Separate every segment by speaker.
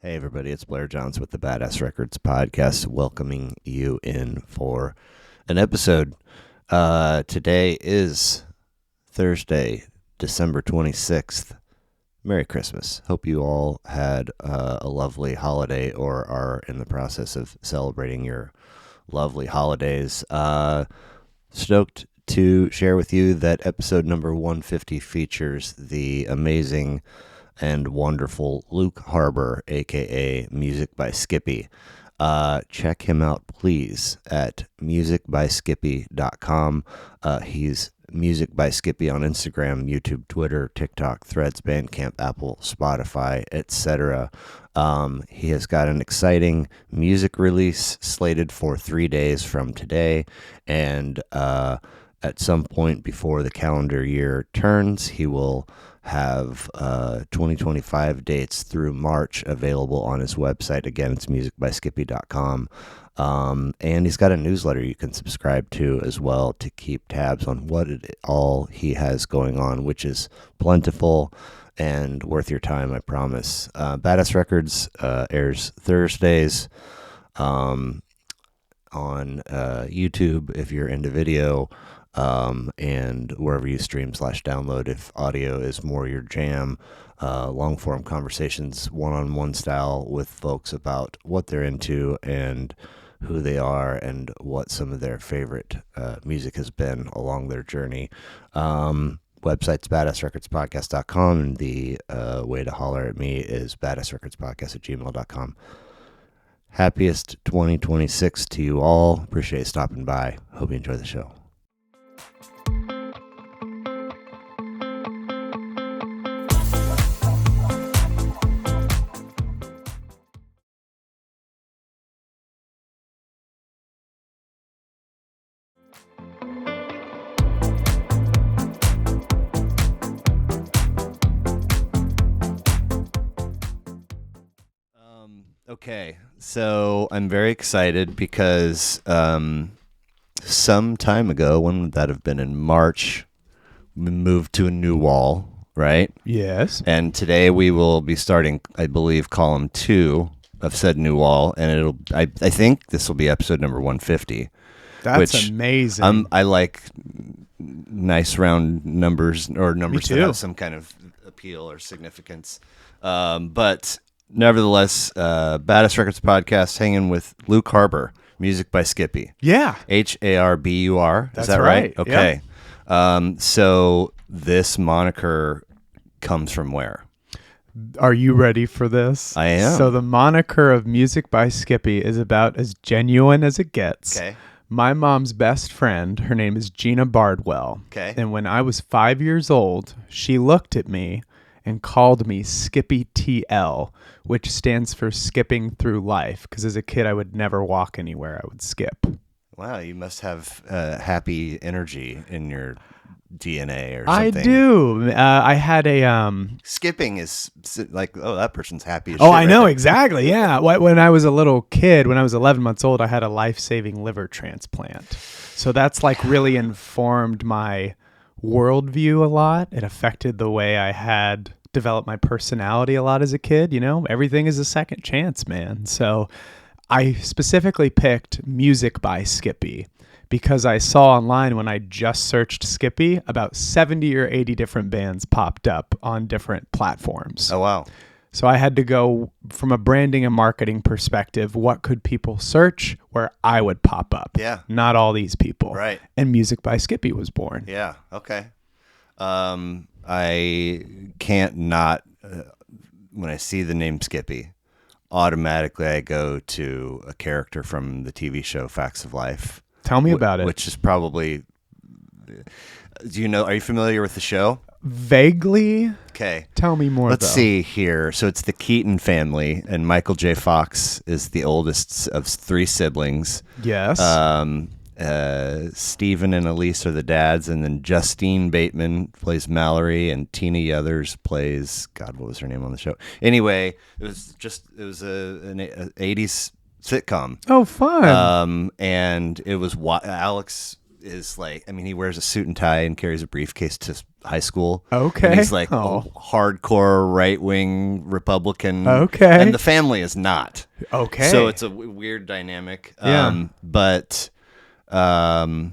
Speaker 1: Hey everybody, it's Blair Johns with the Badass Records podcast, welcoming you in for an episode. Today is Thursday, December 26th. Merry Christmas. Hope you all had a lovely holiday or are in the process of celebrating your lovely holidays. Stoked to share with you that episode number 150 features the amazing and wonderful Luke Harbur, a.k.a. Music by Skippy. Check him out, please, at musicbyskippy.com. He's Music by Skippy on Instagram, YouTube, Twitter, TikTok, Threads, Bandcamp, Apple, Spotify, etc. He has got an exciting music release slated for 3 days from today, and at some point before the calendar year turns, he will have 2025 dates through March available on his website. Again, it's musicbyskippy.com. And he's got a newsletter you can subscribe to as well to keep tabs on all he has going on, which is plentiful and worth your time, I promise. Badass Records airs Thursdays on YouTube if you're into video. And wherever you stream/download if audio is more your jam. Long form conversations, one-on-one style with folks about what they're into and who they are and what some of their favorite music has been along their journey. Website's badassrecordspodcast.com, and the way to holler at me is badassrecordspodcast@gmail.com. Happiest 2026 to you all. Appreciate you stopping by. Hope you enjoy the show. Okay, so I'm very excited because some time ago, when would that have been? In March, we moved to a new wall, right?
Speaker 2: Yes.
Speaker 1: And today we will be starting, I believe, column 2 of said new wall, and I think this will be episode number 150.
Speaker 2: That's amazing.
Speaker 1: I like nice round numbers, or numbers that have some kind of appeal or significance. But nevertheless, Badass Records podcast, hanging with Luke Harbur, Music by Skippy.
Speaker 2: Yeah.
Speaker 1: Harbur. Is that right? Okay. Yep. So this moniker comes from where?
Speaker 2: Are you ready for this?
Speaker 1: I am.
Speaker 2: So the moniker of Music by Skippy is about as genuine as it gets.
Speaker 1: Okay.
Speaker 2: My mom's best friend, her name is Gina Bardwell.
Speaker 1: Okay.
Speaker 2: And when I was 5 years old, she looked at me and called me Skippy TL, which stands for skipping through life, because as a kid I would never walk anywhere, I would skip.
Speaker 1: Wow, you must have happy energy in your DNA or something.
Speaker 2: I do. I had a
Speaker 1: skipping is like, oh, that person's happy as
Speaker 2: oh,
Speaker 1: shit
Speaker 2: I know,
Speaker 1: there.
Speaker 2: exactly. Yeah. When I was a little kid, when I was 11 months old, I had a life-saving liver transplant. So that's like really informed my worldview a lot. It affected the way I had developed my personality a lot as a kid. You know, everything is a second chance, man. So I specifically picked Music by Skippy because I saw online, when I just searched Skippy, about 70 or 80 different bands popped up on different platforms.
Speaker 1: Oh, wow.
Speaker 2: So I had to go from a branding and marketing perspective. What could people search where I would pop up?
Speaker 1: Yeah.
Speaker 2: Not all these people.
Speaker 1: Right.
Speaker 2: And Music by Skippy was born.
Speaker 1: Yeah. Okay. I can't not, when I see the name Skippy, automatically I go to a character from the TV show Facts of Life.
Speaker 2: Tell me about it.
Speaker 1: Which is probably, are you familiar with the show?
Speaker 2: Vaguely.
Speaker 1: Okay.
Speaker 2: Tell me more.
Speaker 1: Let's see here. So it's the Keaton family, and Michael J. Fox is the oldest of 3 siblings.
Speaker 2: Yes.
Speaker 1: Stephen and Elise are the dads, and then Justine Bateman plays Mallory, and Tina Yothers plays, God, what was her name on the show? Anyway, it was an 80s sitcom.
Speaker 2: Oh, fun.
Speaker 1: And it was Alex is like, I mean, he wears a suit and tie and carries a briefcase to high school.
Speaker 2: Okay.
Speaker 1: And he's like
Speaker 2: Oh.
Speaker 1: a hardcore right-wing Republican.
Speaker 2: Okay.
Speaker 1: And the family is not.
Speaker 2: Okay.
Speaker 1: So it's a weird dynamic.
Speaker 2: Yeah.
Speaker 1: But the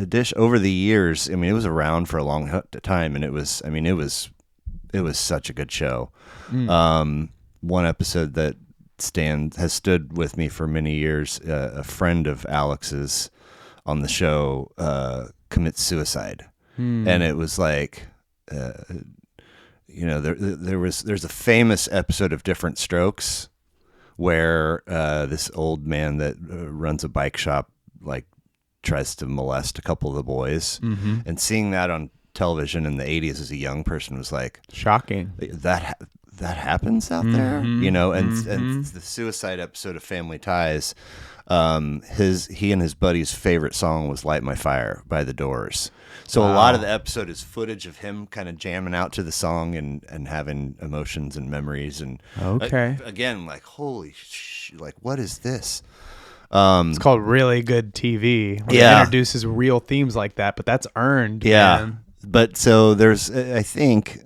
Speaker 1: dish over the years, I mean, it was around for a long time, and it was such a good show. One episode that has stood with me for many years, a friend of Alex's on the show commits suicide. And it was like, there's a famous episode of Different Strokes where this old man that runs a bike shop like tries to molest a couple of the boys, and seeing that on television in the 80s as a young person was like
Speaker 2: shocking.
Speaker 1: That happens out there, and the suicide episode of Family Ties, he and his buddy's favorite song was Light My Fire by The Doors. So a lot of the episode is footage of him kind of jamming out to the song and having emotions and memories. And again, like, holy like, what is this?
Speaker 2: It's called really good TV. When it introduces real themes like that, but that's earned.
Speaker 1: Yeah.
Speaker 2: Man.
Speaker 1: But so there's, I think,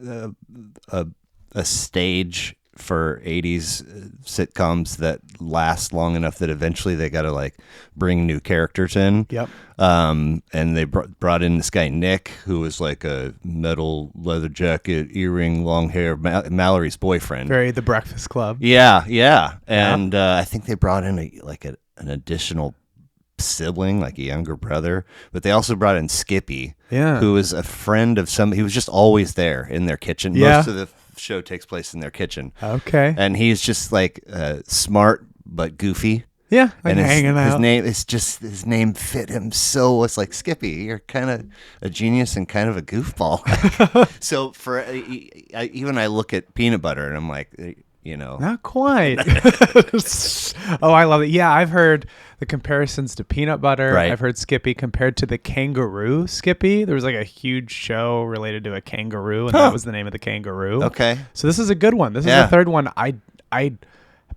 Speaker 1: a stage for 80s sitcoms that last long enough that eventually they got to like bring new characters in.
Speaker 2: Yep.
Speaker 1: And they brought in this guy, Nick, who was like a metal leather jacket, earring, long hair, Mallory's boyfriend.
Speaker 2: Very The Breakfast Club.
Speaker 1: Yeah. And I think they brought in an additional sibling, like a younger brother, but they also brought in Skippy, who was a friend of he was just always there in their kitchen. Most of the show takes place in their kitchen.
Speaker 2: Okay.
Speaker 1: And he's just like smart but goofy.
Speaker 2: Yeah,
Speaker 1: and
Speaker 2: hanging out.
Speaker 1: His name fit him so. It's like, Skippy, you're kind of a genius and kind of a goofball. So I look at Peanut Butter and I'm like,
Speaker 2: not quite. Oh, I love it. Yeah, I've heard the comparisons to Peanut Butter.
Speaker 1: Right.
Speaker 2: I've heard Skippy compared to the kangaroo Skippy. There was like a huge show related to a kangaroo, and that was the name of the kangaroo.
Speaker 1: Okay.
Speaker 2: So this is a good one. This is the third one I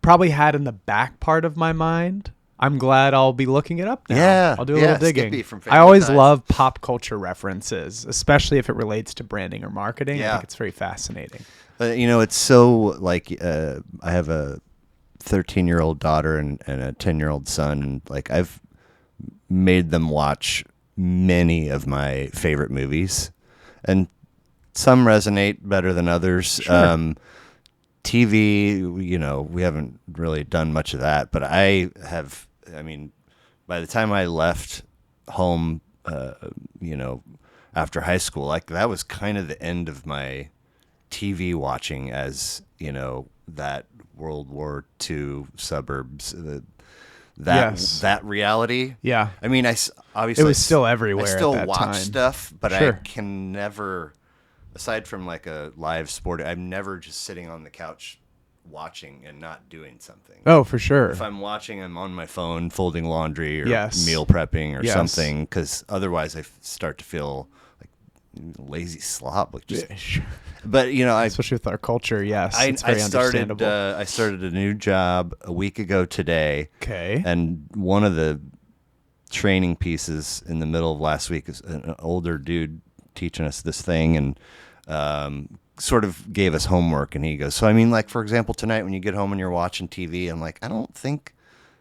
Speaker 2: probably had in the back part of my mind. I'm glad I'll be looking it up now.
Speaker 1: Yeah.
Speaker 2: I'll do a little digging.
Speaker 1: Skippy from Family
Speaker 2: I always
Speaker 1: Ties.
Speaker 2: love pop culture references, especially if it relates to branding or marketing.
Speaker 1: Yeah.
Speaker 2: I think it's very fascinating.
Speaker 1: It's so like I have a 13-year-old daughter and a 10-year-old son. And like I've made them watch many of my favorite movies, and some resonate better than others.
Speaker 2: Sure.
Speaker 1: TV, we haven't really done much of that, but by the time I left home, after high school, like that was kind of the end of my TV watching, as that World War II suburbs, that reality.
Speaker 2: Yeah.
Speaker 1: I mean, obviously
Speaker 2: it was still everywhere.
Speaker 1: I still
Speaker 2: at that
Speaker 1: watch
Speaker 2: time.
Speaker 1: stuff, but
Speaker 2: Sure.
Speaker 1: I can never, aside from like a live sport, I'm never just sitting on the couch watching and not doing something.
Speaker 2: Oh, for sure.
Speaker 1: If I'm watching, I'm on my phone folding laundry or
Speaker 2: Yes.
Speaker 1: meal prepping or
Speaker 2: Yes.
Speaker 1: something, because otherwise I start to feel like lazy slop. Like just,
Speaker 2: Sure.
Speaker 1: but
Speaker 2: Especially with our culture, yes. It's very understandable.
Speaker 1: I started a new job a week ago today.
Speaker 2: Okay.
Speaker 1: And one of the training pieces in the middle of last week is an older dude teaching us this thing, and sort of gave us homework, and he goes, so I mean, like, for example, tonight when you get home and you're watching TV, I'm like, I don't think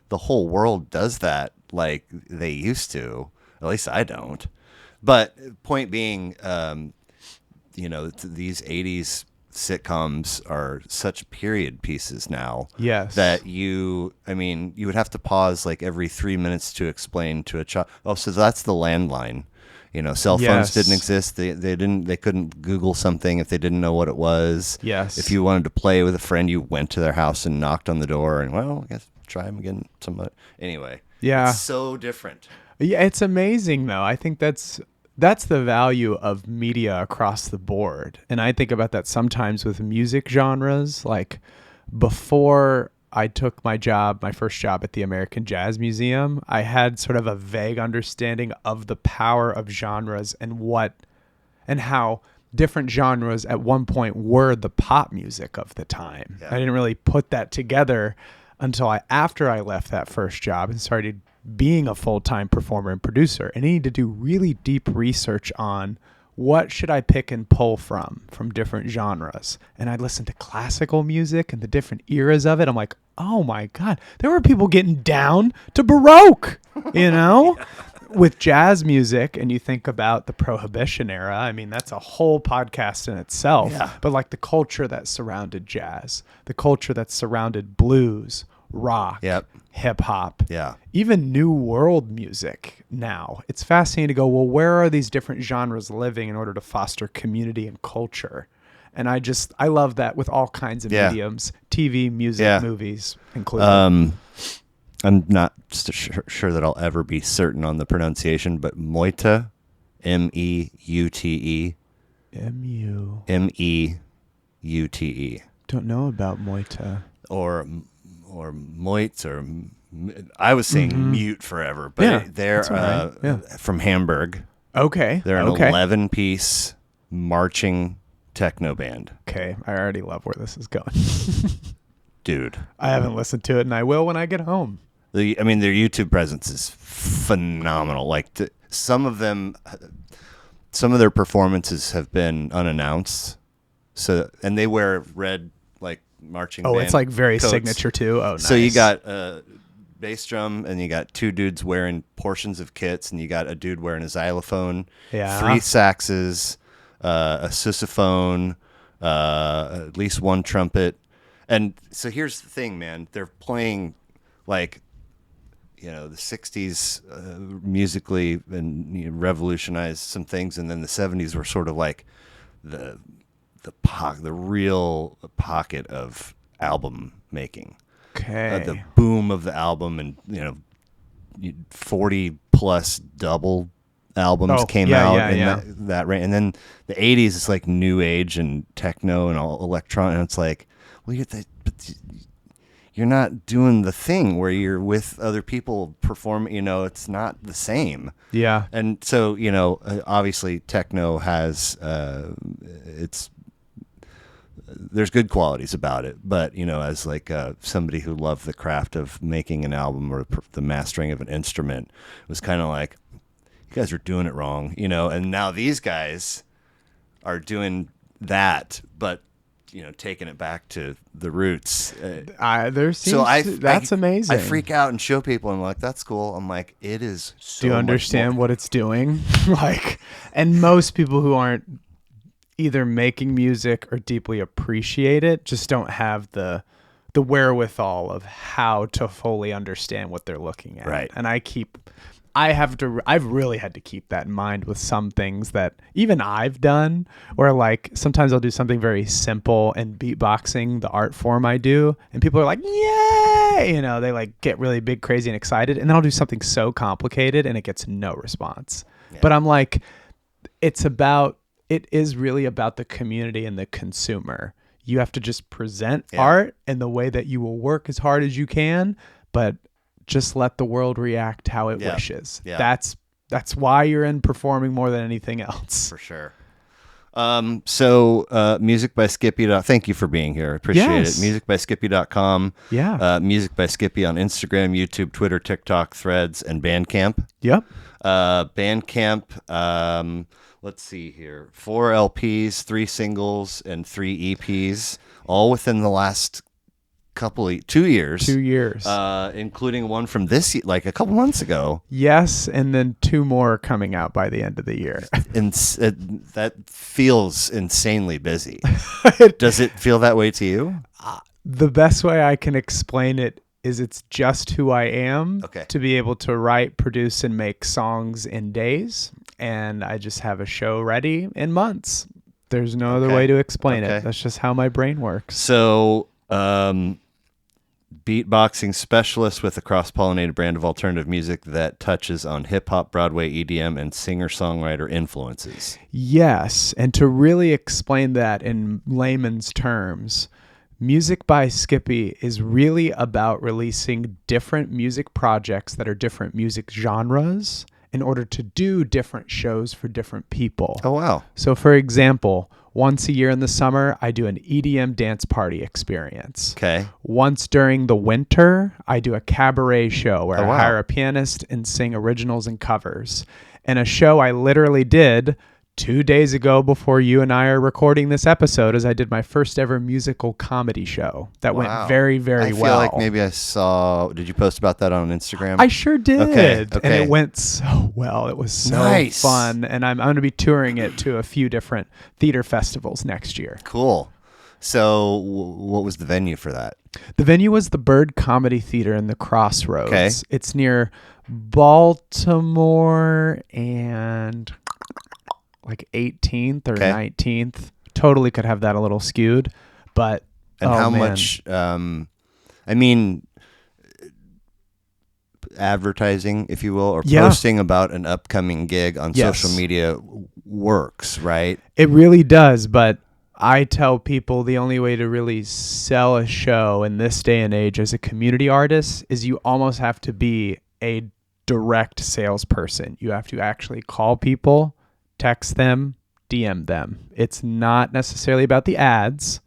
Speaker 1: the whole world does that like they used to. At least I don't. But point being, these 80s sitcoms are such period pieces now.
Speaker 2: Yes.
Speaker 1: That you would have to pause like every 3 minutes to explain to a child. Oh, so that's the landline. Cell phones didn't exist. They couldn't Google something if they didn't know what it was.
Speaker 2: Yes.
Speaker 1: If you wanted to play with a friend, you went to their house and knocked on the door, and I guess try them again. Anyway.
Speaker 2: Yeah.
Speaker 1: It's so different.
Speaker 2: Yeah, it's amazing though. I think that's the value of media across the board. And I think about that sometimes with music genres. Like before I took my first job at the American Jazz Museum, I had sort of a vague understanding of the power of genres and how different genres at one point were the pop music of the time. Yeah. I didn't really put that together until after I left that first job and started being a full-time performer and producer. And I needed to do really deep research on what should I pick and pull from different genres? And I'd listen to classical music and the different eras of it. I'm like, oh my God, there were people getting down to Baroque, you know? With jazz music, and you think about the Prohibition era, I mean, that's a whole podcast in itself.
Speaker 1: Yeah.
Speaker 2: But like the culture that surrounded jazz, the culture that surrounded blues, rock, hip hop, even new world music now. It's fascinating to go, well, where are these different genres living in order to foster community and culture? And I love that with all kinds of mediums, TV, music, movies included.
Speaker 1: I'm not sure that I'll ever be certain on the pronunciation, but Meute, Meute. Meute.
Speaker 2: Don't know about Meute.
Speaker 1: Or Moit, or I was saying mute forever, but they're from Hamburg.
Speaker 2: Okay.
Speaker 1: They're an 11-piece marching techno band.
Speaker 2: Okay, I already love where this is going.
Speaker 1: Dude.
Speaker 2: I haven't listened to it, and I will when I get home.
Speaker 1: Their YouTube presence is phenomenal. Like some of their performances have been unannounced. So, and they wear red like marching band
Speaker 2: it's like very
Speaker 1: coats.
Speaker 2: Signature too. Oh, nice.
Speaker 1: So you got a bass drum, and you got two dudes wearing portions of kits, and you got a dude wearing a xylophone, 3 saxes, a sousaphone, at least 1 trumpet. And so here's the thing, man. They're playing like, the 60s musically, and revolutionized some things, and then the 70s were sort of like the real pocket of album making.
Speaker 2: Okay.
Speaker 1: The boom of the album, and 40 plus double albums came out in that range. And then the 80s is like new age and techno and all electronic, and it's like, well, you're not doing the thing where you're with other people performing, it's not the same.
Speaker 2: Yeah.
Speaker 1: And so, obviously techno has, there's good qualities about it, but, as like somebody who loved the craft of making an album or the mastering of an instrument, it was kind of like, you guys are doing it wrong, and now these guys are doing that, but taking it back to the roots.
Speaker 2: That's amazing.
Speaker 1: I freak out and show people. I'm like, that's cool. I'm like, it is so
Speaker 2: Do you understand what it's doing? And most people who aren't either making music or deeply appreciate it just don't have the wherewithal of how to fully understand what they're looking at.
Speaker 1: Right.
Speaker 2: And I've really had to keep that in mind with some things that even I've done, where like sometimes I'll do something very simple, and beatboxing, the art form I do, and people are like, yay, they like get really big, crazy, and excited. And then I'll do something so complicated and it gets no response. Yeah. But I'm like, it is really about the community and the consumer. You have to just present art in the way that you will work as hard as you can, but just let the world react how it wishes. Yeah. That's why you're in performing more than anything else.
Speaker 1: For sure. So Music by Skippy. Thank you for being here. I appreciate it. Musicbyskippy.com.
Speaker 2: Yeah.
Speaker 1: Music by Skippy on Instagram, YouTube, Twitter, TikTok, Threads, and Bandcamp.
Speaker 2: Yep.
Speaker 1: Bandcamp. Let's see here. 4 LPs, 3 singles, and 3 EPs, all within the last 2 years.
Speaker 2: 2 years.
Speaker 1: Including one from like a couple months ago.
Speaker 2: Yes, and then 2 more coming out by the end of the year.
Speaker 1: And that feels insanely busy. Does it feel that way to you?
Speaker 2: The best way I can explain it is it's just who I am to be able to write, produce, and make songs in days. And I just have a show ready in months. There's no other way to explain it. That's just how my brain works.
Speaker 1: So, beatboxing specialist with a cross-pollinated brand of alternative music that touches on hip-hop, Broadway, EDM, and singer-songwriter influences.
Speaker 2: Yes, and to really explain that in layman's terms, Music by Skippy is really about releasing different music projects that are different music genres in order to do different shows for different people.
Speaker 1: Oh, wow.
Speaker 2: So, for example, once a year in the summer, I do an EDM dance party experience.
Speaker 1: Okay.
Speaker 2: Once during the winter, I do a cabaret show where I hire a pianist and sing originals and covers. And a show I literally did 2 days ago, before you and I are recording this episode, as I did my first ever musical comedy show that went very, very well.
Speaker 1: I feel like maybe I saw. Did you post about that on Instagram?
Speaker 2: I sure did.
Speaker 1: Okay.
Speaker 2: And it went so well. It was so fun. And I'm going to be touring it to a few different theater festivals next year.
Speaker 1: Cool. So what was the venue for that?
Speaker 2: The venue was the Bird Comedy Theater in the Crossroads.
Speaker 1: Okay.
Speaker 2: It's near Baltimore and like 18th or 19th. Totally could have that a little skewed, but
Speaker 1: how much? I mean, advertising, if you will, or posting about an upcoming gig on social media works, right?
Speaker 2: It really does, but I tell people the only way to really sell a show in this day and age as a community artist is you almost have to be a direct salesperson. You have to actually call people, text them, DM them. It's not necessarily about the ads.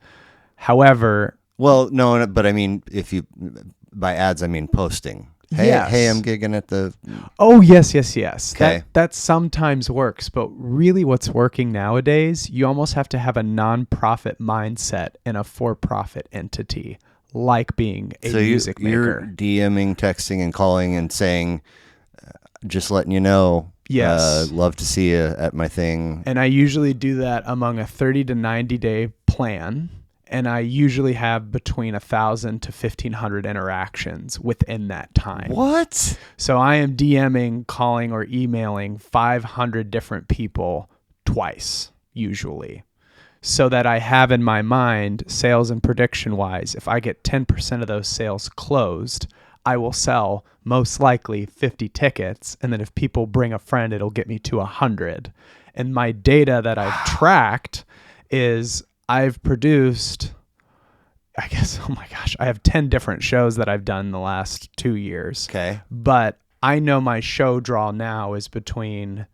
Speaker 2: However...
Speaker 1: Well, no, but I mean, by ads, I mean posting. Hey, I'm gigging at the...
Speaker 2: Oh, yes.
Speaker 1: Okay.
Speaker 2: That sometimes works, but really what's working nowadays, you almost have to have a nonprofit mindset in a for-profit entity, like being a music maker.
Speaker 1: You're DMing, texting, and calling and saying, just letting you know, love to see you at my thing.
Speaker 2: And I usually do that among a 30 to 90 day plan. And I usually have between 1,000 to 1,500 interactions within that time.
Speaker 1: What?
Speaker 2: So I am DMing, calling, or emailing 500 different people twice, usually. So that I have in my mind, sales and prediction-wise, if I get 10% of those sales closed, I will sell most likely 50 tickets. And then if people bring a friend, it'll get me to 100. And my data that I've tracked is... I've produced, I guess, I have 10 different shows that I've done in the last 2 years.
Speaker 1: Okay.
Speaker 2: But I know my show draw now is between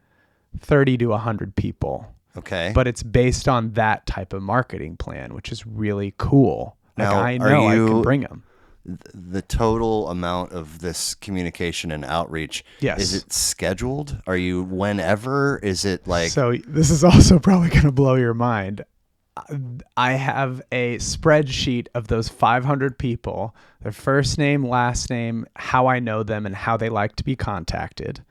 Speaker 2: 30 to 100 people.
Speaker 1: Okay.
Speaker 2: But it's based on that type of marketing plan, which is really cool.
Speaker 1: Now,
Speaker 2: I know I can bring them.
Speaker 1: The total amount of this communication and outreach, is it scheduled? Are you whenever? Is it like...
Speaker 2: So this is also probably going to blow your mind. I have a spreadsheet of those 500 people, their first name, last name, how I know them, and how they like to be contacted.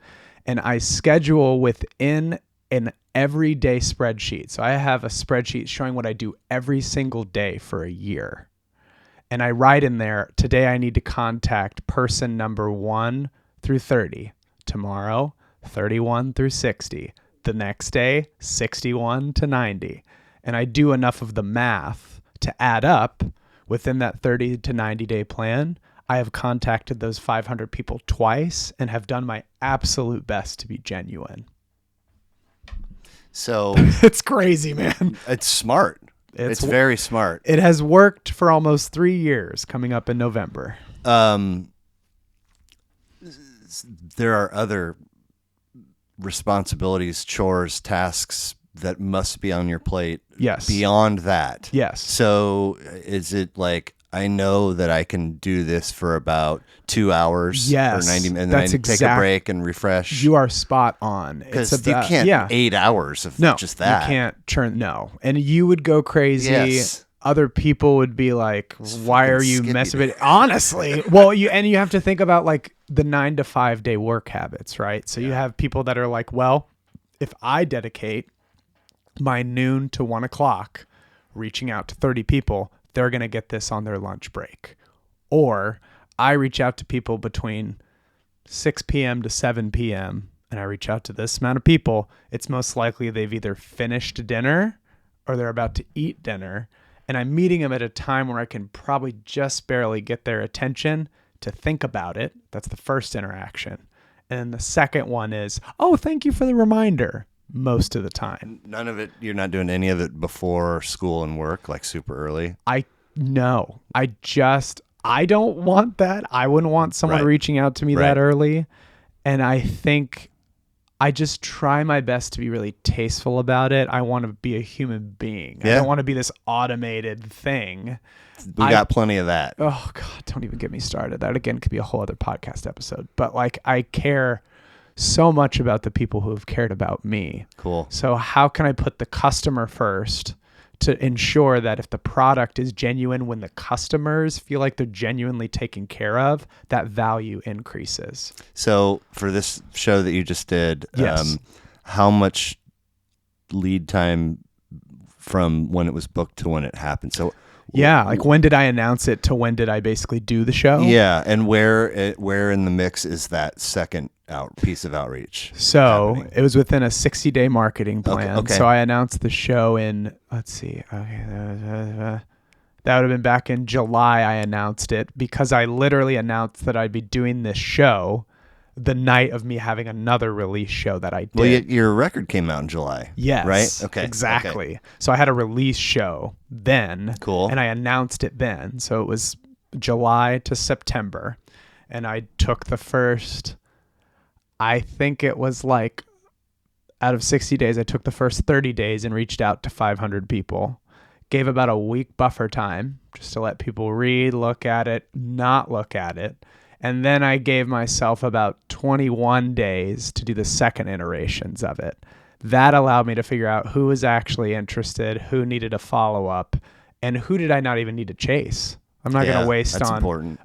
Speaker 2: And I schedule within an everyday spreadsheet. So I have a spreadsheet showing what I do every single day for a year. And I write in there, today I need to contact person number 1 through 30. Tomorrow, 31 through 60. The next day, 61 to 90. And I do enough of the math to add up within that 30 to 90 day plan. I have contacted those 500 people twice and have done my absolute best to be genuine.
Speaker 1: So
Speaker 2: it's crazy, man.
Speaker 1: It's smart. It's very smart.
Speaker 2: It has worked for almost 3 years coming up in November.
Speaker 1: There are other responsibilities, chores, tasks that must be on your plate.
Speaker 2: Yes.
Speaker 1: Beyond that.
Speaker 2: Yes.
Speaker 1: So is it like, I know that I can do this for about 2 hours or 90 minutes, and then I take a break and refresh?
Speaker 2: You are spot on.
Speaker 1: Because you can't 8 hours of just that.
Speaker 2: You can't turn, and you would go crazy.
Speaker 1: Yes.
Speaker 2: Other people would be like, why are you messing with it? Honestly. Well, you have to think about like the 9 to 5 day work habits, right? So you have people that are like, well, if I dedicate my noon to 1 o'clock reaching out to 30 people, they're going to get this on their lunch break. Or I reach out to people between 6 p.m. to 7 p.m. and I reach out to this amount of people. It's most likely they've either finished dinner or they're about to eat dinner. And I'm meeting them at a time where I can probably just barely get their attention to think about it. That's the first interaction. And then the second one is, oh, thank you for the reminder. Most of the time.
Speaker 1: None of it, you're not doing any of it before school and work, like super early?
Speaker 2: No. I don't want that. I wouldn't want someone reaching out to me that early. And I think I just try my best to be really tasteful about it. I want to be a human being. I don't want to be this automated thing.
Speaker 1: We got plenty of that.
Speaker 2: Oh, God, don't even get me started. That, again, could be a whole other podcast episode. But, like, I care so much about the people who have cared about me.
Speaker 1: Cool.
Speaker 2: So how can I put the customer first to ensure that if the product is genuine, when the customers feel like they're genuinely taken care of, that value increases.
Speaker 1: So for this show that you just did,
Speaker 2: Yes.
Speaker 1: how much lead time from when it was booked to when it happened? So
Speaker 2: Yeah, like when did I announce it to when did I basically do the show?
Speaker 1: yeah, and where in the mix is that second piece of outreach?
Speaker 2: So
Speaker 1: happening?
Speaker 2: it was within a 60-day marketing plan.
Speaker 1: Okay.
Speaker 2: So I announced the show in, let's see, okay, that would have been back in July. I announced it because I literally announced that I'd be doing this show the night of me having another release show that I did.
Speaker 1: Well, your record came out in July.
Speaker 2: Yes.
Speaker 1: Right? Okay.
Speaker 2: Exactly.
Speaker 1: Okay.
Speaker 2: So I had a release show then.
Speaker 1: Cool.
Speaker 2: And I announced it then. So it was July to September. And I took the first, I think it was like out of 60 days, I took the first 30 days and reached out to 500 people. Gave about a week buffer time just to let people read, look at it, not look at it. And then I gave myself about 21 days to do the second iterations of it. That allowed me to figure out who was actually interested, who needed a follow-up, and who did I not even need to chase. I'm not going to waste
Speaker 1: that's
Speaker 2: on,
Speaker 1: important.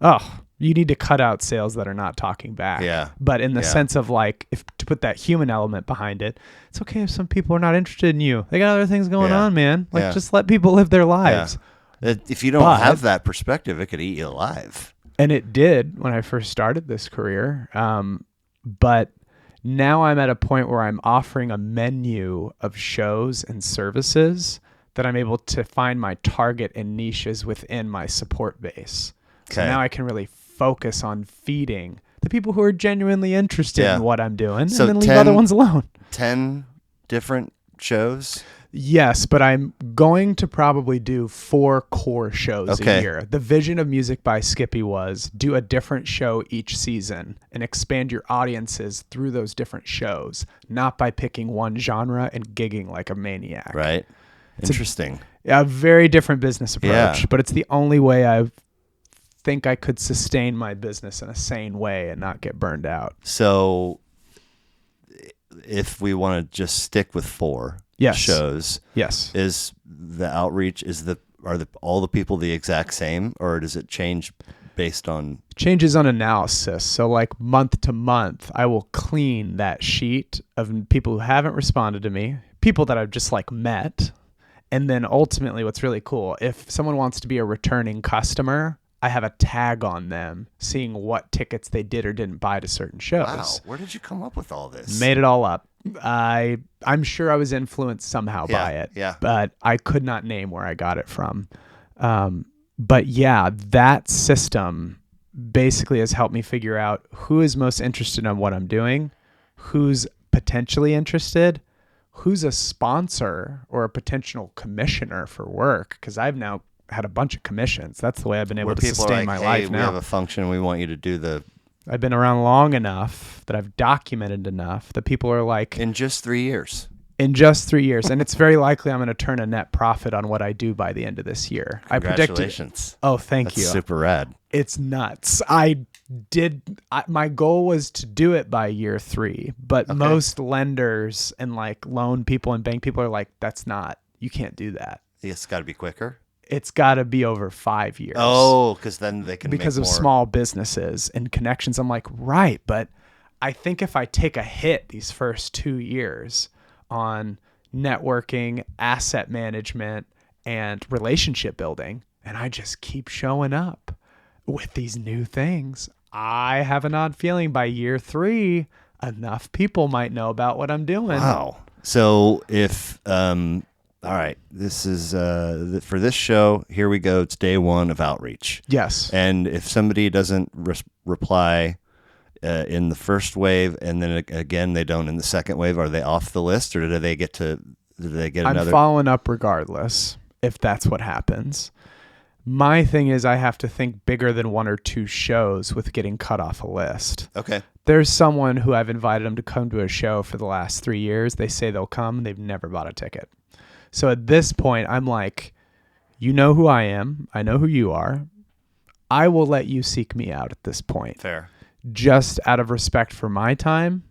Speaker 2: You need to cut out sales that are not talking back.
Speaker 1: Yeah.
Speaker 2: But in the sense of like, if to put that human element behind it, it's okay if some people are not interested in you. They got other things going on, man. Like just let people live their lives.
Speaker 1: Yeah. If you don't have that perspective, it could eat you alive.
Speaker 2: And it did when I first started this career. But now I'm at a point where I'm offering a menu of shows and services that I'm able to find my target and niches within my support base. So now I can really focus on feeding the people who are genuinely interested in what I'm doing, and then leave other ones alone.
Speaker 1: 10 different shows?
Speaker 2: Yes, but I'm going to probably do 4 core shows a year. The vision of Music by Skippy was do a different show each season and expand your audiences through those different shows, not by picking one genre and gigging like a maniac.
Speaker 1: Right. Interesting.
Speaker 2: A very different business approach, but it's the only way I think I could sustain my business in a sane way and not get burned out.
Speaker 1: So if we want to just stick with 4 shows, is the outreach, are all the people the exact same, or does it change based on
Speaker 2: changes on analysis? So like month to month, I will clean that sheet of people who haven't responded to me, people that I've just like met. And then ultimately what's really cool, if someone wants to be a returning customer, I have a tag on them seeing what tickets they did or didn't buy to certain shows.
Speaker 1: Wow, where did you come up with all this?
Speaker 2: Made it all up. I'm sure I was influenced somehow by it, but I could not name where I got it from. But yeah, that system basically has helped me figure out who is most interested in what I'm doing, who's potentially interested, who's a sponsor or a potential commissioner for work, because I've now had a bunch of commissions. That's the way I've been able to sustain my life now.
Speaker 1: We have a function. We want you to do the...
Speaker 2: I've been around long enough that I've documented enough that people are like...
Speaker 1: In just 3 years.
Speaker 2: In just 3 years. And it's very likely I'm going to turn a net profit on what I do by the end of this year.
Speaker 1: Congratulations.
Speaker 2: Thank you.
Speaker 1: That's super rad.
Speaker 2: It's nuts. My goal was to do it by year 3, but most lenders and like loan people and bank people are like, you can't do that.
Speaker 1: It's got to be quicker.
Speaker 2: It's got to be over 5 years.
Speaker 1: Oh, because then they can
Speaker 2: because
Speaker 1: make
Speaker 2: of
Speaker 1: more.
Speaker 2: Small businesses and connections. I'm like, right, but I think if I take a hit these first 2 years on networking, asset management, and relationship building, and I just keep showing up with these new things, I have an odd feeling by year 3, enough people might know about what I'm doing.
Speaker 1: Wow. So if... all right, this is for this show. Here we go. It's day 1 of outreach.
Speaker 2: Yes.
Speaker 1: And if somebody doesn't reply in the first wave, and then again they don't in the second wave, are they off the list, or do they get another?
Speaker 2: I'm following up regardless if that's what happens. My thing is I have to think bigger than 1 or 2 shows with getting cut off a list.
Speaker 1: Okay.
Speaker 2: There's someone who I've invited them to come to a show for the last 3 years. They say they'll come, and they've never bought a ticket. So at this point, I'm like, you know who I am. I know who you are. I will let you seek me out at this point.
Speaker 1: Fair.
Speaker 2: Just out of respect for my time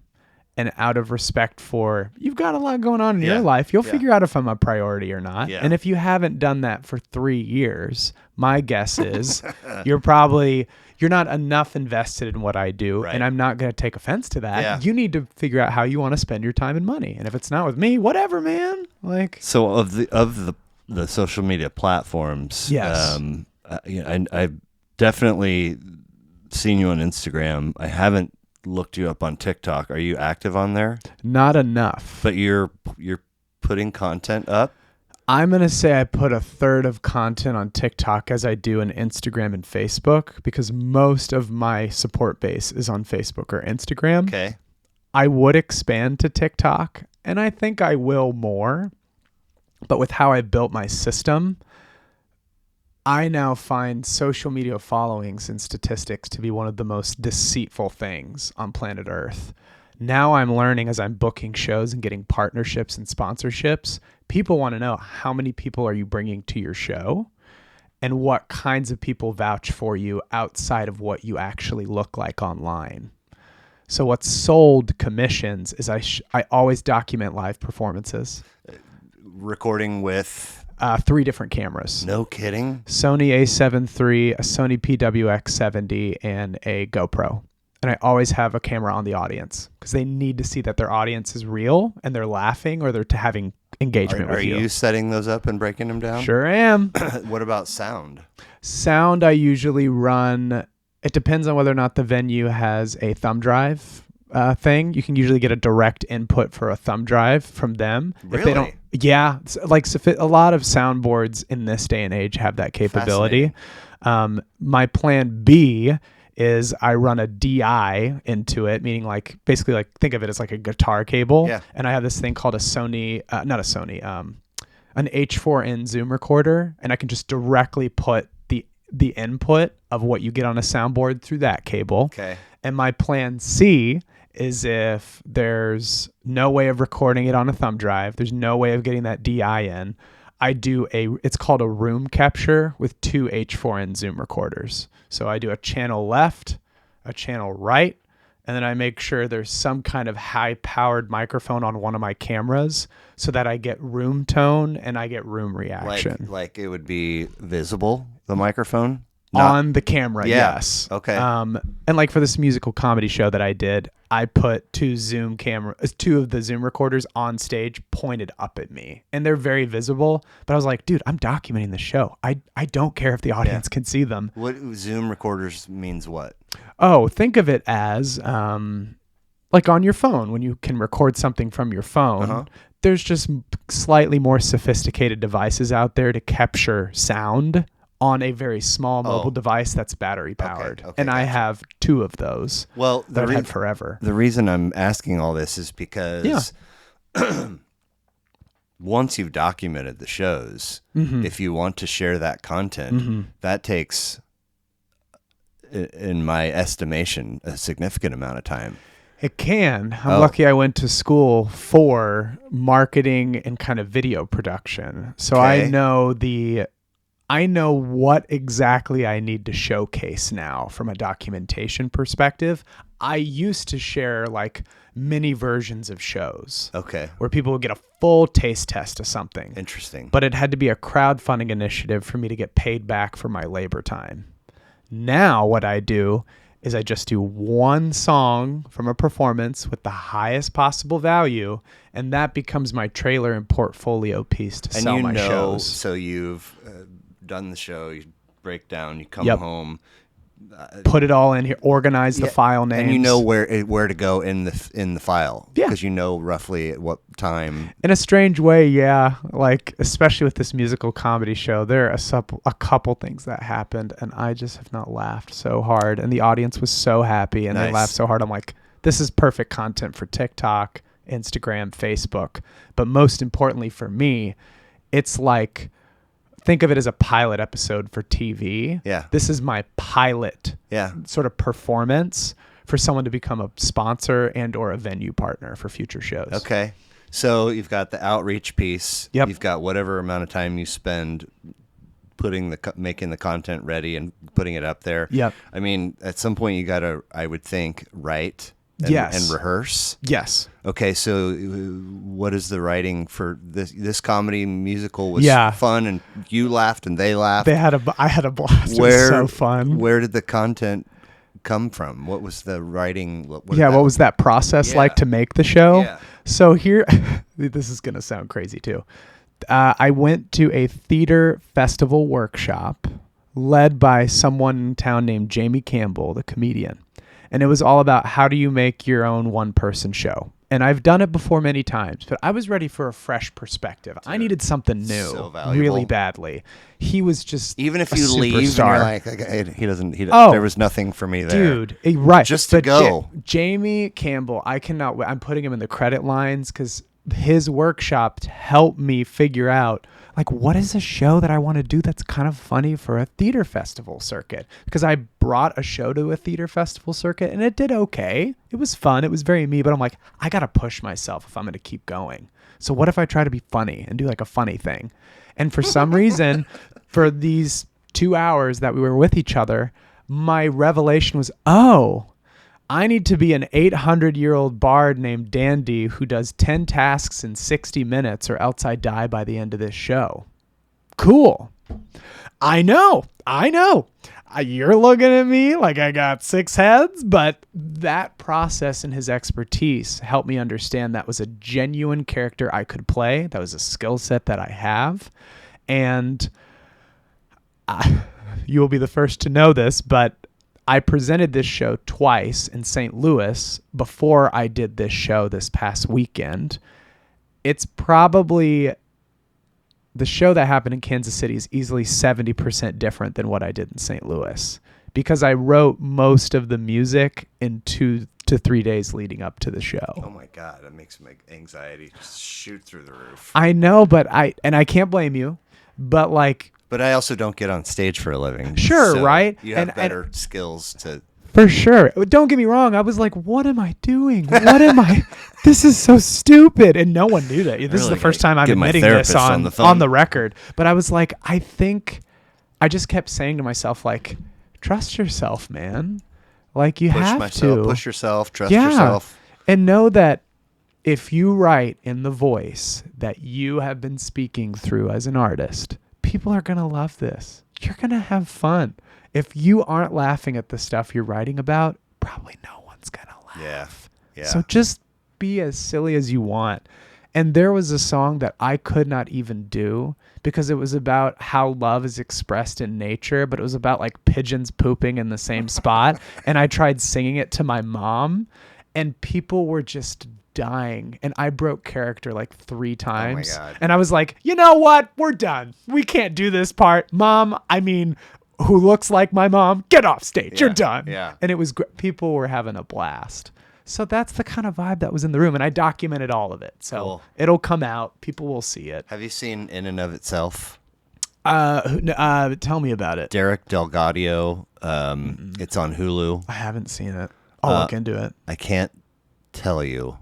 Speaker 2: and out of respect for you've got a lot going on in
Speaker 1: Yeah.
Speaker 2: your life, you'll
Speaker 1: Yeah.
Speaker 2: figure out if I'm a priority or not.
Speaker 1: Yeah.
Speaker 2: And if you haven't done that for 3 years, my guess is you're not enough invested in what I do,
Speaker 1: Right.
Speaker 2: and I'm not going to take offense to that.
Speaker 1: Yeah.
Speaker 2: You need to figure out how you want to spend your time and money. And if it's not with me, whatever, man. Like,
Speaker 1: So of the social media platforms,
Speaker 2: Yes.
Speaker 1: I've definitely seen you on Instagram. I haven't looked you up on TikTok. Are you active on there?
Speaker 2: not enough.
Speaker 1: But you're putting content up?
Speaker 2: I'm going to say I put a third of content on TikTok as I do on Instagram and Facebook, because most of my support base is on Facebook or Instagram.
Speaker 1: Okay.
Speaker 2: I would expand to TikTok, and I think I will more. But with how I built my system, I now find social media followings and statistics to be one of the most deceitful things on planet Earth. Now I'm learning, as I'm booking shows and getting partnerships and sponsorships, people want to know, how many people are you bringing to your show, and what kinds of people vouch for you outside of what you actually look like online. So what's sold commissions is I always document live performances.
Speaker 1: Recording with
Speaker 2: 3 different cameras.
Speaker 1: no kidding.
Speaker 2: Sony A7 III, a Sony PWX70, and a GoPro. And I always have a camera on the audience because they need to see that their audience is real and they're laughing or they're having engagement
Speaker 1: Are
Speaker 2: with
Speaker 1: you setting those up and breaking them down?
Speaker 2: Sure am.
Speaker 1: What about sound?
Speaker 2: Sound, I usually run. It depends on whether or not the venue has a thumb drive thing. You can usually get a direct input for a thumb drive from them.
Speaker 1: Really?
Speaker 2: If they don't, yeah. Like a lot of soundboards in this day and age have that capability. My plan B is I run a DI into it, meaning like basically like think of it as like a guitar cable.
Speaker 1: Yeah.
Speaker 2: And I have this thing called a Sony, not a Sony, an H4n Zoom recorder, and I can just directly put the input of what you get on a soundboard through that cable.
Speaker 1: Okay.
Speaker 2: And my plan C is if there's no way of recording it on a thumb drive, there's no way of getting that DI in, I do it's called a room capture with 2 H4n Zoom recorders. So I do a channel left, a channel right, and then I make sure there's some kind of high-powered microphone on one of my cameras so that I get room tone and I get room reaction.
Speaker 1: Like it would be visible, the microphone?
Speaker 2: On the camera,
Speaker 1: Yeah.
Speaker 2: yes.
Speaker 1: Okay.
Speaker 2: And like for this musical comedy show that I did, I put 2 of the Zoom recorders on stage pointed up at me, and they're very visible. But I was like, dude, I'm documenting the show. I don't care if the audience can see them.
Speaker 1: What Zoom recorders means what?
Speaker 2: Oh, think of it as like on your phone, when you can record something from your phone. There's just slightly more sophisticated devices out there to capture sound on a very small mobile device that's battery powered.
Speaker 1: Okay,
Speaker 2: and I
Speaker 1: gotcha.
Speaker 2: have 2 of those
Speaker 1: Well,
Speaker 2: that I've had forever.
Speaker 1: The reason I'm asking all this is because once you've documented the shows, if you want to share that content, that takes, in my estimation, a significant amount of time.
Speaker 2: It can. I'm lucky I went to school for marketing and kind of video production. So
Speaker 1: Okay.
Speaker 2: I know what exactly I need to showcase now from a documentation perspective. I used to share like mini versions of shows
Speaker 1: Okay.
Speaker 2: where people would get a full taste test of something.
Speaker 1: Interesting.
Speaker 2: But it had to be a crowdfunding initiative for me to get paid back for my labor time. Now what I do is I just do one song from a performance with the highest possible value, and that becomes my trailer and portfolio piece to sell my shows.
Speaker 1: So you've done the show, you break down, you come
Speaker 2: Yep.
Speaker 1: home,
Speaker 2: Put it all in here, organize the file names.
Speaker 1: and you know where to go in the file.
Speaker 2: Yeah.
Speaker 1: Because you know roughly at what time.
Speaker 2: In a strange way, yeah. Like, especially with this musical comedy show, there are a couple things that happened, and I just have not laughed so hard. And the audience was so happy, and they
Speaker 1: Nice.
Speaker 2: laughed so hard. I'm like, this is perfect content for TikTok, Instagram, Facebook. But most importantly for me, it's like, think of it as a pilot episode for TV.
Speaker 1: Yeah.
Speaker 2: This is my pilot
Speaker 1: Yeah.
Speaker 2: sort of performance for someone to become a sponsor and or a venue partner for future shows.
Speaker 1: Okay. So you've got the outreach piece.
Speaker 2: Yep.
Speaker 1: You've got whatever amount of time you spend making the content ready and putting it up there.
Speaker 2: Yep.
Speaker 1: I mean, at some point you got to, I would think, write and rehearse?
Speaker 2: Yes.
Speaker 1: Okay, so what is the writing for this comedy musical? Was fun, and you laughed and they laughed.
Speaker 2: I had a blast. It was so fun.
Speaker 1: Where did the content come from? What was the writing? What
Speaker 2: was that process like to make the show?
Speaker 1: Yeah.
Speaker 2: So here, this is going to sound crazy too. I went to a theater festival workshop led by someone in town named Jamie Campbell, the comedian. And it was all about how do you make your own one-person show. And I've done it before many times, but I was ready for a fresh perspective. I needed something new, really badly. He was just
Speaker 1: even if
Speaker 2: a
Speaker 1: you
Speaker 2: superstar.
Speaker 1: leave, and you're like, there was nothing for me there,
Speaker 2: dude. Right,
Speaker 1: just to go.
Speaker 2: Jamie Campbell, I cannot wait. I'm putting him in the credit lines because his workshop helped me figure out like what is a show that I want to do that's kind of funny for a theater festival circuit, because I brought a show to a theater festival circuit and it did okay. It was fun. It was very me, but I'm like, I got to push myself if I'm going to keep going. So what if I try to be funny and do like a funny thing? And for some reason, for these 2 hours that we were with each other, my revelation was, I need to be an 800-year-old bard named Dandy who does 10 tasks in 60 minutes or else I die by the end of this show. Cool. I know. You're looking at me like I got 6 heads, but that process and his expertise helped me understand that was a genuine character I could play. That was a skill set that I have. And you will be the first to know this, but I presented this show twice in St. Louis before I did this show this past weekend. It's probably the show that happened in Kansas City is easily 70% different than what I did in St. Louis because I wrote most of the music in 2 to 3 days leading up to the show.
Speaker 1: Oh my God, that makes my anxiety just shoot through the roof.
Speaker 2: I know, but I can't blame you, but like,
Speaker 1: but I also don't get on stage for a living.
Speaker 2: Sure,
Speaker 1: so
Speaker 2: right?
Speaker 1: You have better skills to...
Speaker 2: For sure. Don't get me wrong. I was like, what am I doing? What am I... This is so stupid. And no one knew that. This is the first time I'm admitting this on the record. But I was like, I just kept saying to myself, like, trust yourself, man. Like, you have to.
Speaker 1: Push yourself, trust yourself.
Speaker 2: And know that if you write in the voice that you have been speaking through as an artist... people are going to love this. You're going to have fun. If you aren't laughing at the stuff you're writing about, probably no one's going to laugh.
Speaker 1: Yeah.
Speaker 2: So just be as silly as you want. And there was a song that I could not even do because it was about how love is expressed in nature, but it was about like pigeons pooping in the same spot. And I tried singing it to my mom and people were just dying, and I broke character like 3 times.
Speaker 1: Oh my God.
Speaker 2: And I was like, you know what? We're done. We can't do this part. Mom, who looks like my mom, get off stage. You're done.
Speaker 1: Yeah.
Speaker 2: And it was people were having a blast. So that's the kind of vibe that was in the room, and I documented all of it. So
Speaker 1: cool.
Speaker 2: It'll come out. People will see it.
Speaker 1: Have you seen In and of Itself?
Speaker 2: Tell me about it.
Speaker 1: Derek Delgadio. It's on Hulu.
Speaker 2: I haven't seen it. I'll look into it.
Speaker 1: I can't tell you.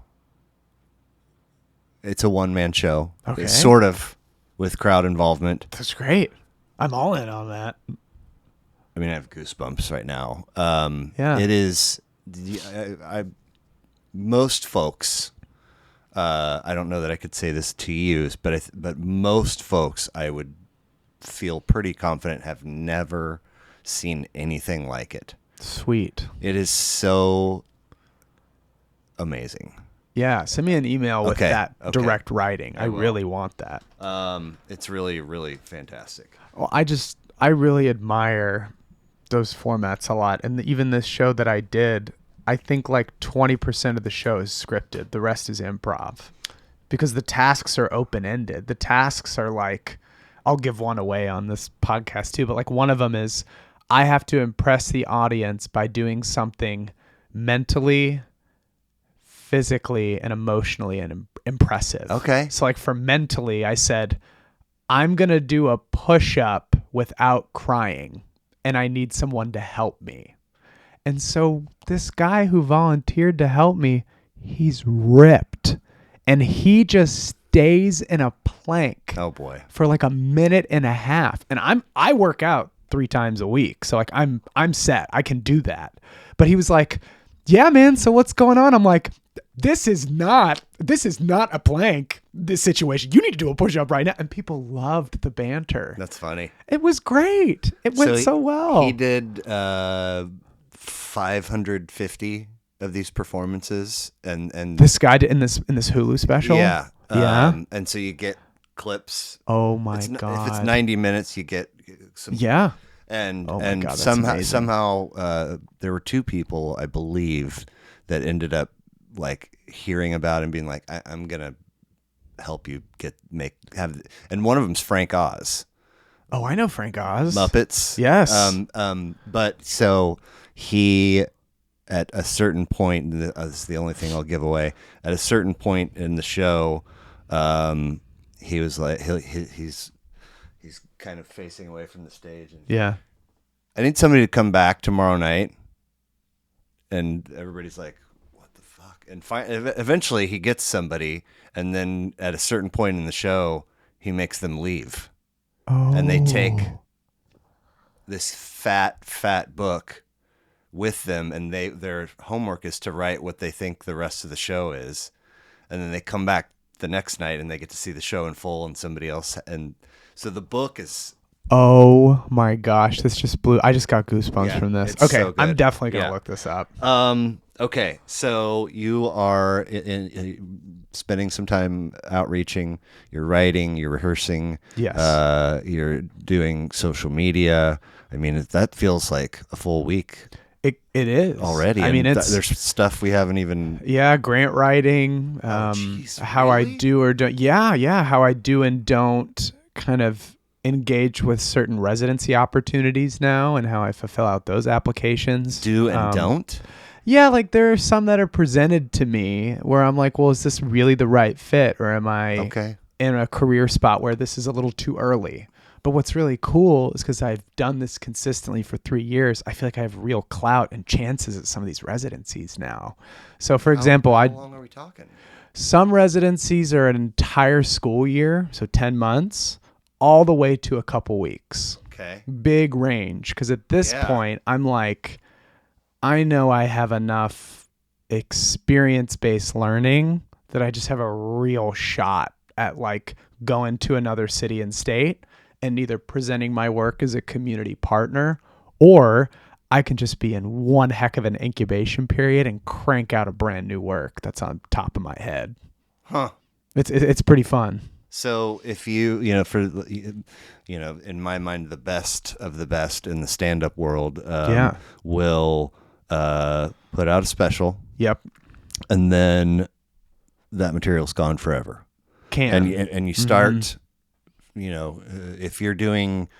Speaker 1: It's a one-man show.
Speaker 2: Okay.
Speaker 1: It's sort of with crowd involvement.
Speaker 2: That's great. I'm all in on that.
Speaker 1: I mean, I have goosebumps right now.
Speaker 2: Yeah.
Speaker 1: It is. Most folks. I don't know that I could say this to you, but most folks, I would feel pretty confident have never seen anything like it.
Speaker 2: Sweet.
Speaker 1: It is so amazing.
Speaker 2: Yeah, send me an email with that direct writing. I really want that.
Speaker 1: It's really, really fantastic.
Speaker 2: Well, I really admire those formats a lot. And even this show that I did, I think like 20% of the show is scripted. The rest is improv because the tasks are open-ended. The tasks are like, I'll give one away on this podcast too, but like one of them is I have to impress the audience by doing something mentally, physically, and emotionally and impressive.
Speaker 1: Okay.
Speaker 2: So like for mentally, I said, I'm going to do a push-up without crying and I need someone to help me. And so this guy who volunteered to help me, he's ripped and he just stays in a plank.
Speaker 1: Oh boy.
Speaker 2: For like a minute and a half. And I work out 3 times a week. So like I'm set. I can do that. But he was like, yeah, man. So what's going on? I'm like, this is not a plank, this situation. You need to do a push-up right now. And people loved the banter.
Speaker 1: That's funny.
Speaker 2: It was great. It went so well.
Speaker 1: He did 550 of these performances, and
Speaker 2: this guy did in this Hulu special.
Speaker 1: Yeah.
Speaker 2: Yeah.
Speaker 1: And so you get clips.
Speaker 2: Oh my God.
Speaker 1: If it's 90 minutes, you get some.
Speaker 2: Yeah.
Speaker 1: And
Speaker 2: Oh my God, that's
Speaker 1: somehow there were two people, I believe, that ended up like hearing about it and being like, I'm gonna help you and one of them's Frank Oz.
Speaker 2: Oh, I know Frank Oz.
Speaker 1: Muppets.
Speaker 2: Yes.
Speaker 1: But so he, at a certain point, this is the only thing I'll give away. At a certain point in the show, he was like, he's kind of facing away from the stage. And
Speaker 2: yeah.
Speaker 1: I need somebody to come back tomorrow night. And everybody's like, what the fuck? And eventually he gets somebody. And then at a certain point in the show, he makes them leave.
Speaker 2: Oh.
Speaker 1: And they take this fat book with them. And their homework is to write what they think the rest of the show is. And then they come back the next night and they get to see the show in full and somebody else. And so the book is...
Speaker 2: Oh my gosh, this just blew. I just got goosebumps from this. Okay,
Speaker 1: so
Speaker 2: I'm definitely going to look this up.
Speaker 1: Okay, so you are spending some time outreaching, you're writing, you're rehearsing.
Speaker 2: Yes.
Speaker 1: You're doing social media. I mean, that feels like a full week.
Speaker 2: It is.
Speaker 1: Already.
Speaker 2: I mean,
Speaker 1: there's stuff we haven't even...
Speaker 2: Yeah, grant writing,
Speaker 1: geez,
Speaker 2: how
Speaker 1: really?
Speaker 2: I do or don't. Yeah, how I do and don't kind of engage with certain residency opportunities now and how I fulfill out those applications.
Speaker 1: Do and don't?
Speaker 2: Yeah, like there are some that are presented to me where I'm like, well, is this really the right fit? Or am I in a career spot where this is a little too early? But what's really cool is because I've done this consistently for 3 years, I feel like I have real clout and chances at some of these residencies now. So for example,
Speaker 1: how long are we talking?
Speaker 2: Some residencies are an entire school year, so 10 months. All the way to a couple weeks.
Speaker 1: Okay.
Speaker 2: Big range. Because at this point, I'm like, I know I have enough experience-based learning that I just have a real shot at like going to another city and state and either presenting my work as a community partner, or I can just be in one heck of an incubation period and crank out a brand new work that's on top of my head.
Speaker 1: Huh.
Speaker 2: It's pretty fun.
Speaker 1: So if in my mind, the best of the best in the stand-up world will put out a special.
Speaker 2: Yep.
Speaker 1: And then that material's gone forever. And you start, if you're doing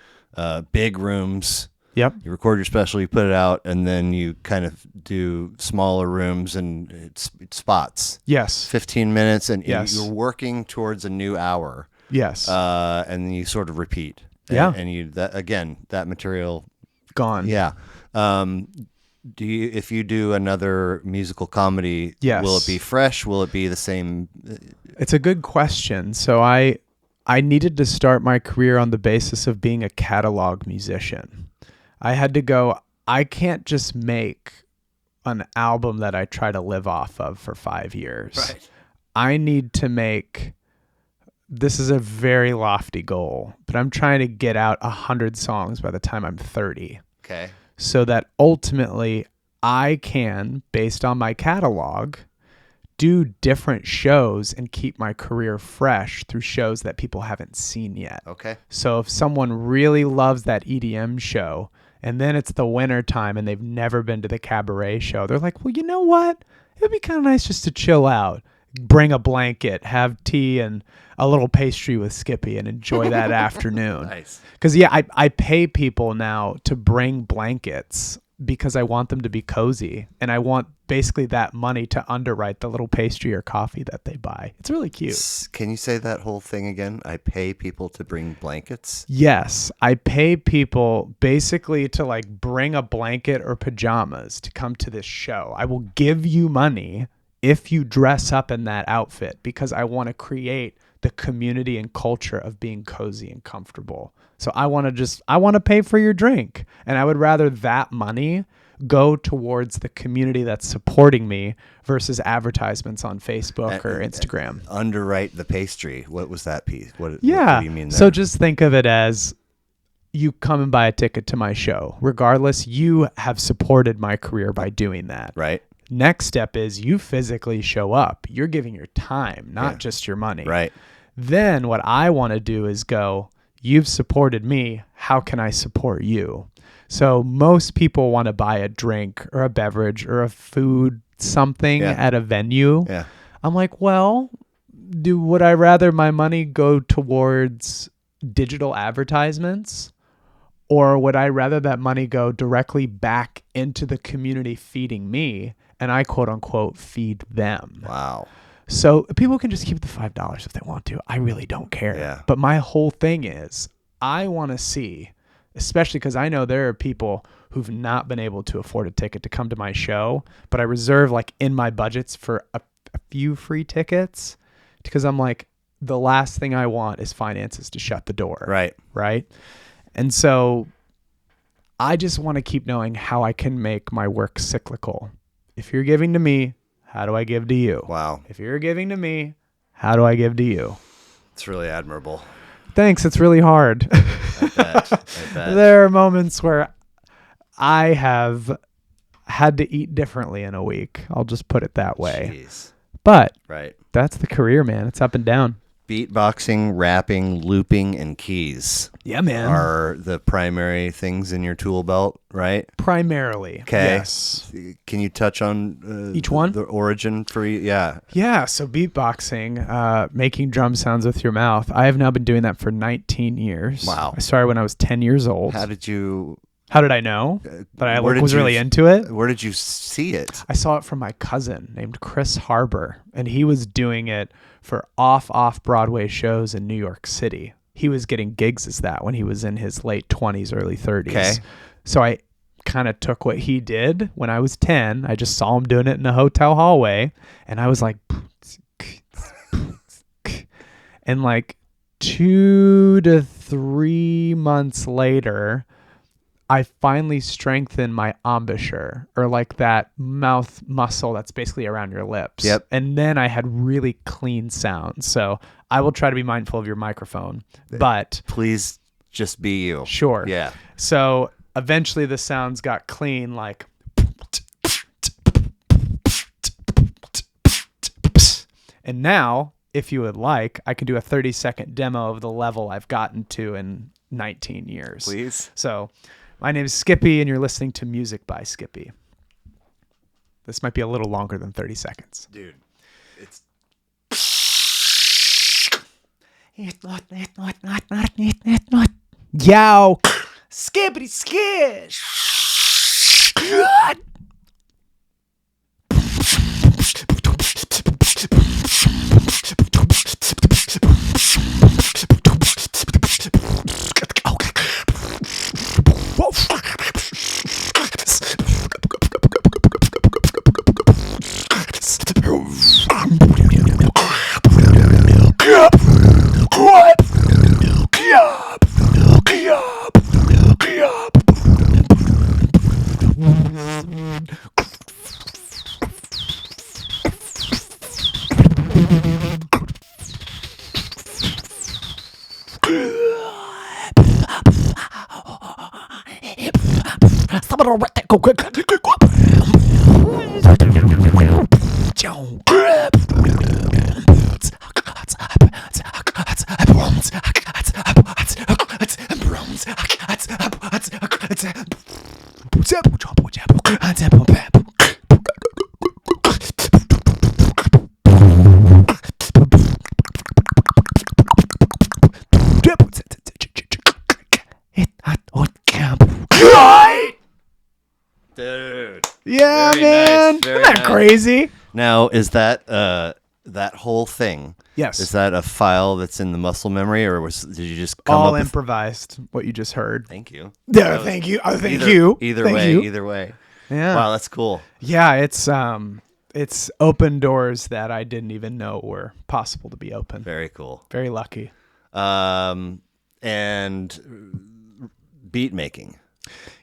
Speaker 1: big rooms,
Speaker 2: yep,
Speaker 1: you record your special, you put it out, and then you kind of do smaller rooms and it's spots.
Speaker 2: Yes.
Speaker 1: 15 minutes, and
Speaker 2: yes,
Speaker 1: you're working towards a new hour.
Speaker 2: Yes.
Speaker 1: And you sort of repeat.
Speaker 2: Yeah.
Speaker 1: And that material
Speaker 2: gone.
Speaker 1: Yeah. If you do another musical comedy,
Speaker 2: yes,
Speaker 1: will it be fresh? Will it be the same?
Speaker 2: It's a good question. So I needed to start my career on the basis of being a catalog musician. I had to go, I can't just make an album that I try to live off of for 5 years.
Speaker 1: Right.
Speaker 2: I need to make, this is a very lofty goal, but I'm trying to get out 100 songs by the time I'm 30.
Speaker 1: Okay.
Speaker 2: So that ultimately I can, based on my catalog, do different shows and keep my career fresh through shows that people haven't seen yet.
Speaker 1: Okay.
Speaker 2: So if someone really loves that EDM show and then it's the winter time and they've never been to the cabaret show, they're like, well, you know what? It would be kind of nice just to chill out, bring a blanket, have tea and a little pastry with Skippy and enjoy that afternoon.
Speaker 1: Nice.
Speaker 2: Because, I pay people now to bring blankets because I want them to be cozy. And I want basically that money to underwrite the little pastry or coffee that they buy. It's really cute.
Speaker 1: Can you say that whole thing again? I pay people to bring blankets?
Speaker 2: Yes. I pay people basically to like bring a blanket or pajamas to come to this show. I will give you money if you dress up in that outfit because I want to create the community and culture of being cozy and comfortable. So I want to pay for your drink. And I would rather that money go towards the community that's supporting me versus advertisements on Facebook or Instagram.
Speaker 1: Underwrite the pastry. What was that piece? What do you mean there?
Speaker 2: So just think of it as you come and buy a ticket to my show. Regardless, you have supported my career by doing that.
Speaker 1: Right.
Speaker 2: Next step is you physically show up. You're giving your time, not just your money.
Speaker 1: Right.
Speaker 2: Then what I want to do is go, you've supported me. How can I support you? So most people want to buy a drink or a beverage or a food something at a venue.
Speaker 1: Yeah.
Speaker 2: I'm like, well, would I rather my money go towards digital advertisements, or would I rather that money go directly back into the community feeding me, and I quote unquote feed them?
Speaker 1: Wow.
Speaker 2: So people can just keep the $5 if they want to. I really don't care.
Speaker 1: Yeah.
Speaker 2: But my whole thing is I want to see, especially because I know there are people who've not been able to afford a ticket to come to my show, but I reserve like in my budgets for a few free tickets because I'm like, the last thing I want is finances to shut the door.
Speaker 1: Right.
Speaker 2: Right. And so I just want to keep knowing how I can make my work cyclical. If you're giving to me, how do I give to you?
Speaker 1: Wow.
Speaker 2: If you're giving to me, how do I give to you?
Speaker 1: It's really admirable.
Speaker 2: Thanks. It's really hard.
Speaker 1: I bet.
Speaker 2: There are moments where I have had to eat differently in a week. I'll just put it that way.
Speaker 1: Jeez.
Speaker 2: But
Speaker 1: Right.
Speaker 2: that's the career, man. It's up and down.
Speaker 1: Beatboxing, rapping, looping, and keys
Speaker 2: Yeah, man.
Speaker 1: are the primary things in your tool belt, right?
Speaker 2: Primarily.
Speaker 1: Okay.
Speaker 2: Yes.
Speaker 1: Can you touch on
Speaker 2: Each one?
Speaker 1: The origin for yeah.
Speaker 2: Yeah. So beatboxing, making drum sounds with your mouth. I have now been doing that for 19 years.
Speaker 1: Wow.
Speaker 2: I started when I was 10 years old.
Speaker 1: How did
Speaker 2: I know that I
Speaker 1: where did
Speaker 2: was
Speaker 1: you-
Speaker 2: really into it?
Speaker 1: Where did you see it?
Speaker 2: I saw it from my cousin named Luke Harbur, and he was doing it for off Broadway shows in New York City. He was getting gigs as that when he was in his late 20s, early 30s.
Speaker 1: Okay.
Speaker 2: So I kind of took what he did when I was 10. I just saw him doing it in a hotel hallway, and I was like, and like 2 to 3 months later, I finally strengthened my embouchure, or like that mouth muscle that's basically around your lips.
Speaker 1: Yep.
Speaker 2: And then I had really clean sounds. So I will try to be mindful of your microphone, but
Speaker 1: Please just be you.
Speaker 2: sure.
Speaker 1: Yeah.
Speaker 2: So eventually the sounds got clean, like, and now, if you would like, I can do a 30-second demo of the level I've gotten to in 19 years.
Speaker 1: Please.
Speaker 2: So my name is Skippy, and you're listening to Music by Skippy. This might be a little longer than 30 seconds.
Speaker 1: Dude, it's
Speaker 2: Yow. Skippity skish.
Speaker 1: dude.
Speaker 2: Yeah,
Speaker 1: Very
Speaker 2: man.
Speaker 1: nice, very
Speaker 2: Isn't that
Speaker 1: nice.
Speaker 2: crazy?
Speaker 1: Now, is that that whole thing?
Speaker 2: Yes.
Speaker 1: Is that a file that's in the muscle memory, or did you just come
Speaker 2: All
Speaker 1: up with?
Speaker 2: improvised, what you just heard.
Speaker 1: Thank you.
Speaker 2: Yeah, thank you. Oh, thank
Speaker 1: Either,
Speaker 2: you.
Speaker 1: Either
Speaker 2: Thank
Speaker 1: way,
Speaker 2: you.
Speaker 1: either way.
Speaker 2: Yeah.
Speaker 1: Wow, that's cool.
Speaker 2: Yeah, it's open doors that I didn't even know were possible to be open.
Speaker 1: Very cool.
Speaker 2: Very lucky.
Speaker 1: And beat making.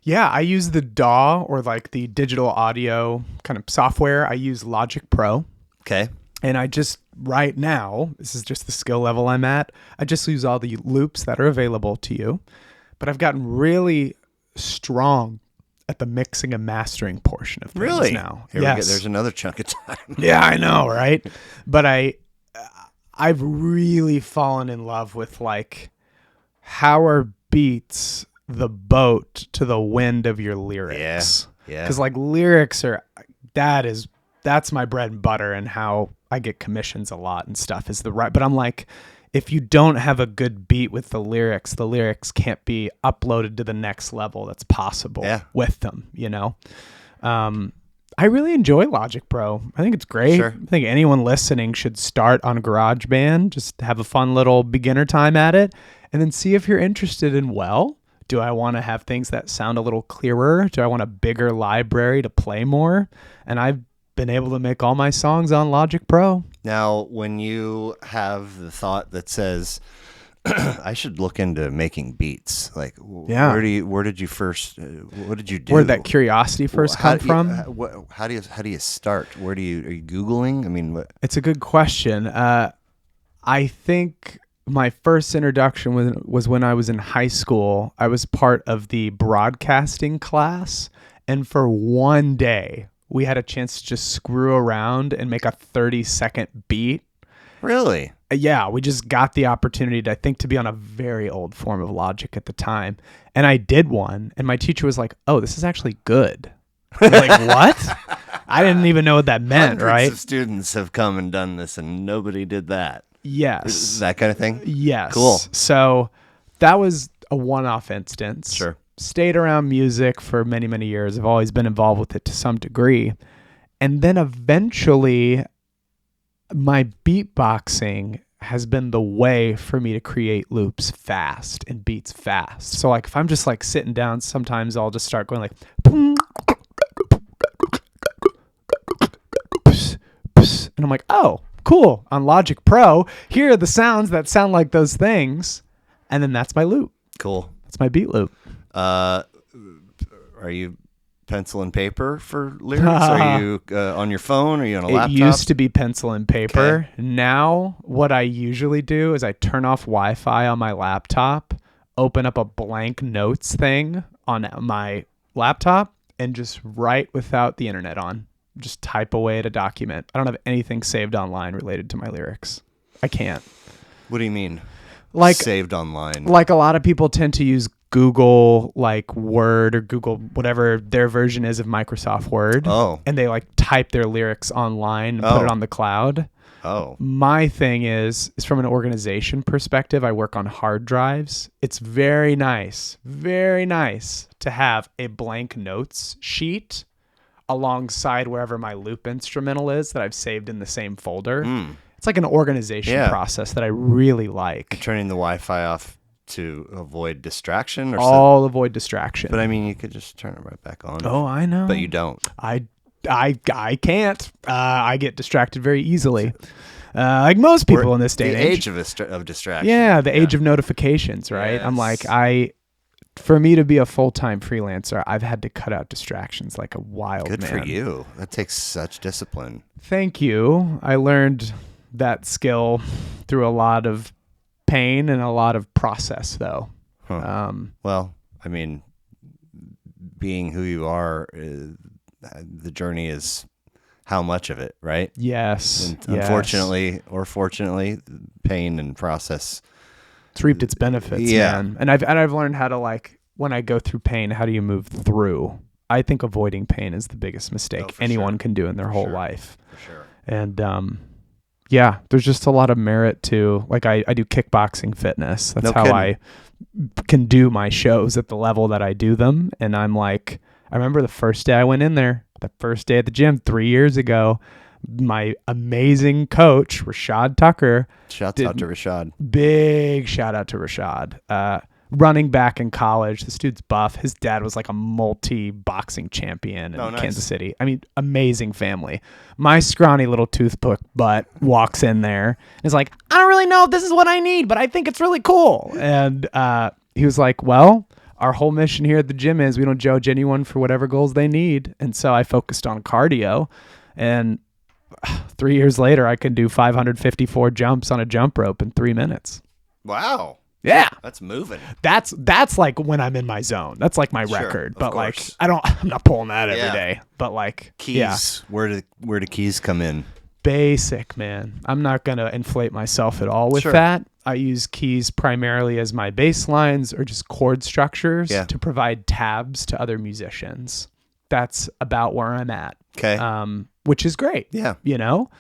Speaker 2: Yeah, I use the DAW or like the digital audio kind of software. I use Logic Pro.
Speaker 1: Okay.
Speaker 2: And I just, right now, this is just the skill level I'm at, I just use all the loops that are available to you. But I've gotten really strong at the mixing and mastering portion of things now.
Speaker 1: Here we go. There's another chunk of time.
Speaker 2: Yeah, I know, right? But I've really fallen in love with like how are beats the boat to the wind of your lyrics.
Speaker 1: Yeah.
Speaker 2: Because like lyrics are that's my bread and butter, and how I get commissions a lot and stuff is the right. But I'm like, if you don't have a good beat with the lyrics can't be uploaded to the next level that's possible with them, you know? I really enjoy Logic Pro. I think it's great.
Speaker 1: Sure.
Speaker 2: I think anyone listening should start on GarageBand, just have a fun little beginner time at it, and then see if you're interested in, well, do I want to have things that sound a little clearer? Do I want a bigger library to play more? And I've been able to make all my songs on Logic Pro.
Speaker 1: Now, when you have the thought that says, I should look into making beats, like, where did you first, what did you do?
Speaker 2: Where did that curiosity first come from?
Speaker 1: How do you start? Are you Googling? I mean, what?
Speaker 2: It's a good question. I think my first introduction was when I was in high school. I was part of the broadcasting class, and for one day, we had a chance to just screw around and make a 30-second beat.
Speaker 1: Really?
Speaker 2: Yeah, we just got the opportunity to, I think, to be on a very old form of Logic at the time. And I did one, and my teacher was like, oh, this is actually good. I was like, what? I didn't even know what that meant, right?
Speaker 1: Hundreds of students have come and done this, and nobody did that.
Speaker 2: Yes.
Speaker 1: That kind of thing?
Speaker 2: Yes.
Speaker 1: Cool.
Speaker 2: So that was a one-off instance.
Speaker 1: Sure.
Speaker 2: Stayed around music for many, many years. I've always been involved with it to some degree. And then eventually, my beatboxing has been the way for me to create loops fast and beats fast. So like if I'm just like sitting down, sometimes I'll just start going like, and I'm like, oh, cool. On Logic Pro, here are the sounds that sound like those things. And then that's my loop.
Speaker 1: Cool.
Speaker 2: That's my beat loop.
Speaker 1: Are you pencil and paper for lyrics? Are you on your phone? Are you on a laptop?
Speaker 2: It used to be pencil and paper. Okay. Now, what I usually do is I turn off Wi-Fi on my laptop, open up a blank notes thing on my laptop, and just write without the internet on. Just type away at a document. I don't have anything saved online related to my lyrics. I can't.
Speaker 1: What do you mean?
Speaker 2: Like
Speaker 1: saved online?
Speaker 2: Like a lot of people tend to use Google like Word or Google whatever their version is of Microsoft Word.
Speaker 1: Oh.
Speaker 2: And they like type their lyrics online and put it on the cloud.
Speaker 1: Oh.
Speaker 2: My thing is from an organization perspective, I work on hard drives. It's very nice to have a blank notes sheet alongside wherever my loop instrumental is that I've saved in the same folder. It's like an organization process that I really like.
Speaker 1: You're turning the Wi-Fi off to avoid distraction, or
Speaker 2: avoid distraction.
Speaker 1: But I mean, you could just turn it right back on.
Speaker 2: Oh, I know.
Speaker 1: But you don't.
Speaker 2: I can't. I get distracted very easily. Like most people in this day and age.
Speaker 1: The age of distraction.
Speaker 2: Yeah, the age of notifications, right? Yes. I'm like, for me to be a full-time freelancer, I've had to cut out distractions like a wild man.
Speaker 1: Good for you. That takes such discipline.
Speaker 2: Thank you. I learned that skill through a lot of pain and a lot of process, though.
Speaker 1: Huh. Well, I mean, being who you are, the journey is how much of it, right?
Speaker 2: Yes.
Speaker 1: And unfortunately or fortunately, pain and process.
Speaker 2: It's reaped its benefits, man. And I've learned how to, like, when I go through pain, how do you move through? I think avoiding pain is the biggest mistake anyone can do in their whole life.
Speaker 1: For sure.
Speaker 2: And yeah, there's just a lot of merit to, like, I do kickboxing fitness. That's how I can do my shows at the level that I do them. And I'm like, I remember the first day I went in there, the first day at the gym 3 years ago, my amazing coach, Rashad Tucker.
Speaker 1: Shouts out to Rashad.
Speaker 2: Big shout out to Rashad. Running back in college. This dude's buff. His dad was like a multi-boxing champion in Kansas City. I mean, amazing family. My scrawny little toothpick butt walks in there and is like, I don't really know if this is what I need, but I think it's really cool. And he was like, well, our whole mission here at the gym is we don't judge anyone for whatever goals they need. And so I focused on cardio, and 3 years later, I can do 554 jumps on a jump rope in 3 minutes.
Speaker 1: Wow.
Speaker 2: Yeah.
Speaker 1: That's moving.
Speaker 2: That's like when I'm in my zone. That's like my record. But like, I'm not pulling that every day. But like
Speaker 1: keys, where do keys come in?
Speaker 2: Basic, man. I'm not going to inflate myself at all with that. I use keys primarily as my bass lines or just chord structures to provide tabs to other musicians. That's about where I'm at.
Speaker 1: Okay.
Speaker 2: Which is great.
Speaker 1: Yeah.
Speaker 2: You know,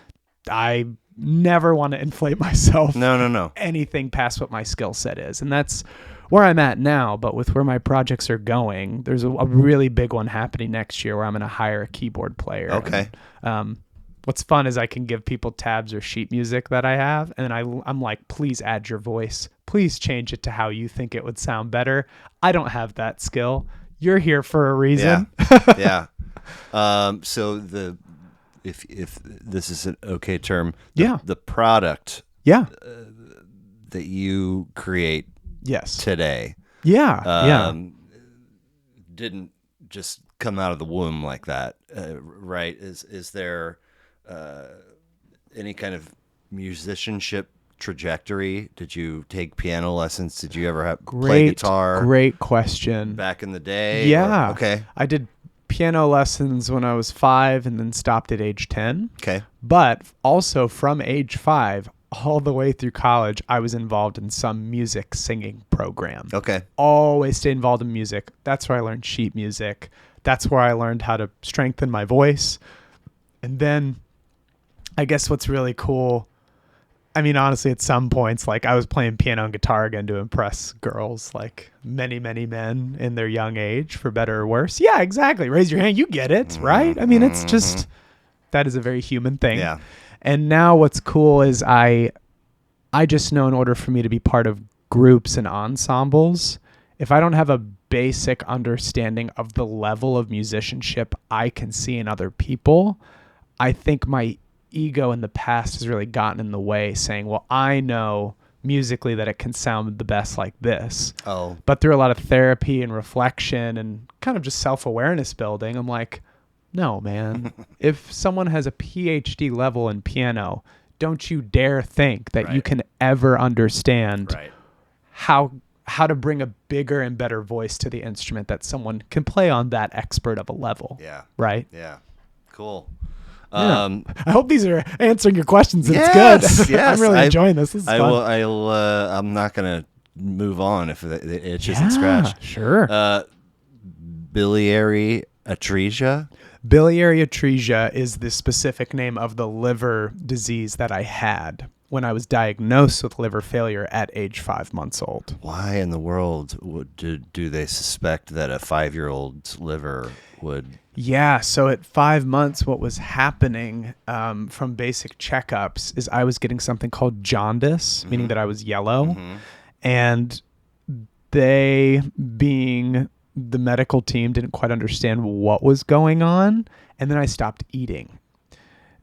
Speaker 2: I never want to inflate myself.
Speaker 1: No.
Speaker 2: Anything past what my skill set is. And that's where I'm at now. But with where my projects are going, there's a really big one happening next year where I'm going to hire a keyboard player.
Speaker 1: Okay.
Speaker 2: And, what's fun is I can give people tabs or sheet music that I have, and I'm like, please add your voice. Please change it to how you think it would sound better. I don't have that skill. You're here for a reason.
Speaker 1: Yeah. So if this is an okay term, the product that you create today didn't just come out of the womb like that, right? Is there any kind of musicianship trajectory? Did you take piano lessons? Did you ever play guitar?
Speaker 2: Great question.
Speaker 1: Back in the day?
Speaker 2: Yeah.
Speaker 1: Okay.
Speaker 2: I did piano lessons when I was 5 and then stopped at age 10.
Speaker 1: Okay.
Speaker 2: But also from age 5 all the way through college, I was involved in some music singing program.
Speaker 1: Okay.
Speaker 2: Always stayed involved in music. That's where I learned sheet music. That's where I learned how to strengthen my voice. And then I guess what's really cool, I mean, honestly, at some points, like I was playing piano and guitar again to impress girls, like many, many men in their young age, for better or worse. Yeah, exactly. Raise your hand. You get it, right? I mean, it's just, that is a very human thing.
Speaker 1: Yeah.
Speaker 2: And now what's cool is I just know in order for me to be part of groups and ensembles, if I don't have a basic understanding of the level of musicianship I can see in other people, I think my ego in the past has really gotten in the way, saying, well, I know musically that it can sound the best like this. Oh. But through a lot of therapy and reflection and kind of just self-awareness building, I'm like, no, man. If someone has a PhD level in piano, don't you dare think that you can ever understand how to bring a bigger and better voice to the instrument that someone can play on that expert of a level. Yeah. Right?
Speaker 1: Yeah. Cool.
Speaker 2: I hope these are answering your questions. And it's good. Yes, I'm really enjoying this. This is fun.
Speaker 1: I'm not going to move on if it itches and scratch.
Speaker 2: Sure.
Speaker 1: Biliary atresia.
Speaker 2: Biliary atresia is the specific name of the liver disease that I had when I was diagnosed with liver failure at age 5 months old.
Speaker 1: Why in the world do they suspect that a 5-year-old's liver would?
Speaker 2: Yeah, so at 5 months, what was happening from basic checkups is I was getting something called jaundice, meaning that I was yellow. And they, being the medical team, didn't quite understand what was going on. And then I stopped eating.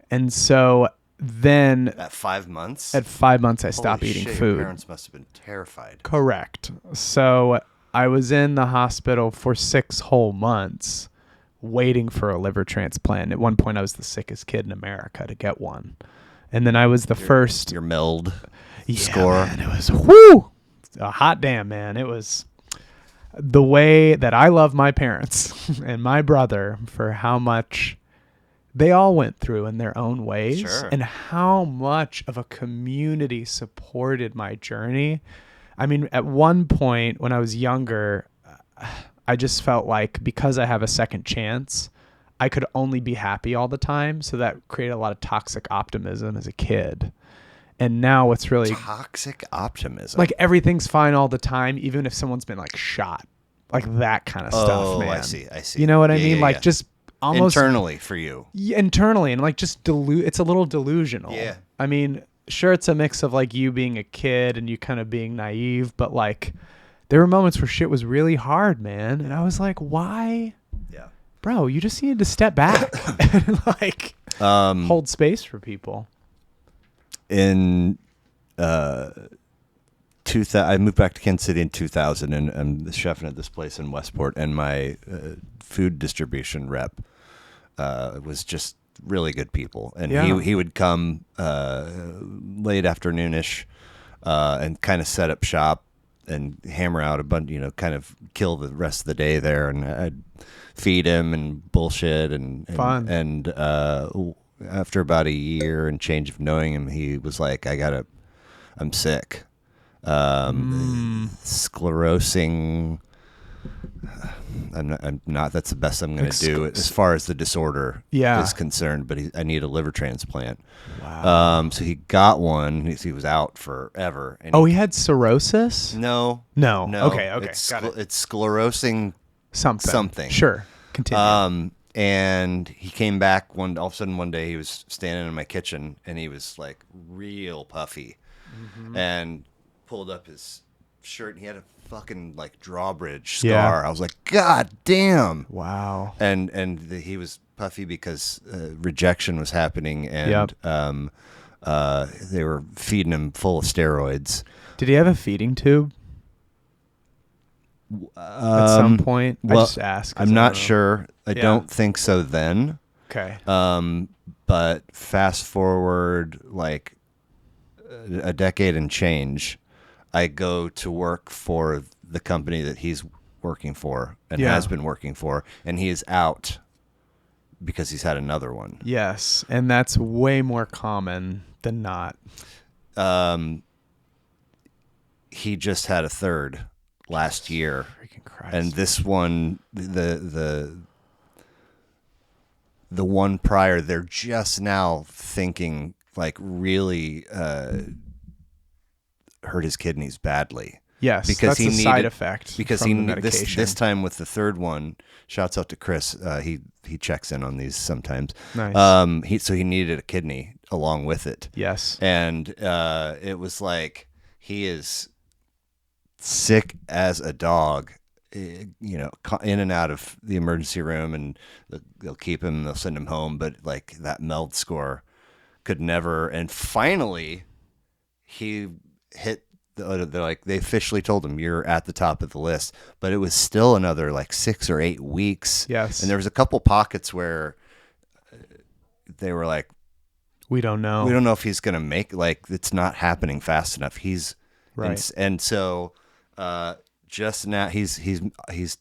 Speaker 2: And so then
Speaker 1: at 5 months?
Speaker 2: At 5 months, I stopped eating food.
Speaker 1: Your parents must have been terrified.
Speaker 2: Correct. So I was in the hospital for 6 whole months waiting for a liver transplant. At one point, I was the sickest kid in America to get one. And then I was the first.
Speaker 1: Your MELD score.
Speaker 2: Man, it was a hot damn, man. It was the way that I love my parents and my brother for how much they all went through in their own ways, and how much of a community supported my journey. I mean, at one point when I was younger, I just felt like because I have a second chance, I could only be happy all the time. So that created a lot of toxic optimism as a kid. And now what's really
Speaker 1: toxic optimism,
Speaker 2: like everything's fine all the time, even if someone's been like shot, like that kind of stuff, man.
Speaker 1: I see.
Speaker 2: You know what I mean? Like just almost
Speaker 1: internally for you.
Speaker 2: Internally, and like just it's a little delusional.
Speaker 1: Yeah.
Speaker 2: I mean, sure, it's a mix of like you being a kid and you kind of being naive, but like there were moments where shit was really hard, man. And I was like, why? Yeah. Bro, you just needed to step back and like hold space for people.
Speaker 1: In I moved back to Kansas City in 2000, and I'm chefing at this place in Westport, and my food distribution rep was just really good people, and he would come late afternoonish and kind of set up shop and hammer out a bunch, kind of kill the rest of the day there, and I'd feed him and bullshit and
Speaker 2: Fun.
Speaker 1: And after about a year and change of knowing him, he was like, I'm sick. Sclerosing. I'm not. That's the best I'm going to do as far as the disorder is concerned. But I need a liver transplant.
Speaker 2: Wow.
Speaker 1: So he got one. He was out forever. And
Speaker 2: he had cirrhosis?
Speaker 1: No.
Speaker 2: Okay.
Speaker 1: It's
Speaker 2: Got it.
Speaker 1: It's sclerosing something.
Speaker 2: Sure. Continue.
Speaker 1: And he came back all of a sudden one day. He was standing in my kitchen and he was like real puffy, and pulled up his shirt and he had a fucking like drawbridge scar.
Speaker 2: Yeah.
Speaker 1: I was like, God damn.
Speaker 2: Wow.
Speaker 1: And he was puffy because rejection was happening, and they were feeding him full of steroids.
Speaker 2: Did he have a feeding tube? At some point?
Speaker 1: Well,
Speaker 2: I just asked.
Speaker 1: I'm not sure. I don't think so then.
Speaker 2: Okay.
Speaker 1: But fast forward like a decade and change, I go to work for the company that he's working for and has been working for, and he is out because he's had another one.
Speaker 2: Yes, and that's way more common than not.
Speaker 1: He just had a third last year.
Speaker 2: Freaking Christ.
Speaker 1: And this one, the one prior, they're just now thinking like really hurt his kidneys badly.
Speaker 2: Yes,
Speaker 1: because
Speaker 2: that's a side effect.
Speaker 1: Because
Speaker 2: from the medication.
Speaker 1: this time with the third one. Shouts out to Chris. He checks in on these sometimes.
Speaker 2: Nice.
Speaker 1: He needed a kidney along with it.
Speaker 2: Yes.
Speaker 1: And it was like he is sick as a dog, in and out of the emergency room, and they'll keep him, they'll send him home, but like that MELD score could never. And finally, he hit. They officially told him you're at the top of the list, but it was still another like 6 or 8 weeks.
Speaker 2: Yes.
Speaker 1: And there was a couple pockets where they were like,
Speaker 2: we don't know.
Speaker 1: We don't know if he's going to make, like, it's not happening fast enough. He's
Speaker 2: right.
Speaker 1: And so just now he's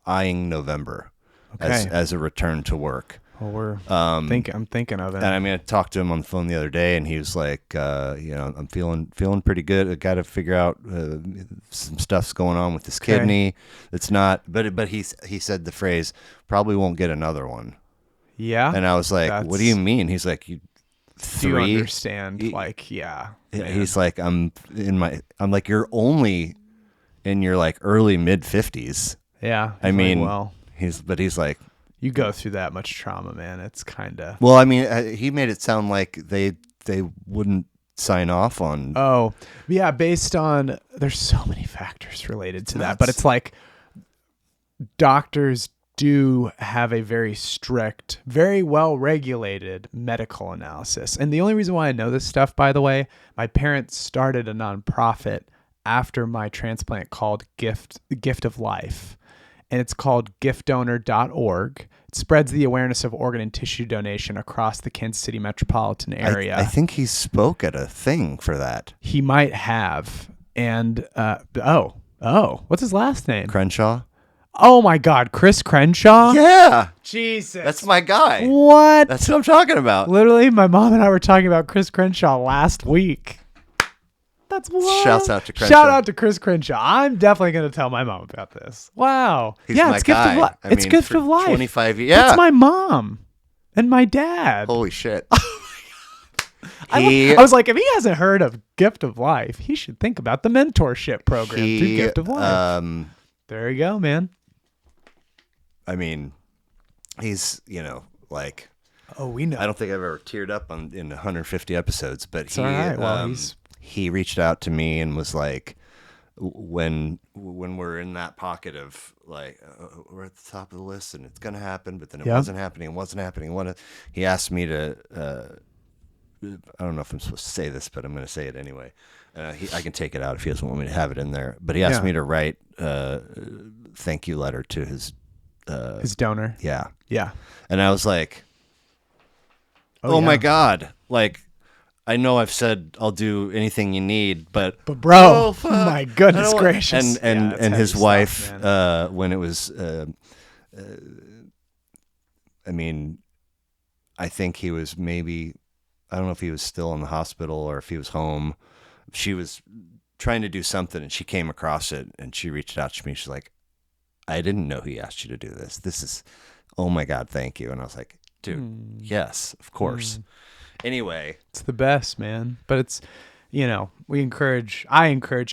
Speaker 1: eyeing November as a return to work.
Speaker 2: Well, I'm thinking of it.
Speaker 1: And I mean, I talked to him on the phone the other day, and he was like, I'm feeling pretty good. I got to figure out some stuff's going on with this kidney. It's not, but he said the phrase, probably won't get another one.
Speaker 2: Yeah.
Speaker 1: And I was like, what do you mean? He's like,
Speaker 2: do you understand?
Speaker 1: He's like, I'm like, you're only in your like early mid 50s.
Speaker 2: Yeah.
Speaker 1: I mean,
Speaker 2: well,
Speaker 1: he's like,
Speaker 2: you go through that much trauma, man. It's kind of.
Speaker 1: Well, I mean, he made it sound like they wouldn't sign off on.
Speaker 2: Oh, yeah. Based on, there's so many factors related to that, but it's like doctors do have a very strict, very well regulated medical analysis. And the only reason why I know this stuff, by the way, my parents started a nonprofit after my transplant called Gift of Life. And it's called giftdonor.org. It spreads the awareness of organ and tissue donation across the Kansas City metropolitan area.
Speaker 1: I think he spoke at a thing for that.
Speaker 2: He might have. And, what's his last name?
Speaker 1: Crenshaw.
Speaker 2: Oh my God, Chris Crenshaw?
Speaker 1: Yeah.
Speaker 2: Jesus.
Speaker 1: That's my guy.
Speaker 2: What?
Speaker 1: That's what I'm talking about.
Speaker 2: Literally, my mom and I were talking about Chris Crenshaw last week. That's wild.
Speaker 1: Shouts out to Crenshaw.
Speaker 2: Shout out to Chris Crenshaw. I'm definitely going to tell my mom about this. Wow.
Speaker 1: He's my
Speaker 2: it's
Speaker 1: guy.
Speaker 2: Gift of Life. It's Gift of Life.
Speaker 1: 25 years. Yeah.
Speaker 2: That's my mom and my dad.
Speaker 1: Holy shit.
Speaker 2: I was like, if he hasn't heard of Gift of Life, he should think about the mentorship program through Gift of Life. There you go, man.
Speaker 1: I mean, he's, like...
Speaker 2: Oh, we know.
Speaker 1: I don't think I've ever teared up in 150 episodes, but
Speaker 2: it's all right. Well,
Speaker 1: he reached out to me and was like, when we're in that pocket of like, we're at the top of the list and it's going to happen, but then it wasn't happening. He asked me to I don't know if I'm supposed to say this, but I'm going to say it anyway. I can take it out if he doesn't want me to have it in there. But he asked me to write a thank you letter to his
Speaker 2: donor.
Speaker 1: Yeah.
Speaker 2: Yeah.
Speaker 1: And I was like, oh my God. Like, I know I've said I'll do anything you need, but
Speaker 2: bro, my goodness gracious.
Speaker 1: And his wife, when it was, I mean, I think he was maybe, I don't know if he was still in the hospital or if he was home. She was trying to do something and she came across it and she reached out to me. She's like, I didn't know he asked you to do this. This is, oh my God, thank you. And I was like, dude, yes, of course. Anyway.
Speaker 2: It's the best, man. But it's, I encourage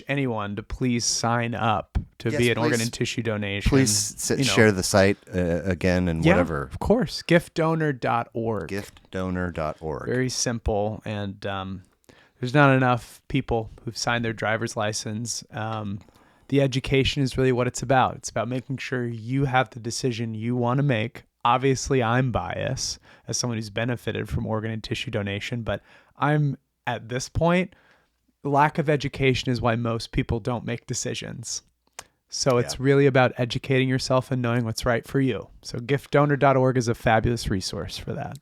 Speaker 2: anyone to please sign up to be an organ and tissue donation.
Speaker 1: Please share the site again and whatever.
Speaker 2: Of course. Giftdonor.org.
Speaker 1: Giftdonor.org.
Speaker 2: Very simple. And there's not enough people who've signed their driver's license. The education is really what it's about. It's about making sure you have the decision you want to make. Obviously, I'm biased as someone who's benefited from organ and tissue donation, but I'm at this point, lack of education is why most people don't make decisions. So it's really about educating yourself and knowing what's right for you. So giftdonor.org is a fabulous resource for that.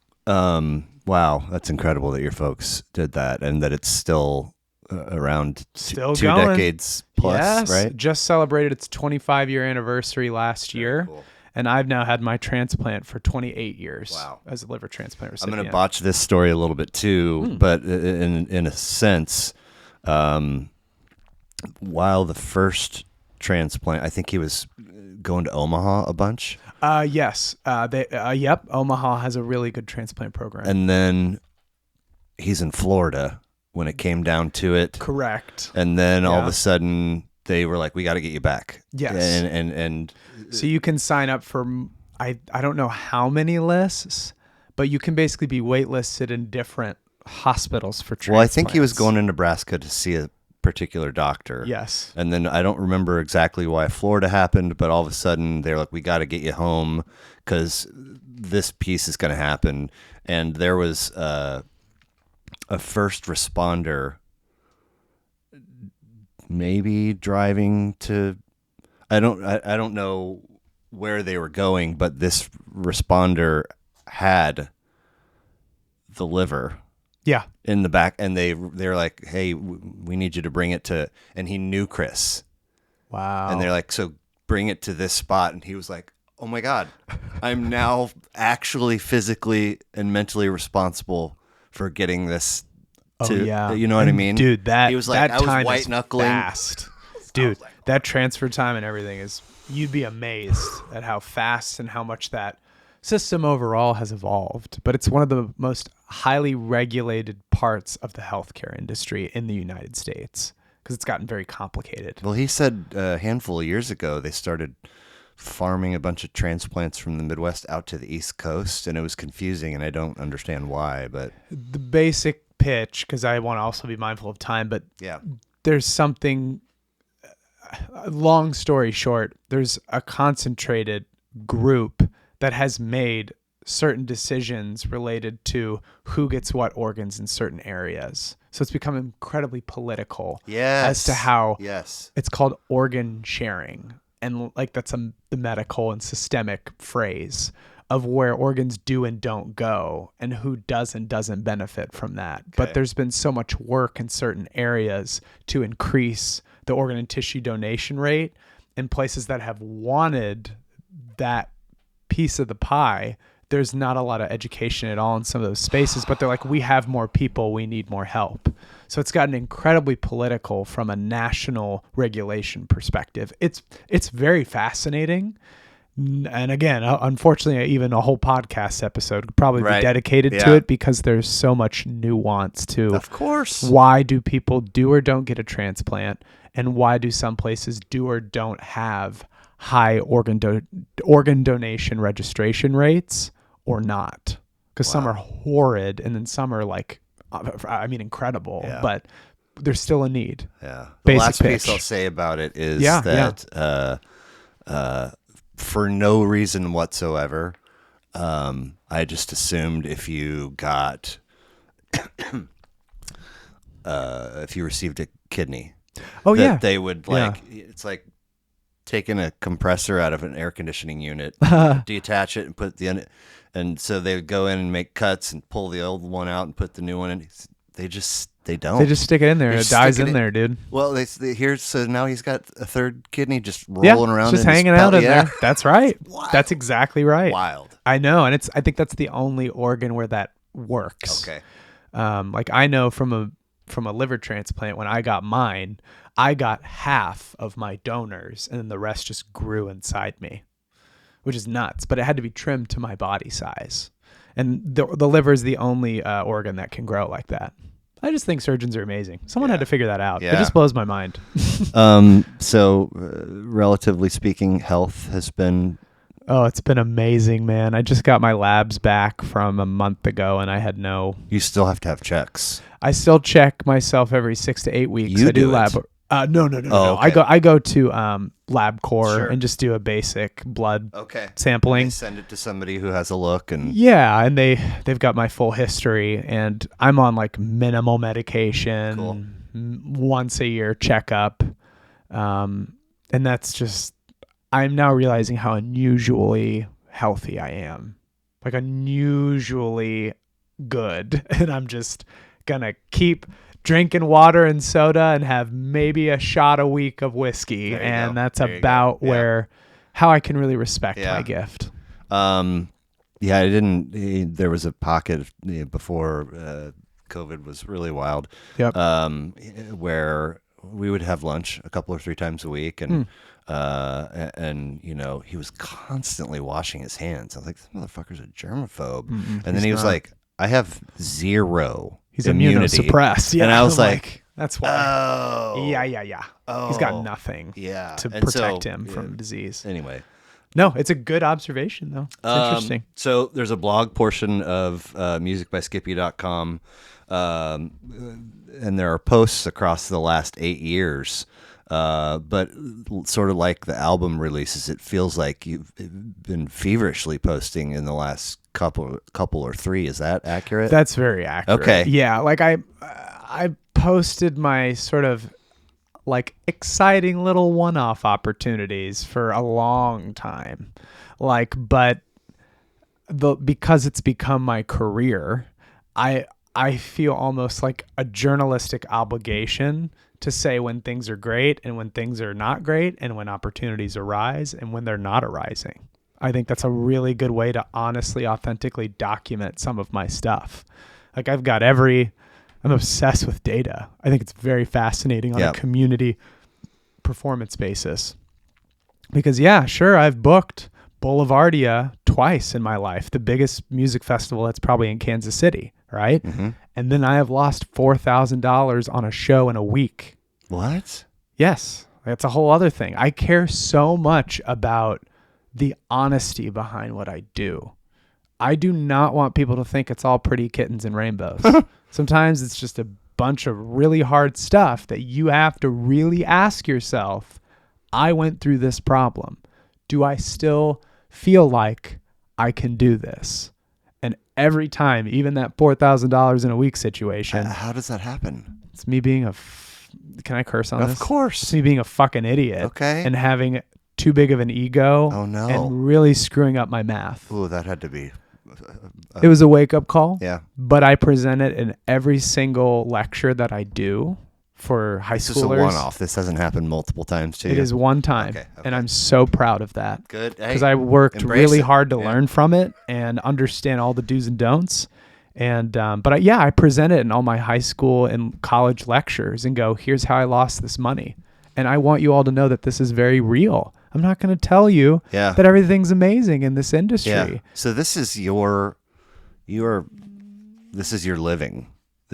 Speaker 1: Wow, that's incredible that your folks did that and that it's still around
Speaker 2: still
Speaker 1: two
Speaker 2: going.
Speaker 1: Decades plus, right?
Speaker 2: Just celebrated its 25-year anniversary last year. Cool. And I've now had my transplant for 28 years as a liver transplant recipient.
Speaker 1: I'm going to botch this story a little bit too, but in a sense, while the first transplant, I think he was going to Omaha a bunch.
Speaker 2: Yes. Omaha has a really good transplant program.
Speaker 1: And then he's in Florida when it came down to it.
Speaker 2: Correct.
Speaker 1: And then all of a sudden they were like, we got to get you back.
Speaker 2: Yes.
Speaker 1: And
Speaker 2: so you can sign up for, I don't know how many lists, but you can basically be waitlisted in different hospitals for transplants.
Speaker 1: Well, I think he was going to Nebraska to see a particular doctor.
Speaker 2: Yes.
Speaker 1: And then I don't remember exactly why Florida happened, but all of a sudden they're like, we got to get you home because this piece is going to happen. And there was a first responder maybe driving to, I don't know where they were going, but this responder had the liver in the back, and they're like, hey, we need you to bring it to, and he knew Chris.
Speaker 2: Wow.
Speaker 1: And they're like, so bring it to this spot. And he was like, oh my God, I'm now actually physically and mentally responsible for getting this to, you know what I mean?
Speaker 2: Dude,
Speaker 1: he was like, I was white knuckling.
Speaker 2: Fast. Dude, that transfer time and everything is, you'd be amazed at how fast and how much that system overall has evolved. But it's one of the most highly regulated parts of the healthcare industry in the United States because it's gotten very complicated.
Speaker 1: Well, he said a handful of years ago they started farming a bunch of transplants from the Midwest out to the East Coast, and it was confusing, and I don't understand why. But
Speaker 2: the basic pitch, because I want to also be mindful of time, but there's something, long story short, there's a concentrated group that has made certain decisions related to who gets what organs in certain areas. So it's become incredibly political as to how it's called organ sharing. And like that's the medical and systemic phrase of where organs do and don't go and who does and doesn't benefit from that. Okay. But there's been so much work in certain areas to increase the organ and tissue donation rate in places that have wanted that piece of the pie. There's not a lot of education at all in some of those spaces, but they're like, we have more people, we need more help. So it's gotten incredibly political from a national regulation perspective. It's very fascinating. And again, unfortunately, even a whole podcast episode could probably be dedicated to it because there's so much nuance to,
Speaker 1: of course,
Speaker 2: why do people do or don't get a transplant, and why do some places do or don't have high organ donation registration rates or not? Because some are horrid, and then some are like, I mean, incredible. But there's still a need.
Speaker 1: Yeah. The last piece I'll say about it is that for no reason whatsoever, I just assumed if you got if you received a kidney.
Speaker 2: Oh, yeah.
Speaker 1: They would it's like taking a compressor out of an air conditioning unit, detach it and put and so they would go in and make cuts and pull the old one out and put the new one in. They don't.
Speaker 2: They just stick it in there. It dies in there, dude.
Speaker 1: Well, so now he's got a third kidney just rolling around.
Speaker 2: Just hanging out in there. That's right.
Speaker 1: Wild.
Speaker 2: That's exactly right.
Speaker 1: Wild.
Speaker 2: I know, and I think that's the only organ where that works.
Speaker 1: Okay.
Speaker 2: Like I know from a liver transplant, when I got mine, I got half of my donors, and then the rest just grew inside me, which is nuts. But it had to be trimmed to my body size, and the liver is the only organ that can grow like that. I just think surgeons are amazing. Someone had to figure that out.
Speaker 1: Yeah.
Speaker 2: It just blows my mind.
Speaker 1: So, relatively speaking, health has been...
Speaker 2: Oh, it's been amazing, man. I just got my labs back from a month ago, and I had
Speaker 1: You still have to have checks.
Speaker 2: I still check myself every 6 to 8 weeks.
Speaker 1: You
Speaker 2: I do
Speaker 1: do
Speaker 2: lab.
Speaker 1: it?
Speaker 2: No.
Speaker 1: Okay.
Speaker 2: I go to LabCorp and just do a basic blood sampling.
Speaker 1: They send it to somebody who has a look and
Speaker 2: and they've got my full history, and I'm on like minimal medication, once a year checkup, and that's just, I'm now realizing how unusually healthy I am, like unusually good, and I'm just gonna keep drinking water and soda and have maybe a shot a week of whiskey, and that's about how I can really respect my gift.
Speaker 1: I didn't. There was a pocket before COVID was really wild.
Speaker 2: Yep.
Speaker 1: Where we would have lunch a couple or 3 times a week, and he was constantly washing his hands. I was like, this motherfucker's a germaphobe. And then he was like, I have zero.
Speaker 2: He's immunosuppressed. Yeah,
Speaker 1: and I was like,
Speaker 2: that's why.
Speaker 1: Oh.
Speaker 2: Yeah.
Speaker 1: Oh.
Speaker 2: He's got nothing to protect him from disease.
Speaker 1: Anyway.
Speaker 2: No, it's a good observation, though. It's interesting.
Speaker 1: So there's a blog portion of musicbyskippy.com, and there are posts across the last 8 years. But sort of like the album releases, it feels like you've been feverishly posting in the last couple or 3. Is that accurate?
Speaker 2: That's very accurate.
Speaker 1: Okay.
Speaker 2: Yeah, like I posted my sort of like exciting little one-off opportunities for a long time, but because it's become my career, I feel almost like a journalistic obligation to say when things are great and when things are not great, and when opportunities arise and when they're not arising. I think that's a really good way to honestly, authentically document some of my stuff. Like I'm obsessed with data. I think it's very fascinating on a community performance basis. Because I've booked Boulevardia twice in my life, the biggest music festival that's probably in Kansas City, right? Mm-hmm. And then I have lost $4,000 on a show in a week.
Speaker 1: What?
Speaker 2: Yes. That's a whole other thing. I care so much about the honesty behind what I do. I do not want people to think it's all pretty kittens and rainbows. Sometimes it's just a bunch of really hard stuff that you have to really ask yourself, I went through this problem. Do I still feel like I can do this? And every time, even that $4,000 in a week situation.
Speaker 1: How does that happen?
Speaker 2: It's me being can I curse on this?
Speaker 1: Of course.
Speaker 2: It's me being a fucking idiot.
Speaker 1: Okay.
Speaker 2: And having too big of an ego.
Speaker 1: Oh, no.
Speaker 2: And really screwing up my math.
Speaker 1: Ooh, that had to be.
Speaker 2: It was a wake-up call.
Speaker 1: Yeah.
Speaker 2: But I present it in every single lecture that I do for high schoolers. This is a
Speaker 1: one-off. This hasn't happened multiple times to you.
Speaker 2: It is one time. Okay. And I'm so proud of that.
Speaker 1: Good.
Speaker 2: Because I worked really hard to learn from it and understand all the do's and don'ts. And I present it in all my high school and college lectures and go, here's how I lost this money. And I want you all to know that this is very real. I'm not going to tell you that everything's amazing in this industry. Yeah.
Speaker 1: So this is your living.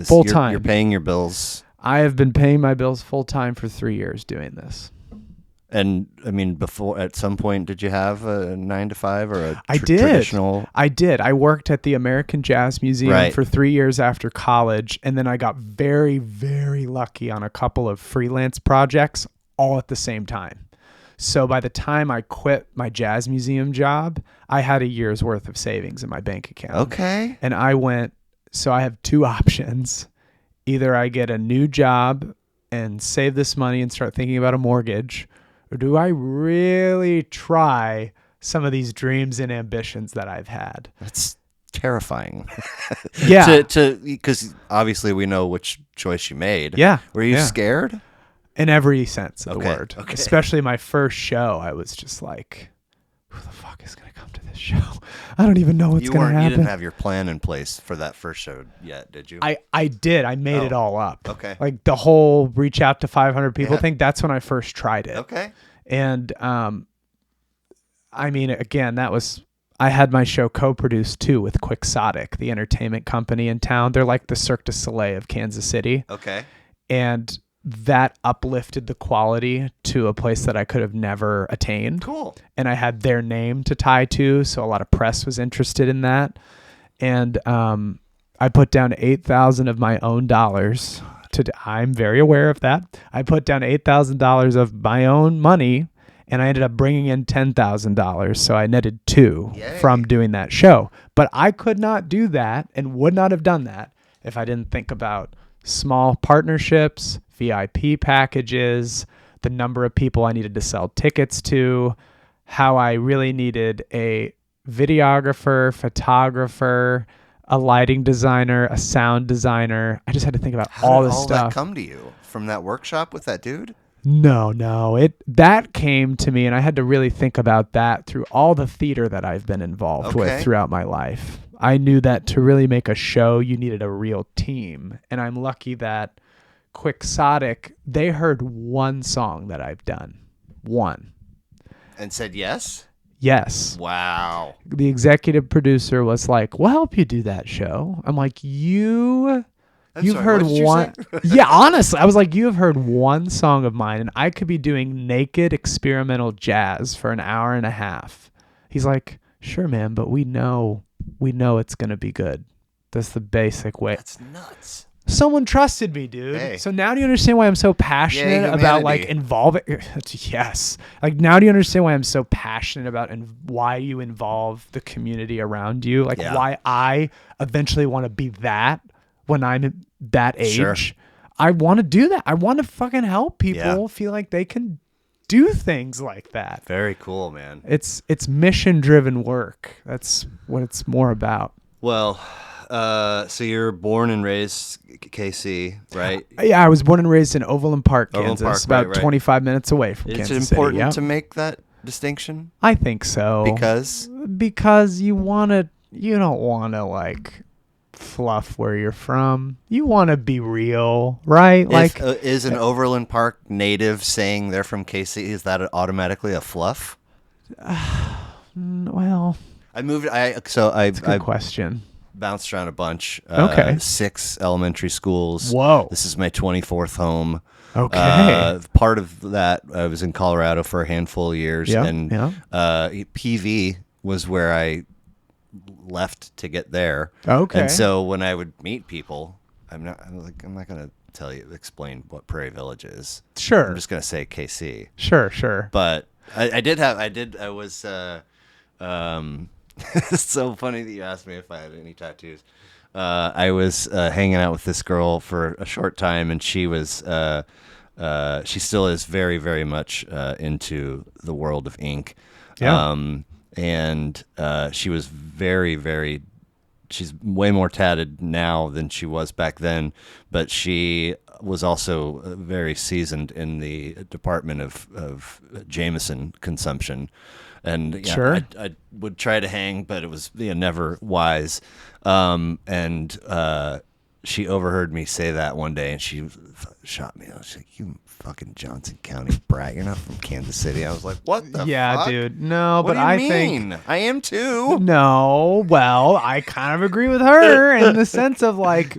Speaker 2: Full time.
Speaker 1: You're paying your bills.
Speaker 2: I have been paying my bills full time for 3 years doing this.
Speaker 1: And I mean, before, at some point, did you have a 9 to 5 or a
Speaker 2: traditional? I did. I worked at the American Jazz Museum for 3 years after college. And then I got very, very lucky on a couple of freelance projects all at the same time. So by the time I quit my jazz museum job, I had a year's worth of savings in my bank account.
Speaker 1: Okay.
Speaker 2: And I went So I have two options. Either I get a new job and save this money and start thinking about a mortgage, or do I really try some of these dreams and ambitions that I've had?
Speaker 1: That's terrifying.
Speaker 2: Yeah.
Speaker 1: Because obviously we know which choice you made.
Speaker 2: Yeah.
Speaker 1: Were you
Speaker 2: Yeah.
Speaker 1: scared?
Speaker 2: In every sense of the
Speaker 1: Okay,
Speaker 2: word.
Speaker 1: okay.
Speaker 2: Especially my first show, I was just like, who the fuck is going to come to this show? I don't even know what's going to happen.
Speaker 1: You didn't have your plan in place for that first show yet, did you?
Speaker 2: I did. I made it all up.
Speaker 1: Okay.
Speaker 2: Like the whole reach out to 500 people
Speaker 1: Yeah.
Speaker 2: thing, that's when I first tried it.
Speaker 1: Okay.
Speaker 2: And I mean, again, I had my show co-produced too with Quixotic, the entertainment company in town. They're like the Cirque du Soleil of Kansas City.
Speaker 1: Okay.
Speaker 2: And that uplifted the quality to a place that I could have never attained.
Speaker 1: Cool.
Speaker 2: And I had their name to tie to, so a lot of press was interested in that. And I put down $8,000 of my own dollars. I'm very aware of that. I put down $8,000 of my own money, and I ended up bringing in $10,000. So I netted $2,000 from doing that show. But I could not do that and would not have done that if I didn't think about small partnerships, VIP packages, the number of people I needed to sell tickets to, how I really needed a videographer, photographer, a lighting designer, a sound designer. I just had to think about all this
Speaker 1: stuff.
Speaker 2: stuff.
Speaker 1: How did that come to you from that workshop with that dude?
Speaker 2: No. That came to me, and I had to really think about that through all the theater that I've been involved with throughout my life. I knew that to really make a show, you needed a real team. And I'm lucky that Quixotic, they heard one song that I've done. One.
Speaker 1: And said yes?
Speaker 2: Yes.
Speaker 1: Wow.
Speaker 2: The executive producer was like, we'll help you do that show. I'm like, you've heard one. Yeah, honestly, I was like, you have heard one song of mine, and I could be doing naked experimental jazz for an hour and a half. He's like, sure, man, but we know it's going to be good. That's the basic way.
Speaker 1: That's nuts.
Speaker 2: Someone trusted me, dude.
Speaker 1: Hey.
Speaker 2: So now do you understand why I'm so passionate about like involving? Yes. Like now do you understand why I'm so passionate about and why you involve the community around you? Like why I eventually want to be that when I'm that age.
Speaker 1: Sure.
Speaker 2: I want to do that. I want to fucking help people feel like they can do things like that.
Speaker 1: Very cool, man.
Speaker 2: It's mission driven work. That's what it's more about.
Speaker 1: Well, so you're born and raised KC, right?
Speaker 2: Yeah, I was born and raised in Overland Park, Kansas,
Speaker 1: Park,
Speaker 2: about
Speaker 1: right.
Speaker 2: 25 minutes away from Kansas City.
Speaker 1: It's important to make that distinction?
Speaker 2: I think so. Because you don't want to like fluff where you're from. You want to be real, right?
Speaker 1: Is an Overland Park native saying they're from KC, is that automatically a fluff?
Speaker 2: Well,
Speaker 1: that's a good
Speaker 2: question.
Speaker 1: Bounced around a bunch. 6 elementary schools.
Speaker 2: Whoa.
Speaker 1: This is my 24th home.
Speaker 2: Okay.
Speaker 1: Part of that, I was in Colorado for a handful of years. PV was where I left to get there.
Speaker 2: Okay.
Speaker 1: And so when I would meet people, I'm not going to explain what Prairie Village is.
Speaker 2: Sure.
Speaker 1: I'm just going to say KC.
Speaker 2: Sure.
Speaker 1: But I was it's so funny that you asked me if I had any tattoos. I was hanging out with this girl for a short time, and she still is very, very much into the world of ink.
Speaker 2: Yeah.
Speaker 1: And she was very, very, she's way more tatted now than she was back then, but she was also very seasoned in the department of Jameson consumption. And
Speaker 2: sure.
Speaker 1: I would try to hang, but it was never wise. And she overheard me say that one day, and she shot me. I was like, "You fucking Johnson County brat! You're not from Kansas City." I was like, "What the fuck?
Speaker 2: Dude? No,
Speaker 1: What
Speaker 2: but
Speaker 1: do you
Speaker 2: I
Speaker 1: mean?
Speaker 2: think
Speaker 1: I am too."
Speaker 2: No, well, I kind of agree with her in the sense of like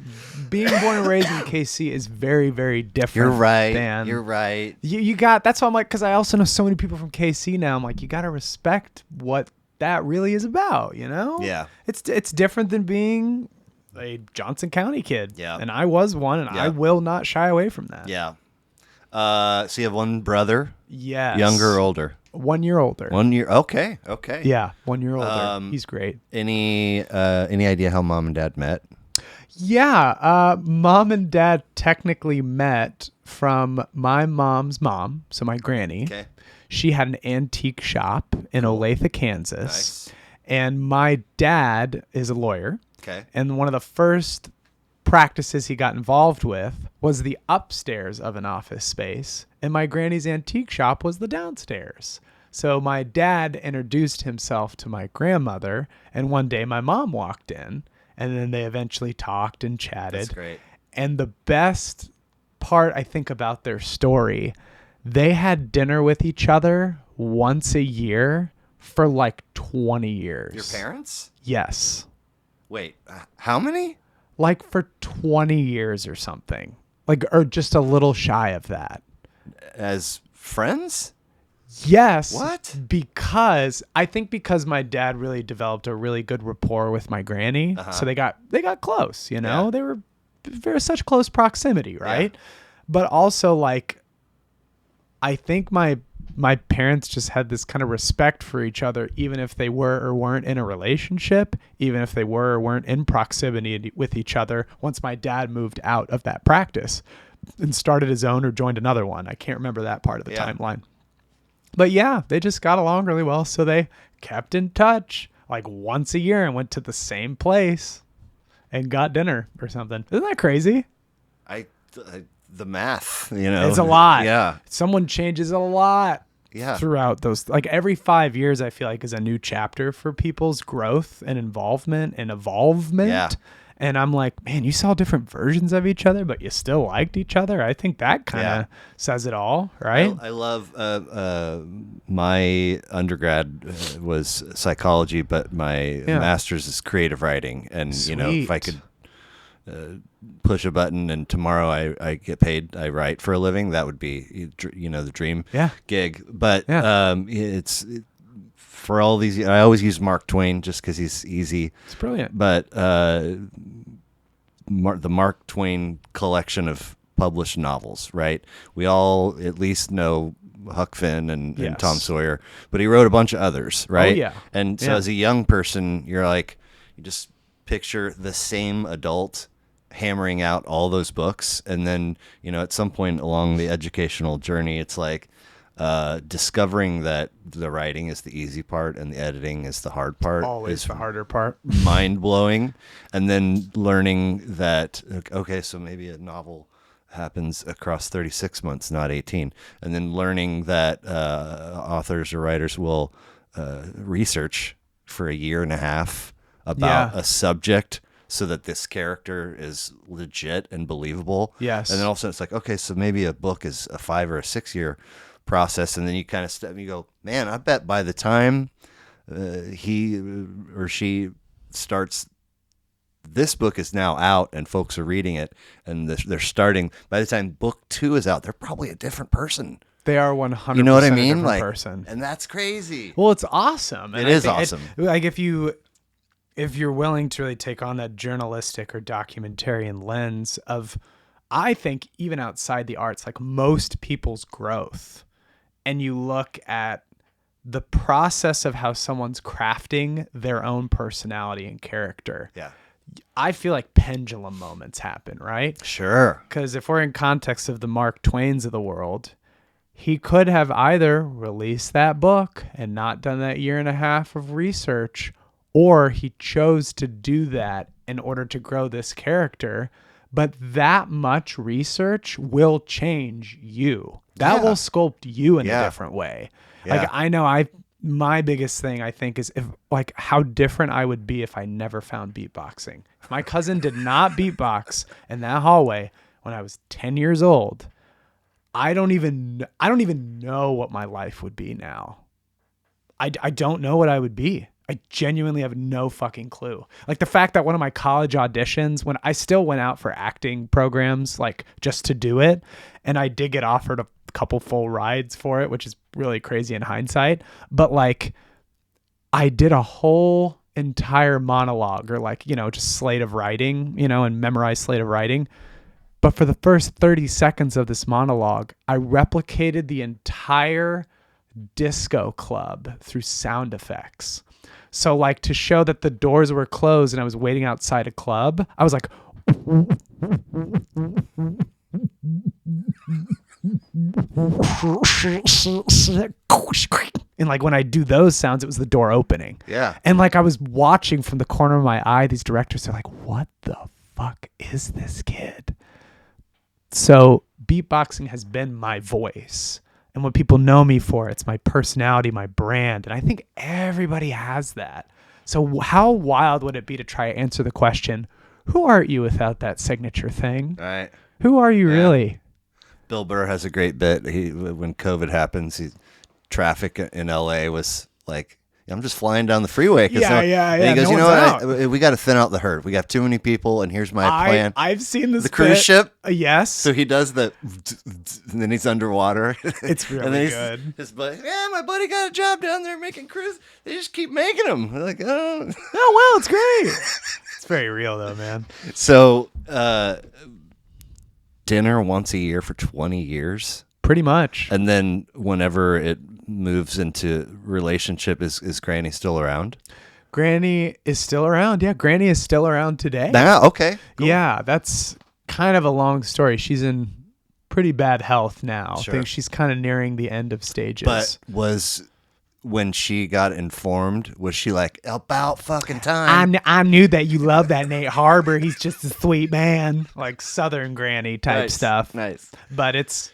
Speaker 2: being born and raised in KC is very, very different.
Speaker 1: You're right.
Speaker 2: Dan.
Speaker 1: You're right.
Speaker 2: You got. That's why I'm like, because I also know so many people from KC now. I'm like, you got to respect what that really is about. You know?
Speaker 1: Yeah.
Speaker 2: It's different than being a Johnson County kid.
Speaker 1: Yeah.
Speaker 2: And I was one, and I will not shy away from that.
Speaker 1: Yeah. So you have one brother?
Speaker 2: Yes.
Speaker 1: Younger or older?
Speaker 2: 1 year older.
Speaker 1: 1 year. Okay.
Speaker 2: Yeah, 1 year older. He's great.
Speaker 1: Any idea how mom and dad met?
Speaker 2: Yeah, mom and dad technically met from my mom's mom, so my granny.
Speaker 1: Okay.
Speaker 2: She had an antique shop in
Speaker 1: Cool.
Speaker 2: Olathe, Kansas.
Speaker 1: Nice.
Speaker 2: And my dad is a lawyer.
Speaker 1: Okay.
Speaker 2: And one of the first practices he got involved with was the upstairs of an office space. And my granny's antique shop was the downstairs. So my dad introduced himself to my grandmother. And one day my mom walked in. And then they eventually talked and chatted.
Speaker 1: That's great.
Speaker 2: And the best part, I think, about their story, they had dinner with each other once a year for like 20 years.
Speaker 1: Your parents?
Speaker 2: Yes.
Speaker 1: Wait, how many?
Speaker 2: Like for 20 years or something. Like, or just a little shy of that.
Speaker 1: As friends?
Speaker 2: Yes.
Speaker 1: What?
Speaker 2: Because I think because my dad really developed a really good rapport with my granny. So they got close, you know?
Speaker 1: Yeah.
Speaker 2: They were very such close proximity, right? Yeah. But also like I think my parents just had this kind of respect for each other, even if they were or weren't in a relationship, even if they were or weren't in proximity with each other. Once my dad moved out of that practice and started his own or joined another one. I can't remember that part of the timeline. But yeah, they just got along really well. So they kept in touch like once a year and went to the same place and got dinner or something. Isn't that crazy?
Speaker 1: The math, you know.
Speaker 2: It's a lot.
Speaker 1: Yeah.
Speaker 2: Someone changes a lot throughout those. Like every 5 years, I feel like is a new chapter for people's growth and involvement and evolvement.
Speaker 1: Yeah.
Speaker 2: And I'm like, man, you saw different versions of each other, but you still liked each other. I think that kind of says it all, right?
Speaker 1: I love my undergrad was psychology, but my master's is creative writing. And,
Speaker 2: Sweet.
Speaker 1: you know, if I could push a button and tomorrow I get paid, I write for a living, that would be, you know, the dream gig. But it's for all these, I always use Mark Twain just because he's easy.
Speaker 2: It's brilliant.
Speaker 1: But the Mark Twain collection of published novels, right? We all at least know Huck Finn and Tom Sawyer, but he wrote a bunch of others, right?
Speaker 2: Oh, yeah.
Speaker 1: And so as a young person, you're like, you just picture the same adult hammering out all those books. And then, you know, at some point along the educational journey, it's like discovering that the writing is the easy part and the editing is the hard part.
Speaker 2: Always the harder part.
Speaker 1: Mind blowing. And then learning that, okay, so maybe a novel happens across 36 months, not 18. And then learning that authors or writers will research for a year and a half about a subject so that this character is legit and believable.
Speaker 2: Yes.
Speaker 1: And then all of a sudden it's like, okay, so maybe a book is a 5 or a 6 year process. And then you kind of step and you go, man, I bet by the time he or she starts, this book is now out and folks are reading it and they're starting, by the time book 2 is out, they're probably a different person.
Speaker 2: They are 100%.
Speaker 1: You know what I mean?
Speaker 2: Like, person.
Speaker 1: And that's crazy.
Speaker 2: Well, it's awesome.
Speaker 1: It is awesome.
Speaker 2: Like if you're willing to really take on that journalistic or documentarian lens of, I think even outside the arts, like most people's growth, and you look at the process of how someone's crafting their own personality and character.
Speaker 1: Yeah.
Speaker 2: I feel like pendulum moments happen, right?
Speaker 1: Sure.
Speaker 2: Because if we're in context of the Mark Twains of the world, he could have either released that book and not done that year and a half of research, or he chose to do that in order to grow this character. But that much research will change you. That will sculpt you in a different way.
Speaker 1: Yeah.
Speaker 2: Like I know my biggest thing I think is if like how different I would be if I never found beatboxing. If my cousin did not beatbox in that hallway when I was 10 years old, I don't even know what my life would be now. I don't know what I would be. I genuinely have no fucking clue. Like the fact that one of my college auditions, when I still went out for acting programs, like just to do it, and I did get offered a couple full rides for it, which is really crazy in hindsight. But like, I did a whole entire monologue or like, you know, just slate of writing, you know, and memorized slate of writing. But for the first 30 seconds of this monologue, I replicated the entire disco club through sound effects. So like to show that the doors were closed and I was waiting outside a club, I was like, And like when I do those sounds, it was the door opening.
Speaker 1: Yeah.
Speaker 2: And like I was watching from the corner of my eye, these directors are like, what the fuck is this kid? So beatboxing has been my voice. And what people know me for, it's my personality, my brand. And I think everybody has that. So how wild would it be to try to answer the question, who are you without that signature thing?
Speaker 1: Right.
Speaker 2: Who are you really?
Speaker 1: Bill Burr has a great bit. When COVID happens, traffic in LA was like, I'm just flying down the freeway.
Speaker 2: Yeah.
Speaker 1: And he goes,
Speaker 2: No
Speaker 1: you know
Speaker 2: one's
Speaker 1: what? We got to thin out the herd. We got too many people, and here's my plan.
Speaker 2: I've seen this
Speaker 1: the cruise
Speaker 2: bit.
Speaker 1: ship.
Speaker 2: Yes.
Speaker 1: So he does the, and then he's underwater.
Speaker 2: It's really
Speaker 1: and then
Speaker 2: good.
Speaker 1: His buddy, my buddy got a job down there making cruise. They just keep making them. They're like, oh.
Speaker 2: Oh, well, it's great. It's very real, though, man.
Speaker 1: So, dinner once a year for 20 years.
Speaker 2: Pretty much.
Speaker 1: And then whenever it moves into relationship, is Granny still around?
Speaker 2: Granny is still around. Yeah, Granny is still around today.
Speaker 1: Nah, okay. Cool.
Speaker 2: Yeah, that's kind of a long story. She's in pretty bad health now.
Speaker 1: Sure.
Speaker 2: I think she's kind of nearing the end of stages.
Speaker 1: But when she got informed, was she like, about fucking time?
Speaker 2: I knew that you love that Nate Harbor. He's just a sweet man. Like Southern Granny type stuff.
Speaker 1: Nice.
Speaker 2: But it's,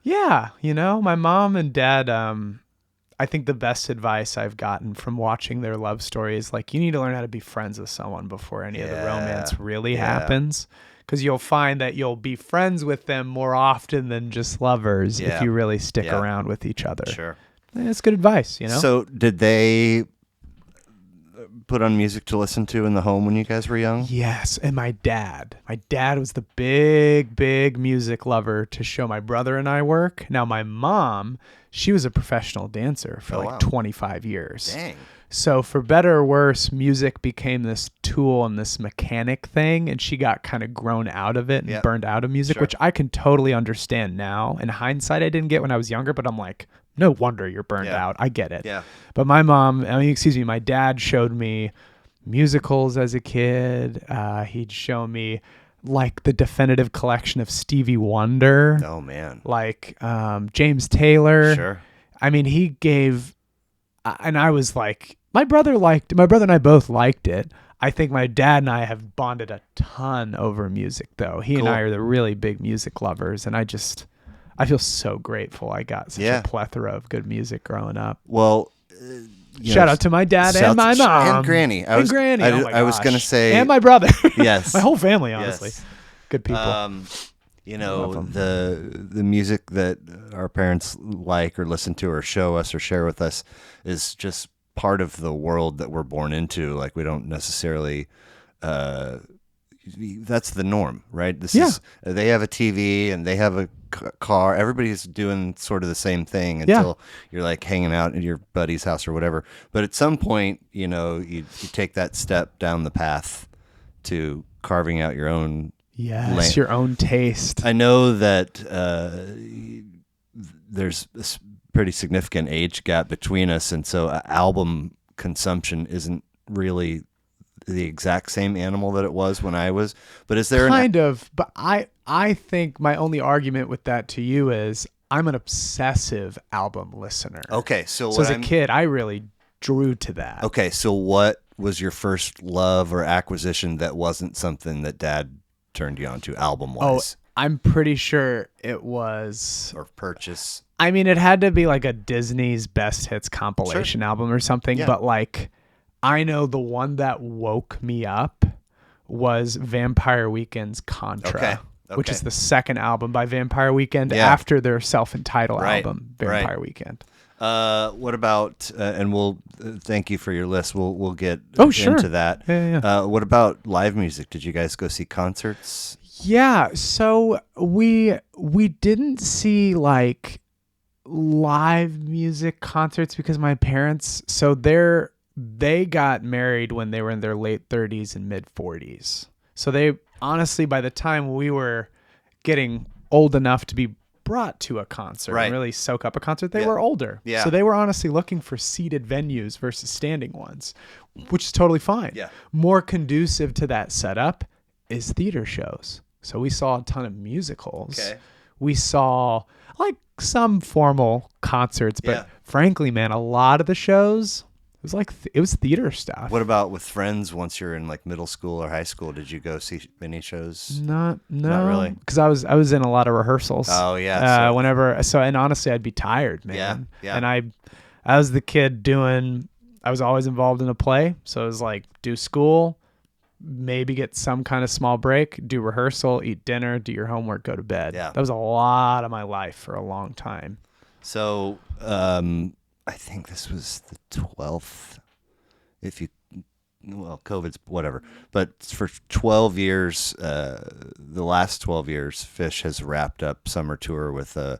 Speaker 2: yeah, my mom and dad, I think the best advice I've gotten from watching their love story is like, you need to learn how to be friends with someone before any of the romance really happens. Because you'll find that you'll be friends with them more often than just lovers if you really stick around with each other.
Speaker 1: Sure.
Speaker 2: It's good advice,
Speaker 1: So did they put on music to listen to in the home when you guys were young?
Speaker 2: Yes, and my dad was the big music lover to show my brother and I work. Now my mom, she was a professional dancer for 25 years.
Speaker 1: Dang.
Speaker 2: So for better or worse, music became this tool and this mechanic thing, and she got kind of grown out of it and burned out of music, which I can totally understand now. In hindsight, I didn't get when I was younger, but I'm like, no wonder you're burned out. I get it.
Speaker 1: Yeah.
Speaker 2: But my dad showed me musicals as a kid. He'd show me like the definitive collection of Stevie Wonder.
Speaker 1: Oh man.
Speaker 2: Like James Taylor.
Speaker 1: Sure.
Speaker 2: I mean, he gave, and I was like, my brother and I both liked it. I think my dad and I have bonded a ton over music, though. He and I are the really big music lovers, and I feel so grateful I got such a plethora of good music growing up.
Speaker 1: Well,
Speaker 2: shout out to my dad and my mom.
Speaker 1: And Granny.
Speaker 2: I was going
Speaker 1: to say.
Speaker 2: And my brother.
Speaker 1: Yes.
Speaker 2: My whole family, honestly.
Speaker 1: Yes.
Speaker 2: Good people.
Speaker 1: The music that our parents like or listen to or show us or share with us is just part of the world that we're born into. Like we don't necessarily that's the norm, right? They have a TV and they have a car. Everybody's doing sort of the same thing until you're like hanging out at your buddy's house or whatever. But at some point, you take that step down the path to carving out your own.
Speaker 2: Yes, your own taste.
Speaker 1: I know that there's a pretty significant age gap between us, and so album consumption isn't really the exact same animal that it was when I was. But is there
Speaker 2: but I think my only argument with that to you is I'm an obsessive album listener.
Speaker 1: Okay, so
Speaker 2: as a kid, I really drew to that.
Speaker 1: Okay, so what was your first love or acquisition that wasn't something that Dad turned you on to album-wise?
Speaker 2: Oh, I'm pretty sure it was...
Speaker 1: Or purchase.
Speaker 2: I mean, it had to be like a Disney's Best Hits compilation album or something, but like, I know the one that woke me up was Vampire Weekend's Contra, which is the second album by Vampire Weekend after their self-entitled album, Vampire Weekend.
Speaker 1: What about, and we'll thank you for your list. We'll get into that.
Speaker 2: Yeah.
Speaker 1: What about live music? Did you guys go see concerts?
Speaker 2: Yeah. So we didn't see like live music concerts because my parents, they got married when they were in their late 30s and mid 40s. So they honestly, by the time we were getting old enough to be brought to a concert and really soak up a concert, they were older. Yeah. So they were honestly looking for seated venues versus standing ones, which is totally fine. Yeah. More conducive to that setup. is theater shows. So we saw a ton of musicals.
Speaker 1: Okay.
Speaker 2: We saw like some formal concerts, but
Speaker 1: Yeah.
Speaker 2: frankly, man, a lot of the shows, it was like it was theater stuff.
Speaker 1: What about with friends once you're in like middle school or high school? Did you go see any shows?
Speaker 2: No,
Speaker 1: really.
Speaker 2: because I was in a lot of rehearsals.
Speaker 1: Oh, yeah, so-
Speaker 2: And honestly, I'd be tired, man.
Speaker 1: Yeah, yeah.
Speaker 2: And I was the kid I was always involved in a play, so it was like do school, maybe get some kind of small break, do rehearsal, eat dinner, do your homework, go to bed.
Speaker 1: Yeah.
Speaker 2: That was a lot of my life for a long time.
Speaker 1: So I think this was the 12th. COVID's whatever. But for 12 years, the last 12 years, Fish has wrapped up summer tour with a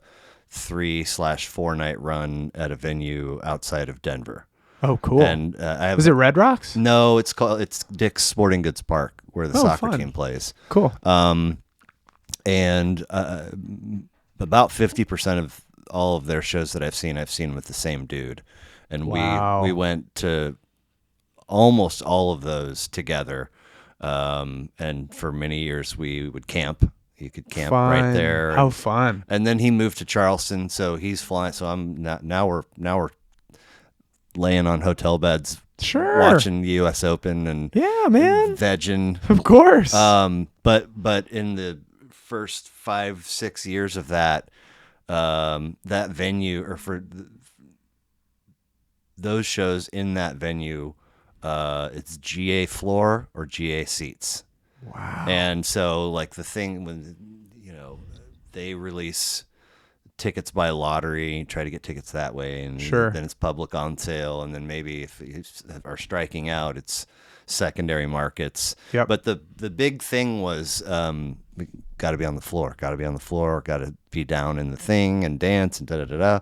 Speaker 1: 3/4 night run at a venue outside of Denver.
Speaker 2: Oh, cool.
Speaker 1: And
Speaker 2: was it Red Rocks?
Speaker 1: No, it's Dick's Sporting Goods Park where the soccer
Speaker 2: fun.
Speaker 1: team plays.
Speaker 2: Cool.
Speaker 1: And about 50% of all of their shows that I've seen with the same dude. And
Speaker 2: Wow.
Speaker 1: we went to almost all of those together. And for many years we would camp. You could camp right there.
Speaker 2: How fun.
Speaker 1: And then he moved to Charleston, so he's flying. So I'm now we're laying on hotel beds,
Speaker 2: Sure.
Speaker 1: watching the U.S. Open and
Speaker 2: Yeah, man.
Speaker 1: vegging.
Speaker 2: Of course.
Speaker 1: But in the first 5-6 years of that venue, or for those shows in that venue, it's GA floor or GA seats.
Speaker 2: Wow.
Speaker 1: And so like the thing when they release tickets by lottery, try to get tickets that way, and
Speaker 2: Sure.
Speaker 1: then it's public on sale, and then maybe if you are striking out, it's secondary markets.
Speaker 2: Yep.
Speaker 1: But the big thing was we got to be on the floor, got to be down in the thing and dance and da-da-da-da.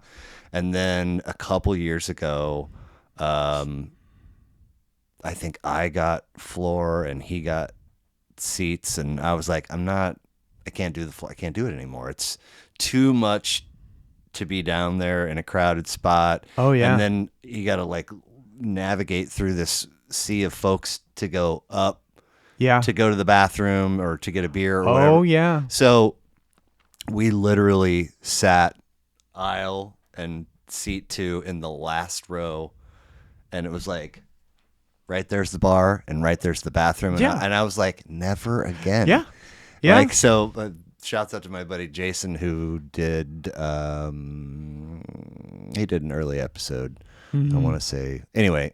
Speaker 1: And then a couple years ago, I think I got floor and he got seats, and I was like, I can't do the floor. I can't do it anymore. It's too much to be down there in a crowded spot.
Speaker 2: Oh, yeah.
Speaker 1: And then you got to like navigate through this sea of folks to go up,
Speaker 2: Yeah.
Speaker 1: to go to the bathroom or to get a beer or whatever.
Speaker 2: Oh, yeah.
Speaker 1: So we literally sat aisle and seat 2 in the last row, and it was like, right there's the bar and right there's the bathroom. And,
Speaker 2: Yeah.
Speaker 1: I was like, never again.
Speaker 2: Yeah. Yeah.
Speaker 1: Like, so shouts out to my buddy Jason, who did, he did an early episode. I want to say, anyway,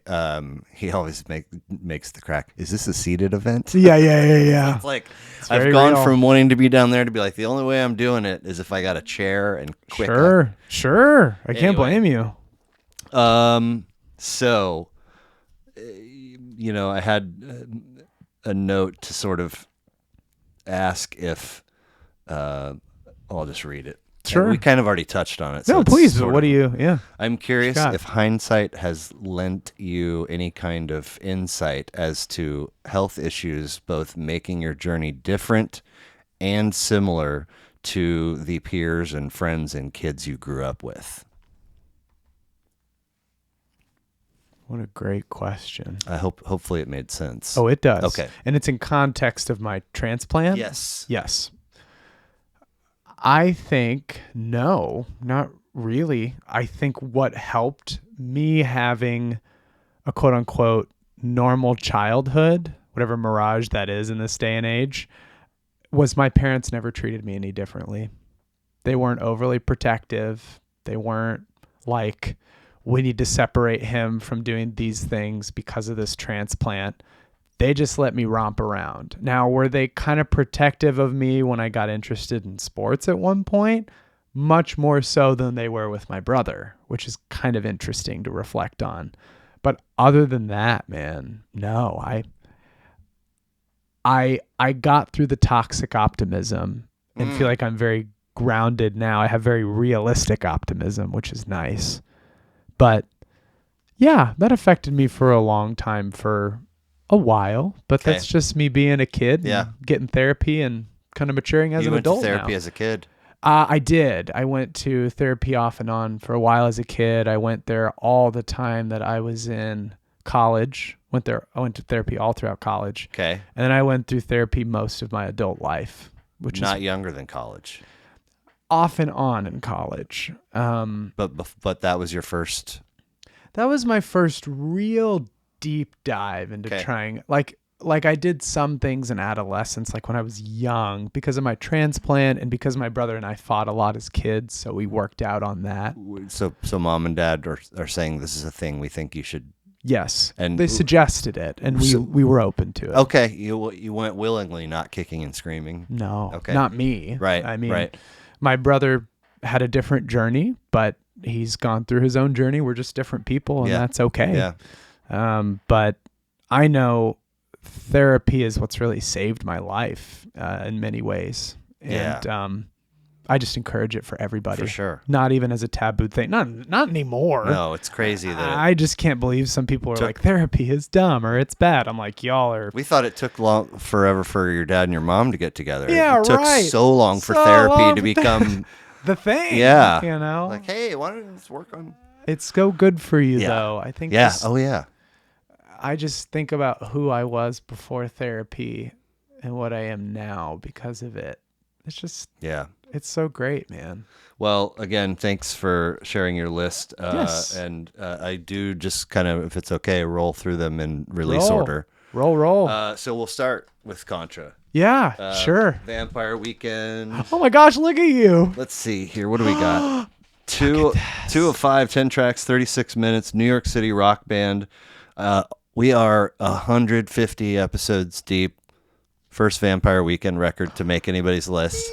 Speaker 1: he always makes the crack. Is this a seated event?
Speaker 2: Yeah.
Speaker 1: It's like,
Speaker 2: It's
Speaker 1: I've
Speaker 2: very
Speaker 1: gone
Speaker 2: real.
Speaker 1: from wanting to be down there to be like, the only way I'm doing it is if I got a chair and quick.
Speaker 2: Sure. I can't
Speaker 1: Anyway.
Speaker 2: blame you.
Speaker 1: So, I had a note to sort of ask if, I'll just read it.
Speaker 2: Sure.
Speaker 1: We kind of already touched on it.
Speaker 2: No,
Speaker 1: it's
Speaker 2: please. But
Speaker 1: sort
Speaker 2: what
Speaker 1: of-
Speaker 2: do you? Yeah.
Speaker 1: I'm curious
Speaker 2: Scott.
Speaker 1: if hindsight has lent you any kind of insight as to health issues, both making your journey different and similar to the peers and friends and kids you grew up with.
Speaker 2: What a great question.
Speaker 1: I hopefully it made sense.
Speaker 2: Oh, it does.
Speaker 1: Okay.
Speaker 2: And it's in context of my transplant.
Speaker 1: Yes.
Speaker 2: Yes. I think no, not really. I think what helped me having a quote unquote normal childhood, whatever mirage that is in this day and age, was my parents never treated me any differently. They weren't overly protective. They weren't like, we need to separate him from doing these things because of this transplant. They just let me romp around. Now, were they kind of protective of me when I got interested in sports at one point? Much more so than they were with my brother, which is kind of interesting to reflect on. But other than that, man, no, I got through the toxic optimism and feel like I'm very grounded now. I have very realistic optimism, which is nice. But yeah, that affected me for a long time, for a while, but
Speaker 1: Okay.
Speaker 2: that's just me being a kid,
Speaker 1: Yeah.
Speaker 2: and getting therapy and kind of maturing as
Speaker 1: You
Speaker 2: an
Speaker 1: went to
Speaker 2: adult
Speaker 1: therapy
Speaker 2: now.
Speaker 1: as a kid?
Speaker 2: I did. I went to therapy off and on for a while as a kid. I went there all the time that I was in college. I went to therapy all throughout college.
Speaker 1: Okay.
Speaker 2: And then I went through therapy most of my adult life, which
Speaker 1: Not
Speaker 2: is
Speaker 1: younger than college.
Speaker 2: off and on in college.
Speaker 1: But that was your first.
Speaker 2: That was my first real deep dive into trying, like I did some things in adolescence, like when I was young, because of my transplant and because my brother and I fought a lot as kids. So we worked out on that.
Speaker 1: So mom and dad are saying this is a thing we think you should.
Speaker 2: Yes.
Speaker 1: And
Speaker 2: they suggested it, and we were open to it.
Speaker 1: Okay. You went willingly, not kicking and screaming.
Speaker 2: No.
Speaker 1: Okay.
Speaker 2: Not me.
Speaker 1: Right.
Speaker 2: I mean,
Speaker 1: right.
Speaker 2: My brother had a different journey, but he's gone through his own journey. We're just different people, and that's okay.
Speaker 1: Yeah.
Speaker 2: But I know therapy is what's really saved my life in many ways. And I just encourage it for everybody.
Speaker 1: For sure.
Speaker 2: Not even as a taboo thing. Not anymore.
Speaker 1: No, it's crazy that
Speaker 2: I just can't believe some people are like, therapy is dumb or it's bad. I'm like, y'all are.
Speaker 1: We thought it took forever for your dad and your mom to get together.
Speaker 2: Yeah,
Speaker 1: it took so long for therapy to become
Speaker 2: the thing.
Speaker 1: Yeah.
Speaker 2: You know?
Speaker 1: Like, hey, why don't we work on.
Speaker 2: It's so good for you, though. I think.
Speaker 1: Yeah. Oh, yeah.
Speaker 2: I just think about who I was before therapy and what I am now because of it. It's just.
Speaker 1: Yeah.
Speaker 2: It's so great, man.
Speaker 1: Well, again, thanks for sharing your list.
Speaker 2: Yes.
Speaker 1: And I do just kind of, if it's okay, roll through them in release order.
Speaker 2: Roll.
Speaker 1: So we'll start with Contra.
Speaker 2: Yeah, sure.
Speaker 1: Vampire Weekend.
Speaker 2: Oh my gosh, look at you.
Speaker 1: Let's see here. What do we got? Two of 5, 10 tracks, 36 minutes, New York City rock band. We are 150 episodes deep. First Vampire Weekend record to make anybody's list.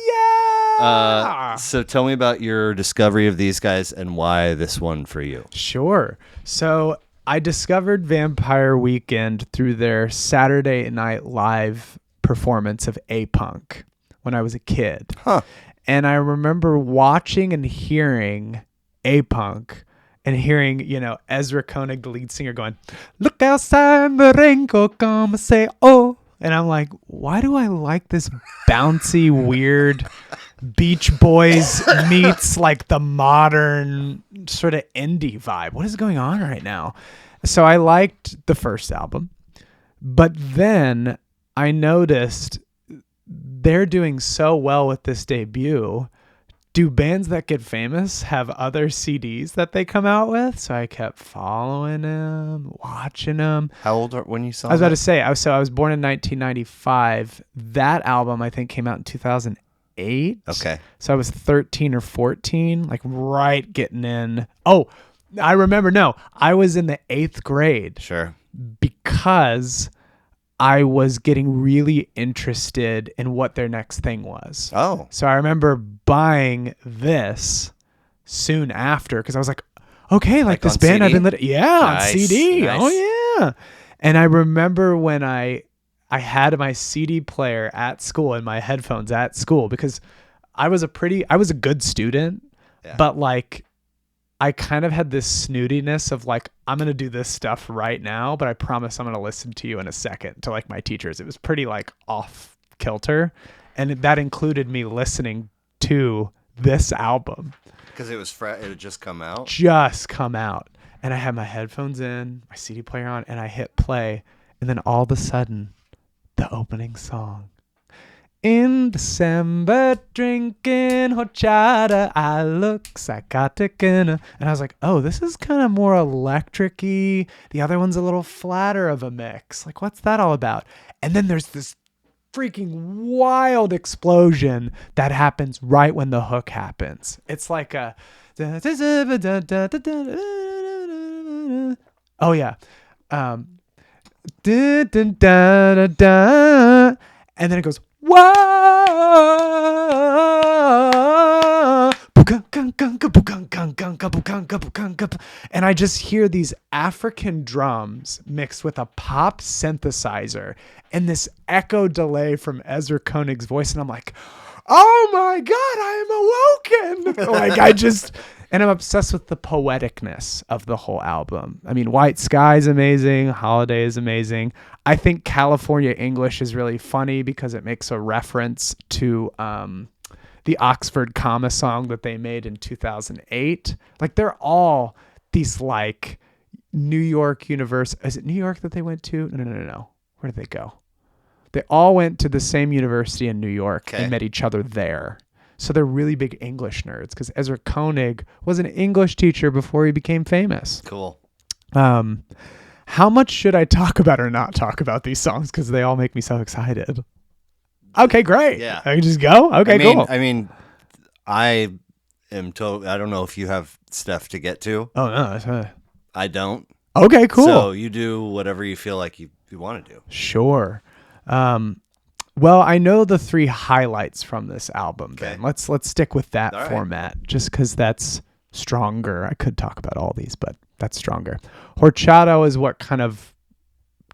Speaker 1: So tell me about your discovery of these guys and why this one for you.
Speaker 2: Sure. So I discovered Vampire Weekend through their Saturday Night Live performance of A-Punk when I was a kid.
Speaker 1: Huh.
Speaker 2: And I remember watching and hearing A-Punk and hearing, Ezra Koenig, the lead singer, going, "Look outside, the rain go come and say, oh." And I'm like, why do I like this bouncy, weird Beach Boys meets like the modern sort of indie vibe? What is going on right now? So I liked the first album, but then I noticed they're doing so well with this debut. Do bands that get famous have other CDs that they come out with? So I kept following them, watching them.
Speaker 1: How old are when you saw?
Speaker 2: I was about to say, I was born in 1995. That album I think came out in 2008.
Speaker 1: Okay.
Speaker 2: So I was 13 or 14, like right getting in. Oh, I remember. No, I was in the 8th grade.
Speaker 1: Sure.
Speaker 2: Because I was getting really interested in what their next thing was.
Speaker 1: Oh.
Speaker 2: So I remember buying this soon after because I was like, okay, like this band
Speaker 1: CD?
Speaker 2: I've been on CD.
Speaker 1: Nice.
Speaker 2: Oh yeah. And I remember when I had my CD player at school and my headphones at school because I was a good student, but like I kind of had this snootiness of like, I'm going to do this stuff right now, but I promise I'm going to listen to you in a second to like my teachers. It was pretty like off kilter. And that included me listening to this album.
Speaker 1: Because it had just come out?
Speaker 2: Just come out. And I had my headphones in, my CD player on, and I hit play. And then all of a sudden, the opening song. In December, drinking horchata, I look psychotic and I was like, oh, this is kind of more electric-y. The other one's a little flatter of a mix. Like, what's that all about? And then there's this freaking wild explosion that happens right when the hook happens. It's like a... Oh, yeah. And then it goes... Whoa! And I just hear these African drums mixed with a pop synthesizer and this echo delay from Ezra Koenig's voice. And I'm like, oh my God, I am awoken. And I'm obsessed with the poeticness of the whole album. I mean, White Sky is amazing. Holiday is amazing. I think California English is really funny because it makes a reference to the Oxford comma song that they made in 2008. Like, they're all these like New York University. Is it New York that they went to? No. Where did they go? They all went to the same university in New York and met each other there. So they're really big English nerds because Ezra Koenig was an English teacher before he became famous.
Speaker 1: Cool.
Speaker 2: How much should I talk about or not talk about these songs? Because they all make me so excited. Okay, great.
Speaker 1: Yeah.
Speaker 2: I can just go? Okay, cool.
Speaker 1: I mean, I am totally, I don't know if you have stuff to get to.
Speaker 2: Oh, no.
Speaker 1: I don't.
Speaker 2: Okay, cool.
Speaker 1: So you do whatever you feel like you want to do.
Speaker 2: Sure. Well, I know the 3 highlights from this album.
Speaker 1: Okay.
Speaker 2: Ben. Let's stick with that
Speaker 1: All right.
Speaker 2: format, just because that's stronger. I could talk about all these, but that's stronger. Horchata is what kind of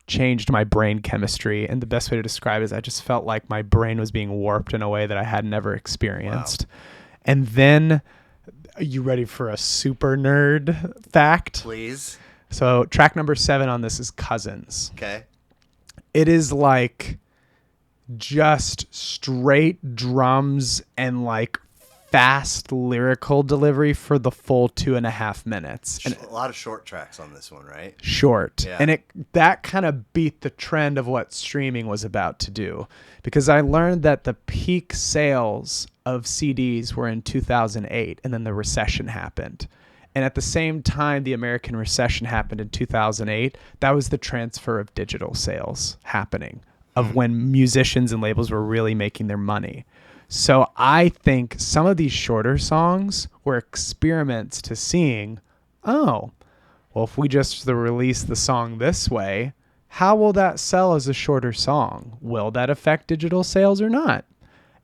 Speaker 2: changed my brain chemistry, and the best way to describe it is I just felt like my brain was being warped in a way that I had never experienced. Wow. And then, are you ready for a super nerd fact?
Speaker 1: Please.
Speaker 2: So track number 7 on this is Cousins.
Speaker 1: Okay.
Speaker 2: It is like just straight drums and like fast lyrical delivery for the full 2.5 minutes. And
Speaker 1: a lot of short tracks on this one, right?
Speaker 2: Short.
Speaker 1: Yeah.
Speaker 2: And that kind of beat the trend of what streaming was about to do, because I learned that the peak sales of CDs were in 2008 and then the recession happened. And at the same time the American recession happened in 2008, that was the transfer of digital sales happening, of when musicians and labels were really making their money. So I think some of these shorter songs were experiments to seeing, oh, well, if we just release the song this way, how will that sell as a shorter song? Will that affect digital sales or not?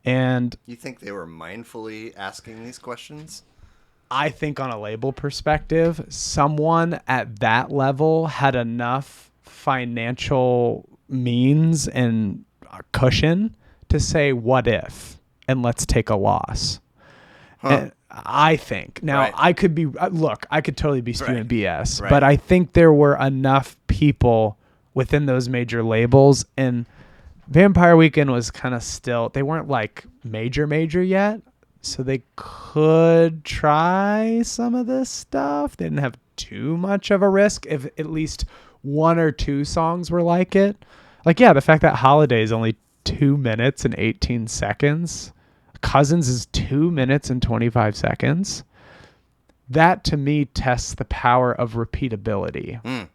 Speaker 2: And
Speaker 1: you think they were mindfully asking these questions?
Speaker 2: I think on a label perspective, someone at that level had enough financial means and cushion to say, what if? And let's take a loss. And I think. Now,
Speaker 1: Right.
Speaker 2: I could be, look, I could totally be spewing
Speaker 1: Right.
Speaker 2: BS,
Speaker 1: Right.
Speaker 2: but I think there were enough people within those major labels, and Vampire Weekend was kind of still, they weren't like major yet, so they could try some of this stuff. They didn't have too much of a risk if at least 1 or 2 songs were like it. Like, yeah, the fact that Holiday is only 2 minutes and 18 seconds. Cousins is 2 minutes and 25 seconds. That to me tests the power of repeatability.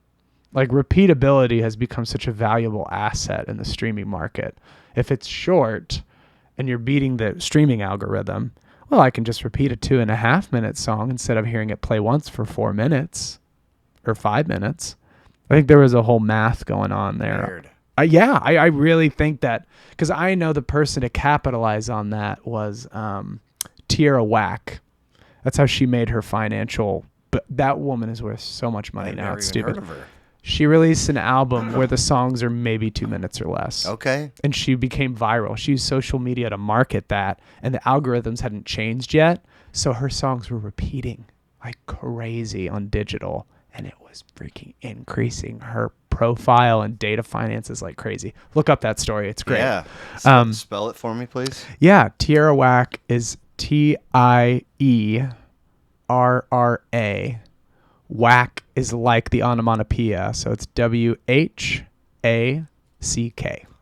Speaker 2: Like, repeatability has become such a valuable asset in the streaming market. If it's short and you're beating the streaming algorithm, well, I can just repeat a 2.5 minute song instead of hearing it play once for 4 minutes or 5 minutes. I think there was a whole math going on there.
Speaker 1: Weird.
Speaker 2: I really think that, because I know the person to capitalize on that was Tierra Whack. That's how she made her financial. But that woman is worth so much money now. It's stupid.
Speaker 1: Heard of her.
Speaker 2: She released an album where the songs are maybe 2 minutes or less.
Speaker 1: Okay.
Speaker 2: And she became viral. She used social media to market that, and the algorithms hadn't changed yet. So her songs were repeating like crazy on digital, and it was freaking increasing her profile and data finances like crazy. Look up that story. It's great.
Speaker 1: Yeah. Spell it for me, please.
Speaker 2: Yeah. Tierra Whack is Tierra. Whack is like the onomatopoeia, so it's WHACK.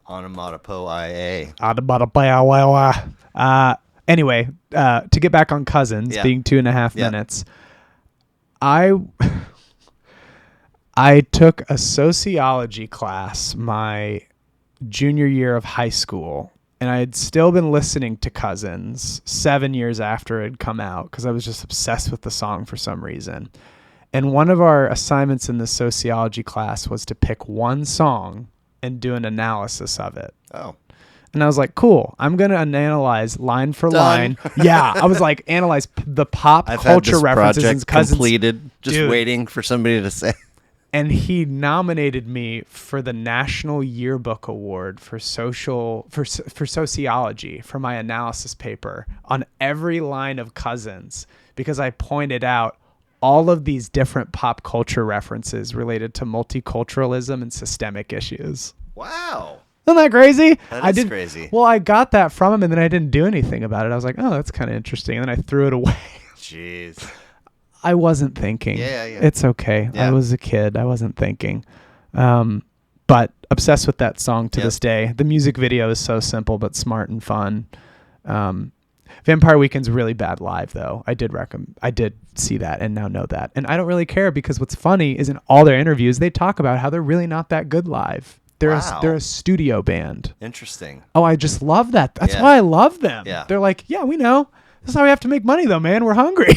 Speaker 1: Onomatopoeia.
Speaker 2: Anyway, to get back on Cousins, being 2.5 minutes, I took a sociology class my junior year of high school, and I had still been listening to Cousins 7 years after it had come out because I was just obsessed with the song for some reason. And one of our assignments in the sociology class was to pick one song and do an analysis of it.
Speaker 1: Oh.
Speaker 2: And I was like, cool, I'm going to analyze line for line. Yeah, I was like, analyze the pop culture references in Cousins.
Speaker 1: Completed, just waiting for somebody to say.
Speaker 2: And he nominated me for the National Yearbook Award for sociology for my analysis paper on every line of Cousins, because I pointed out all of these different pop culture references related to multiculturalism and systemic issues.
Speaker 1: Wow.
Speaker 2: Isn't that crazy?
Speaker 1: That is crazy.
Speaker 2: Well, I got that from him, and then I didn't do anything about it. I was like, oh, that's kind of interesting. And then I threw it away.
Speaker 1: Jeez.
Speaker 2: I wasn't thinking.
Speaker 1: Yeah.
Speaker 2: It's okay.
Speaker 1: Yeah.
Speaker 2: I was a kid. I wasn't thinking. But obsessed with that song to this day. The music video is so simple but smart and fun. Vampire Weekend's really bad live though. I did see that and now know that. And I don't really care because what's funny is in all their interviews they talk about how they're really not that good live. They're a studio band.
Speaker 1: Interesting.
Speaker 2: Oh, I just love that. That's why I love them.
Speaker 1: Yeah.
Speaker 2: They're like, yeah, we know. This is how we have to make money though, man. We're hungry.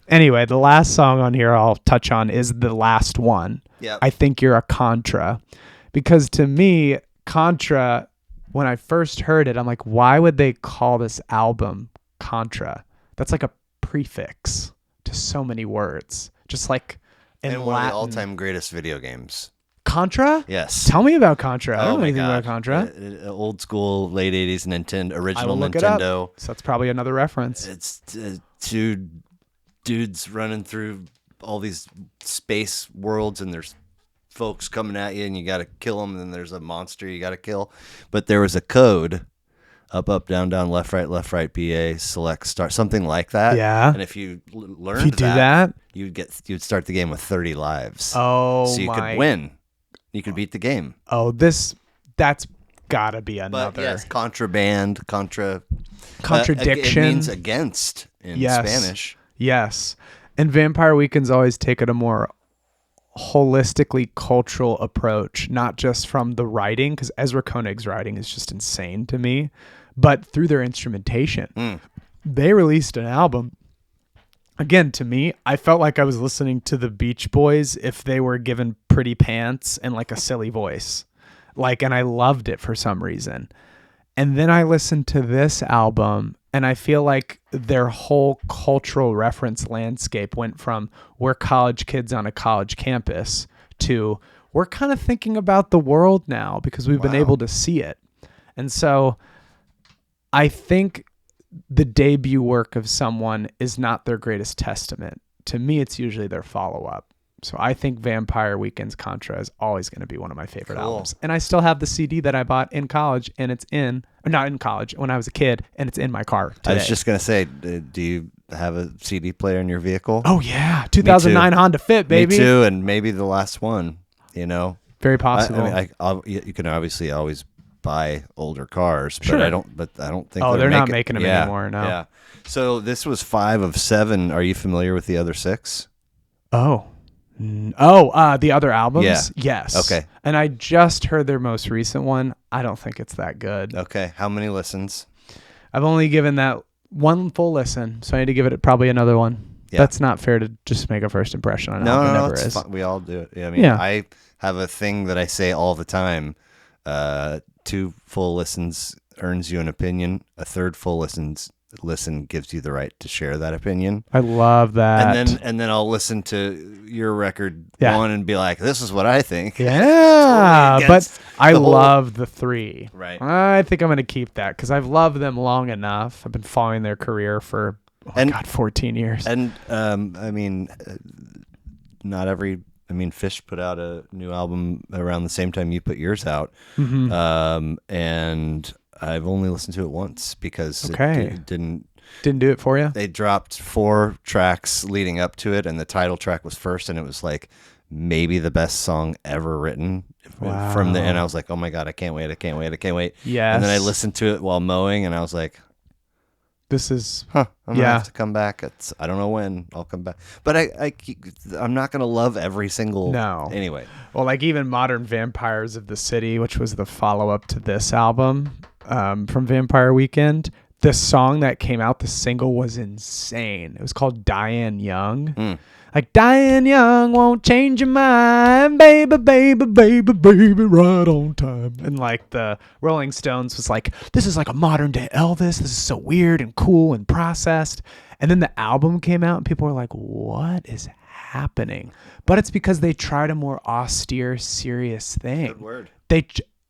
Speaker 2: Anyway, the last song on here I'll touch on is the last one.
Speaker 1: Yeah.
Speaker 2: I Think You're a Contra. Because to me, Contra, when I first heard it, I'm like, why would they call this album Contra? That's like a prefix to so many words. Just like in
Speaker 1: and one
Speaker 2: Latin.
Speaker 1: of the all-time greatest video games.
Speaker 2: Contra?
Speaker 1: Yes.
Speaker 2: Tell me about Contra. I don't know
Speaker 1: my
Speaker 2: anything
Speaker 1: God.
Speaker 2: about Contra.
Speaker 1: Old school, late 80s Nintendo,
Speaker 2: I
Speaker 1: original
Speaker 2: will look it
Speaker 1: Nintendo.
Speaker 2: up. So that's probably another reference.
Speaker 1: It's two dudes running through all these space worlds, and there's folks coming at you, and you got to kill them, and then there's a monster you got to kill. But there was a code, up, down, left, right, BA, select, start, something like that.
Speaker 2: Yeah.
Speaker 1: And if you learned
Speaker 2: If you do that,
Speaker 1: you'd start the game with 30 lives.
Speaker 2: oh
Speaker 1: so you could win. You could beat the game.
Speaker 2: Oh, that's gotta be another.
Speaker 1: But yes, contradiction.
Speaker 2: Contradiction.
Speaker 1: It means against in Spanish.
Speaker 2: Yes. And Vampire Weekend's always taken a more holistically cultural approach, not just from the writing, because Ezra Koenig's writing is just insane to me, but through their instrumentation. They released an album. Again, to me, I felt like I was listening to the Beach Boys if they were given pretty pants and like a silly voice. And I loved it for some reason. And then I listened to this album and I feel like their whole cultural reference landscape went from we're college kids on a college campus to we're kind of thinking about the world now because we've been able to see it. And so I think the debut work of someone is not their greatest testament. To me, it's usually their follow-up. So I think Vampire Weekend's Contra is always going to be one of my favorite albums. And I still have the CD that I bought in college, and it's not in college, when I was a kid, and it's in my car today.
Speaker 1: I was just going to say, do you have a CD player in your vehicle?
Speaker 2: Oh, yeah. 2009 Honda Fit, baby.
Speaker 1: Me too, and maybe the last one,
Speaker 2: Very possible.
Speaker 1: I mean, you can obviously always buy older cars, but
Speaker 2: Sure.
Speaker 1: I don't think
Speaker 2: they're not making them anymore, no.
Speaker 1: Yeah. So this was 5 of 7. Are you familiar with the other 6?
Speaker 2: The other albums?
Speaker 1: Yeah.
Speaker 2: Yes.
Speaker 1: Okay.
Speaker 2: And I just heard their most recent one. I don't think it's that good.
Speaker 1: Okay. How many listens?
Speaker 2: I've only given that one full listen, so I need to give it probably another one.
Speaker 1: Yeah.
Speaker 2: That's not fair to just make a first impression on an album.
Speaker 1: No,
Speaker 2: It never is.
Speaker 1: fun. We all do it. Yeah, I mean, I have a thing that I say all the time. 2 full listens earns you an opinion. A third full listen gives you the right to share that opinion.
Speaker 2: I love that.
Speaker 1: And then I'll listen to your record one and be like, this is what I think.
Speaker 2: Yeah,
Speaker 1: totally
Speaker 2: but I love the 3.
Speaker 1: Right.
Speaker 2: I think I'm going to keep that because I've loved them long enough. I've been following their career for 14 years.
Speaker 1: And I mean, Fish put out a new album around the same time you put yours out.
Speaker 2: Mm-hmm.
Speaker 1: And I've only listened to it once because it didn't
Speaker 2: do it for you.
Speaker 1: They dropped 4 tracks leading up to it, and the title track was first, and it was like maybe the best song ever written from and I was like, oh my God, I can't wait.
Speaker 2: Yes.
Speaker 1: And then I listened to it while mowing, and I was like,
Speaker 2: this is
Speaker 1: I'm gonna have to come back. I don't know when I'll come back, but I'm not gonna love every single. Anyway,
Speaker 2: well, like even Modern Vampires of the City, which was the follow up to this album from Vampire Weekend. The song that came out, the single, was insane. It was called Diane Young. Like, Diane Young won't change your mind, baby, baby, baby, baby, right on time. And like the Rolling Stones was like, this is like a modern day Elvis. This is so weird and cool and processed. And then the album came out and people were like, what is happening? But it's because they tried a more austere, serious thing.
Speaker 1: Good word.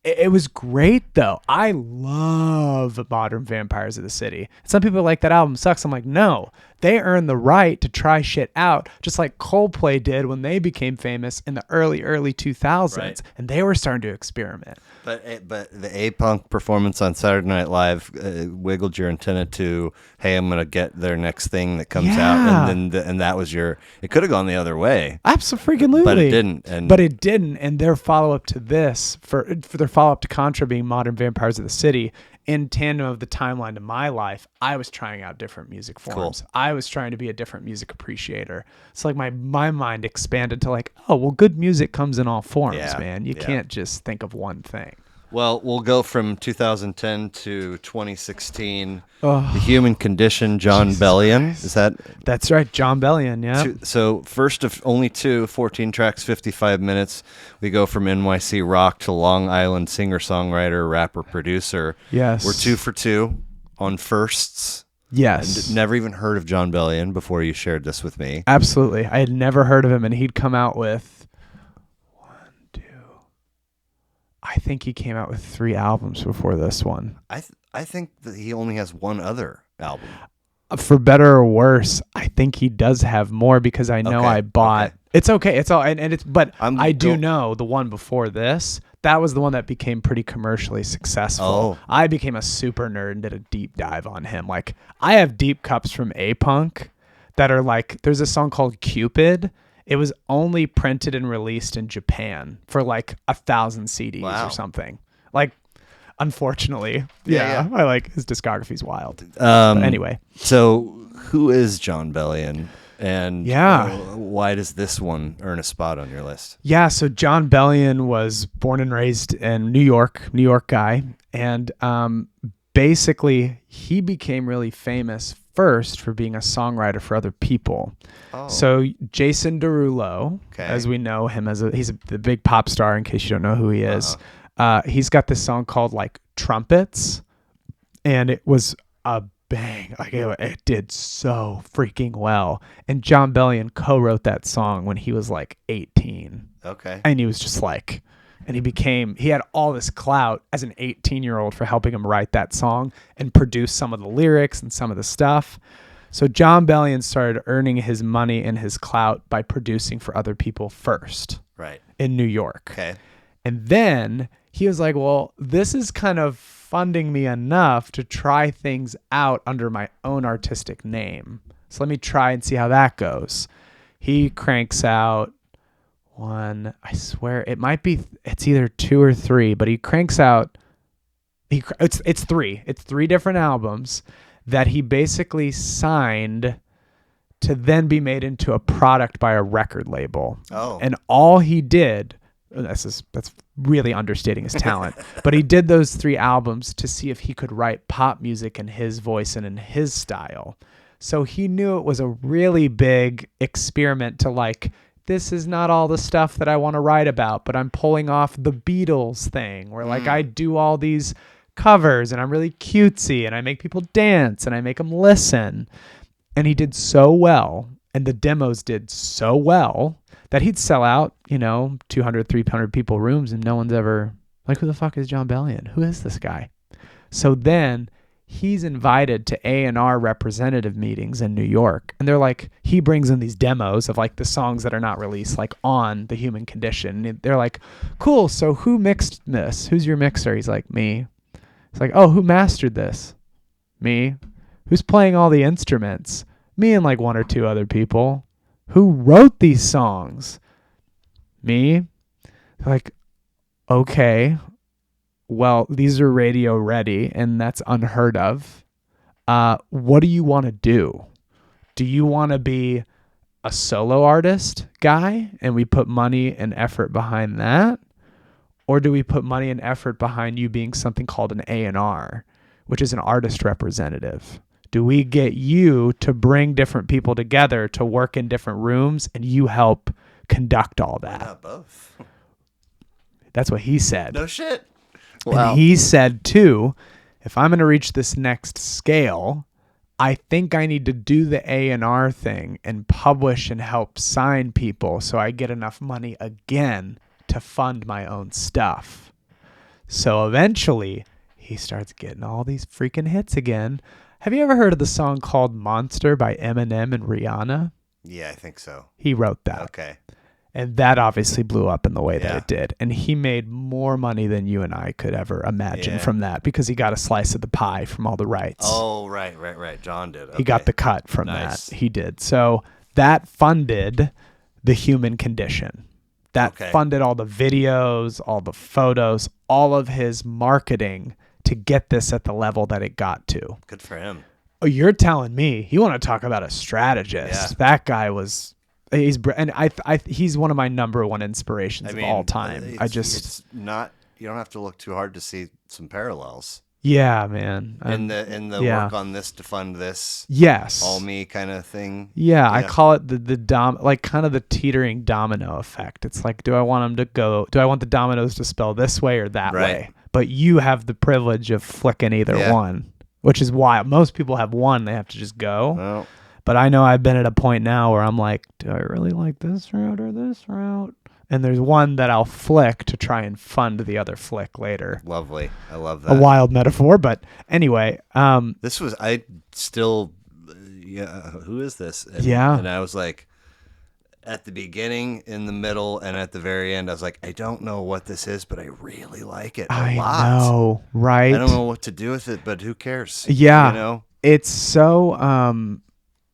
Speaker 2: It was great, though. I love Modern Vampires of the City. Some people are like, that album sucks. I'm like, no. they earned the right to try shit out, just like Coldplay did when they became famous in the early 2000s,
Speaker 1: Right.
Speaker 2: and they were starting to experiment.
Speaker 1: But the A-Punk performance on Saturday Night Live wiggled your antenna to, hey, I'm gonna get their next thing that comes out, and then and that was your. It could have gone the other way,
Speaker 2: Absolutely,
Speaker 1: but it didn't.
Speaker 2: And their follow up to this, for their follow up to Contra being Modern Vampires of the City, in tandem of the timeline to my life, I was trying out different music forms.
Speaker 1: Cool.
Speaker 2: I was trying to be a different music appreciator. It's like my mind expanded to like, oh, well, good music comes in all forms,
Speaker 1: Yeah,
Speaker 2: man. You
Speaker 1: yeah.
Speaker 2: can't just think of one thing.
Speaker 1: Well, we'll go from 2010 to 2016.
Speaker 2: Oh,
Speaker 1: The Human Condition, John Bellion. Is that?
Speaker 2: That's right, John Bellion, yeah.
Speaker 1: So first of only 14 tracks, 55 minutes. We go from NYC rock to Long Island singer-songwriter, rapper, producer.
Speaker 2: Yes.
Speaker 1: We're 2 for 2 on firsts.
Speaker 2: Yes.
Speaker 1: Never even heard of John Bellion before you shared this with me.
Speaker 2: Absolutely. I had never heard of him, and he'd come out with I think he came out with 3 albums before this one.
Speaker 1: I think that he only has one other album.
Speaker 2: For better or worse, I think he does have more because I know
Speaker 1: Okay,
Speaker 2: I bought.
Speaker 1: okay.
Speaker 2: It's okay. It's all and it's. But I do
Speaker 1: don't-
Speaker 2: know the one before this. That was the one that became pretty commercially successful.
Speaker 1: Oh.
Speaker 2: I became a super nerd and did a deep dive on him. Like I have deep cups from A-Punk that are like. There's a song called Cupid. It was only printed and released in Japan for like 1,000 CDs
Speaker 1: Wow.
Speaker 2: or something. Like, unfortunately,
Speaker 1: Yeah.
Speaker 2: I like his discography's wild.
Speaker 1: But
Speaker 2: Anyway,
Speaker 1: so who is John Bellion, and
Speaker 2: Yeah.
Speaker 1: why does this one earn a spot on your list?
Speaker 2: yeah. So John Bellion was born and raised in New York guy, and basically he became really famous first for being a songwriter for other people.
Speaker 1: Oh.
Speaker 2: So Jason Derulo,
Speaker 1: Okay.
Speaker 2: as we know him he's the big pop star. In case you don't know who he is, he's got this song called like Trumpets, and it was a bang. Like it did so freaking well. And John Bellion co-wrote that song when he was like 18,
Speaker 1: Okay.
Speaker 2: and he was just like. And he had all this clout as an 18-year-old for helping him write that song and produce some of the lyrics and some of the stuff. So John Bellion started earning his money and his clout by producing for other people first
Speaker 1: Right.
Speaker 2: in New York.
Speaker 1: Okay.
Speaker 2: And then he was like, well, this is kind of funding me enough to try things out under my own artistic name. So let me try and see how that goes. He cranks out one, I swear it's either 2 or 3, but he cranks out it's 3 different albums that he basically signed to then be made into a product by a record label.
Speaker 1: Oh.
Speaker 2: And all he did, that's really understating his talent, but he did those 3 albums to see if he could write pop music in his voice and in his style. So he knew it was a really big experiment to like, this is not all the stuff that I want to write about, but I'm pulling off the Beatles thing where like I do all these covers and I'm really cutesy and I make people dance and I make them listen. And he did so well, and the demos did so well that he'd sell out, 200, 300 people rooms, and no one's ever like, who the fuck is John Bellion? Who is this guy? So then he's invited to A&R representative meetings in New York. And they're like, he brings in these demos of like the songs that are not released, like on The Human Condition. And they're like, cool. So who mixed this? Who's your mixer? He's like, me. It's like, oh, who mastered this? Me. Who's playing all the instruments? Me and like 1 or 2 other people. Who wrote these songs? Me. They're like, okay. Well, these are radio ready, and that's unheard of. What do you want to do? Do you want to be a solo artist guy, and we put money and effort behind that? Or do we put money and effort behind you being something called an A&R, which is an artist representative? Do we get you to bring different people together to work in different rooms, and you help conduct all that?
Speaker 1: Not both.
Speaker 2: That's what he said.
Speaker 1: No shit. Wow.
Speaker 2: And he said, too, if I'm going to reach this next scale, I think I need to do the A&R thing and publish and help sign people so I get enough money again to fund my own stuff. So eventually, he starts getting all these freaking hits again, Have you ever heard of the song called Monster by Eminem and Rihanna?
Speaker 1: Yeah, I think so.
Speaker 2: He wrote that.
Speaker 1: Okay.
Speaker 2: And that obviously blew up in the way that
Speaker 1: Yeah.
Speaker 2: it did. And he made more money than you and I could ever imagine
Speaker 1: Yeah.
Speaker 2: from that because he got a slice of the pie from all the rights.
Speaker 1: Oh, right. John did. Okay.
Speaker 2: He got the cut from
Speaker 1: Nice.
Speaker 2: that. He did. So that funded the human condition. That funded all the videos, all the photos, all of his marketing to get this at the level that it got to.
Speaker 1: Good for him.
Speaker 2: Oh, you're telling me you want to talk about a strategist?
Speaker 1: Yeah.
Speaker 2: That guy was. He's one of my number one inspirations of all time.
Speaker 1: It's not. You don't have to look too hard to see some parallels.
Speaker 2: Yeah, man.
Speaker 1: In the work on this to fund this.
Speaker 2: Yes.
Speaker 1: All me kind of thing.
Speaker 2: Yeah, I call it the kind of the teetering domino effect. It's like, do I want the dominoes to spell this way or that way? But you have the privilege of flicking either one, which is why most people have one. They have to just go.
Speaker 1: Well,
Speaker 2: but I know I've been at a point now where I'm like, do I really like this route or this route? And there's one that I'll flick to try and fund the other flick later.
Speaker 1: lovely. I love that.
Speaker 2: A wild metaphor, but anyway.
Speaker 1: Who is this? And I was like, at the beginning, in the middle, and at the very end, I was like, I don't know what this is, but I really like it a lot.
Speaker 2: I know, right?
Speaker 1: I don't know what to do with it, but who cares?
Speaker 2: Yeah.
Speaker 1: You know?
Speaker 2: It's so,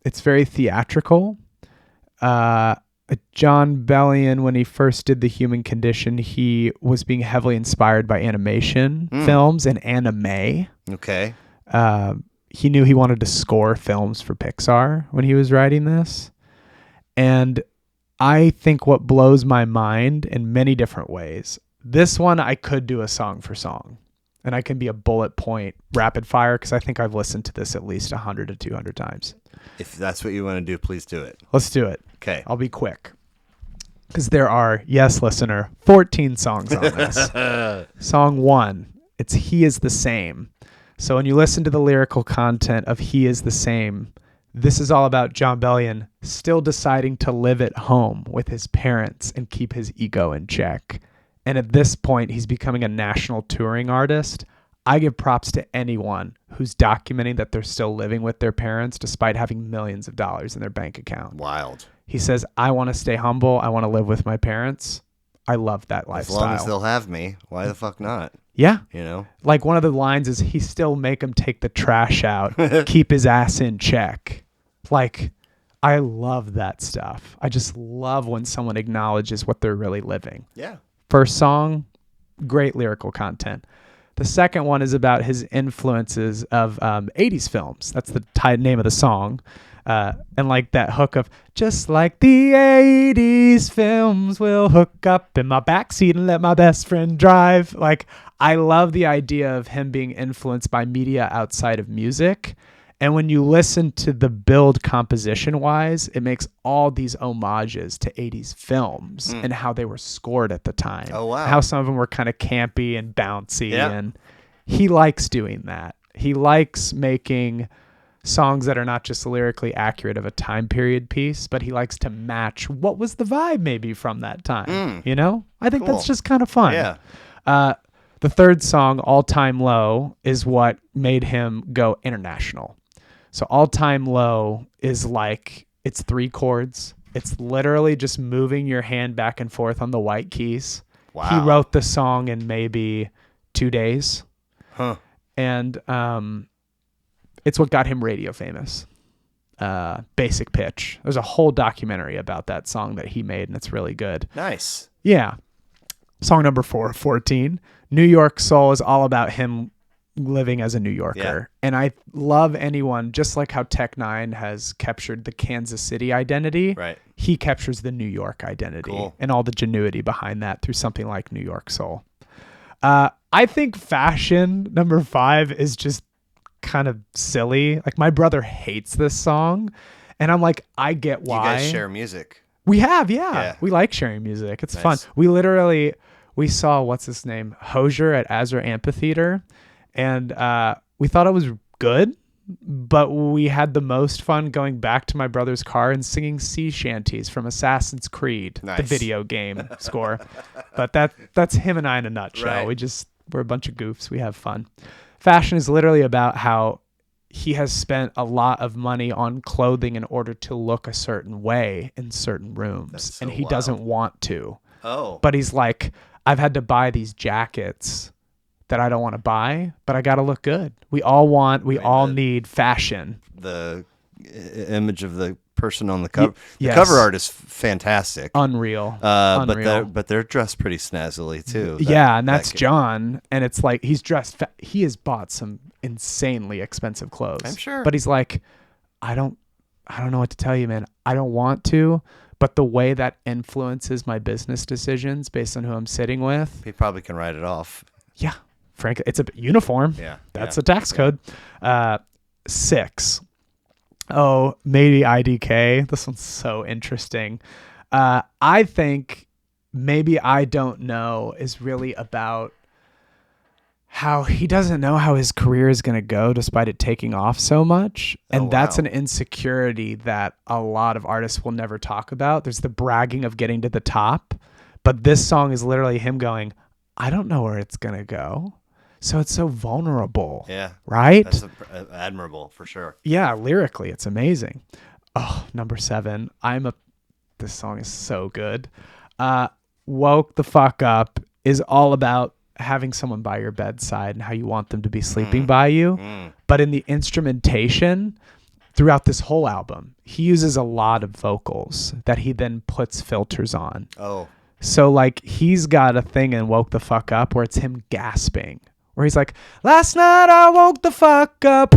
Speaker 2: it's very theatrical. John Bellion, when he first did The Human Condition, he was being heavily inspired by animation films and anime.
Speaker 1: Okay.
Speaker 2: He knew he wanted to score films for Pixar when he was writing this. And I think what blows my mind in many different ways, this one I could do a song for song. And I can be a bullet point rapid fire because I think I've listened to this at least 100 to 200 times.
Speaker 1: If that's what you want to do, please do it.
Speaker 2: Let's do it.
Speaker 1: Okay.
Speaker 2: I'll be quick. Because there are, yes, listener, 14 songs on this. Song 1, it's He Is the Same. So when you listen to the lyrical content of He Is the Same, this is all about John Bellion still deciding to live at home with his parents and keep his ego in check. And at this point, he's becoming a national touring artist. I give props to anyone who's documenting that they're still living with their parents despite having millions of dollars in their bank account.
Speaker 1: Wild.
Speaker 2: He says, I want to stay humble. I want to live with my parents. I love that lifestyle.
Speaker 1: As long as they'll have me, why the fuck not?
Speaker 2: Yeah.
Speaker 1: You know?
Speaker 2: Like one of the lines is he still make him take the trash out, keep his ass in check. Like, I love that stuff. I just love when someone acknowledges what they're really living.
Speaker 1: Yeah.
Speaker 2: First song, great lyrical content. The second one is about his influences of 80s films. That's the name of the song. And like that hook of, just like the 80s films, will hook up in my backseat and let my best friend drive. Like, I love the idea of him being influenced by media outside of music. And when you listen to the build composition-wise, it makes all these homages to 80s films and how they were scored at the time.
Speaker 1: Oh, wow.
Speaker 2: How some of them were kind of campy and bouncy. Yeah. And he likes doing that. He likes making songs that are not just lyrically accurate of a time period piece, but he likes to match what was the vibe maybe from that time. You know? I think that's just kind of fun.
Speaker 1: Yeah.
Speaker 2: The third song, All Time Low, is what made him go international. So All Time Low is like, it's 3 chords. It's literally just moving your hand back and forth on the white keys.
Speaker 1: Wow.
Speaker 2: He wrote the song in maybe 2 days.
Speaker 1: Huh.
Speaker 2: And it's what got him radio famous. Basic Pitch. There's a whole documentary about that song that he made, and it's really good.
Speaker 1: Nice.
Speaker 2: Yeah. Song number 4, 14. New York Soul is all about him living as a New Yorker.
Speaker 1: Yeah.
Speaker 2: And I love anyone, just like how Tech Nine has captured the Kansas City identity.
Speaker 1: Right.
Speaker 2: He captures the New York identity and all the genuity behind that through something like New York Soul. I think Fashion, number 5, is just kind of silly. Like, my brother hates this song, and I'm like, I get why.
Speaker 1: You guys share music.
Speaker 2: We have, yeah. We like sharing music. It's fun. We saw, what's his name? Hosier at Azure Amphitheater, and we thought it was good, but we had the most fun going back to my brother's car and singing sea shanties from Assassin's Creed, the video game score. But that's him and I in a nutshell.
Speaker 1: Right.
Speaker 2: We're a bunch of goofs. We have fun. Fashion is literally about how he has spent a lot of money on clothing in order to look a certain way in certain rooms,
Speaker 1: so
Speaker 2: and he
Speaker 1: wild.
Speaker 2: doesn't want to.
Speaker 1: Oh.
Speaker 2: But he's like, I've had to buy these jackets that I don't want to buy, but I got to look good. We all need fashion.
Speaker 1: The image of the person on the cover.
Speaker 2: Yes.
Speaker 1: The cover art is fantastic.
Speaker 2: Unreal.
Speaker 1: But they're dressed pretty snazzily too.
Speaker 2: And that's John, and it's like he's dressed he has bought some insanely expensive clothes.
Speaker 1: I'm sure.
Speaker 2: But he's like, I don't know what to tell you, man. I don't want to, but the way that influences my business decisions based on who I'm sitting with.
Speaker 1: He probably can write it off.
Speaker 2: Yeah. Frankly, it's a uniform.
Speaker 1: Yeah.
Speaker 2: That's a tax code. 6. Oh, maybe IDK. This one's so interesting. I think maybe I don't know is really about how he doesn't know how his career is going to go despite it taking off so much. And that's an insecurity that a lot of artists will never talk about. There's the bragging of getting to the top, but this song is literally him going, I don't know where it's going to go. So it's so vulnerable.
Speaker 1: Yeah.
Speaker 2: Right?
Speaker 1: That's admirable for sure.
Speaker 2: Yeah, lyrically, it's amazing. Oh, number 7. This song is so good. Woke the Fuck Up is all about having someone by your bedside and how you want them to be sleeping by you. But in the instrumentation throughout this whole album, he uses a lot of vocals that he then puts filters on.
Speaker 1: Oh.
Speaker 2: So like he's got a thing in Woke the Fuck Up where it's him gasping. Where he's like, last night I woke the fuck up.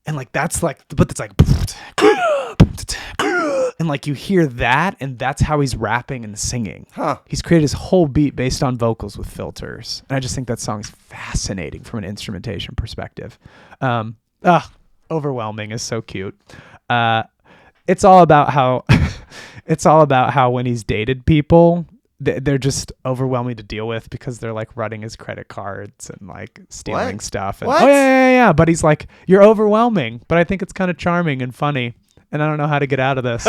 Speaker 2: And like that's like, but it's like, and like you hear that, and that's how he's rapping and singing. He's created his whole beat based on vocals with filters, and I just think that song is fascinating from an instrumentation perspective. Overwhelming is so cute. It's all about how when he's dated people, they're just overwhelming to deal with because they're like running his credit cards and like stealing stuff. And,
Speaker 1: What?
Speaker 2: Yeah. But he's like, you're overwhelming, but I think it's kind of charming and funny. And I don't know how to get out of this.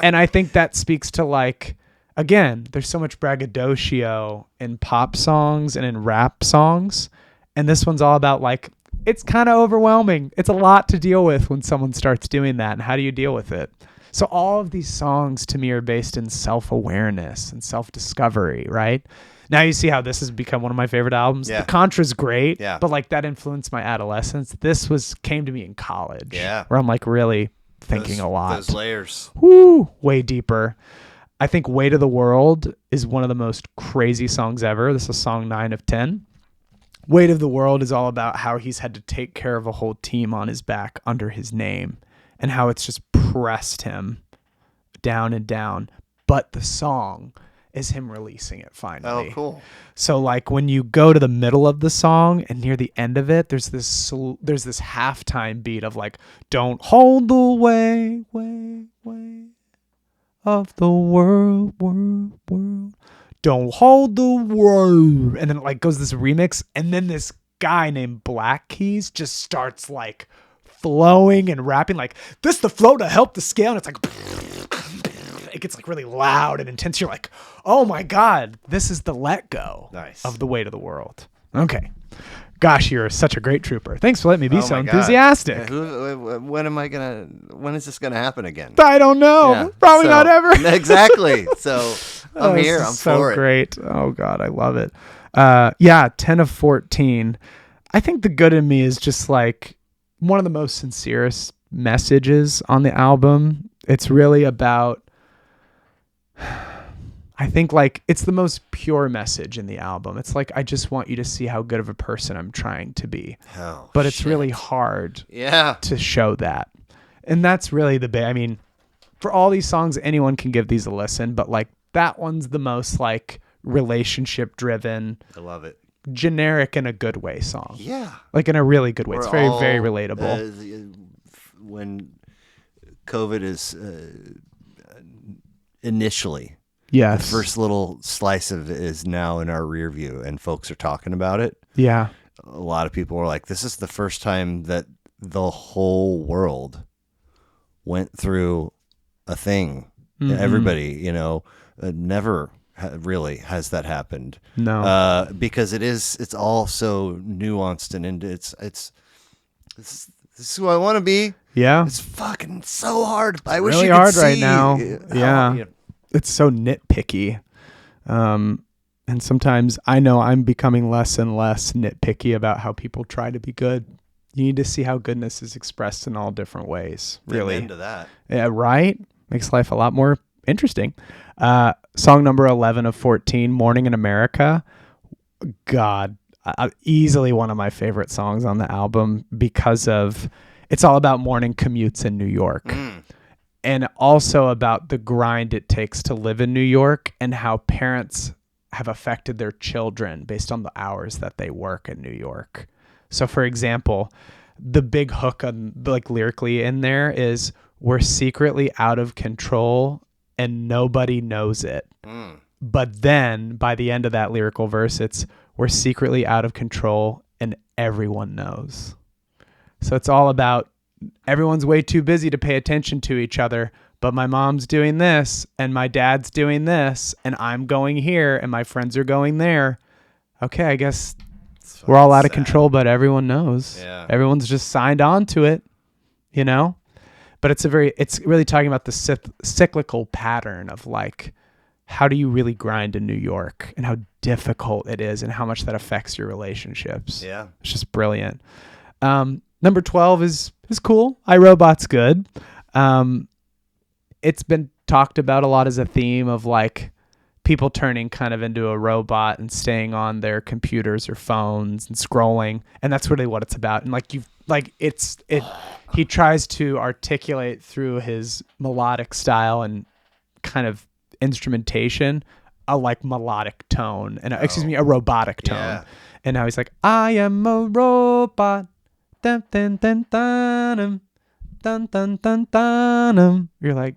Speaker 2: And I think that speaks to like, again, there's so much braggadocio in pop songs and in rap songs. And this one's all about like, it's kind of overwhelming. It's a lot to deal with when someone starts doing that. And how do you deal with it? So all of these songs to me are based in self-awareness and self-discovery, right? Now you see how this has become one of my favorite albums.
Speaker 1: Yeah.
Speaker 2: The Contra's great,
Speaker 1: Yeah.
Speaker 2: but like that influenced my adolescence. This came to me in college,
Speaker 1: Yeah.
Speaker 2: where I'm like really thinking a lot.
Speaker 1: Those layers.
Speaker 2: Woo, way deeper. I think Weight of the World is one of the most crazy songs ever. This is song 9 of 10. Weight of the World is all about how he's had to take care of a whole team on his back under his name and how it's just pressed him down and down. But the song is him releasing it finally.
Speaker 1: Oh, cool.
Speaker 2: So like when you go to the middle of the song and near the end of it, there's this halftime beat of like, don't hold the way of the world. Don't hold the world. And then it like goes this remix. And then this guy named Black Keys just starts like flowing and rapping like this, the flow to help the scale. And it's like, it gets like really loud and intense. You're like, oh my God, this is the let go of the Weight of the World. Okay. Gosh, you're such a great trooper. Thanks for letting me be so enthusiastic.
Speaker 1: When is this going to happen again?
Speaker 2: I don't know.
Speaker 1: Yeah.
Speaker 2: Probably not ever.
Speaker 1: Exactly. So I'm here. I'm
Speaker 2: so
Speaker 1: for it.
Speaker 2: Great. Oh God, I love it. 10 of 14. I think the good in me is just like one of the most sincerest messages on the album. It's really about, I think like it's the most pure message in the album. It's like, I just want you to see how good of a person I'm trying to be.
Speaker 1: Oh,
Speaker 2: but it's really hard to show that. And that's really I mean, for all these songs, anyone can give these a listen, but like that one's the most like relationship driven.
Speaker 1: I love it.
Speaker 2: Generic in a good way song.
Speaker 1: Yeah.
Speaker 2: Like in a really good way. It's very, very relatable.
Speaker 1: When COVID is initially,
Speaker 2: yes,
Speaker 1: the first little slice of it is now in our rear view and folks are talking about it.
Speaker 2: Yeah.
Speaker 1: A lot of people are like, this is the first time that the whole world went through a thing. Mm-hmm. Everybody, never really has that happened.
Speaker 2: No.
Speaker 1: Because it's all so nuanced and this is who I want to be.
Speaker 2: Yeah.
Speaker 1: It's fucking so hard. I wish
Speaker 2: really
Speaker 1: you could
Speaker 2: hard
Speaker 1: see
Speaker 2: right now.
Speaker 1: how-
Speaker 2: Yeah. It's so nitpicky. And sometimes I know I'm becoming less and less nitpicky about how people try to be good. You need to see how goodness is expressed in all different ways. Really.
Speaker 1: Into that.
Speaker 2: Yeah, right? Makes life a lot more interesting. Song number 11 of 14, Morning in America. God, easily one of my favorite songs on the album because of it's all about morning commutes in New York. And also about the grind it takes to live in New York and how parents have affected their children based on the hours that they work in New York. So for example, the big hook on like lyrically in there is we're secretly out of control and nobody knows it. But then by the end of that lyrical verse, it's we're secretly out of control and everyone knows. So it's all about everyone's way too busy to pay attention to each other, but my mom's doing this and my dad's doing this and I'm going here and my friends are going there. Okay, I guess we're all out of control, but everyone knows.
Speaker 1: Yeah.
Speaker 2: Everyone's just signed on to it, you know? But it's really talking about the cyclical pattern of like, how do you really grind in New York and how difficult it is and how much that affects your relationships.
Speaker 1: Yeah.
Speaker 2: It's just brilliant. Number 12 is cool. iRobot's good. It's been talked about a lot as a theme of like people turning kind of into a robot and staying on their computers or phones and scrolling. And that's really what it's about. And he tries to articulate through his melodic style and kind of instrumentation, a like melodic tone and a robotic tone.
Speaker 1: Yeah.
Speaker 2: And now he's like, I am a robot. Dun, dun, dun, dun, dun, dun, dun, dun. You're like,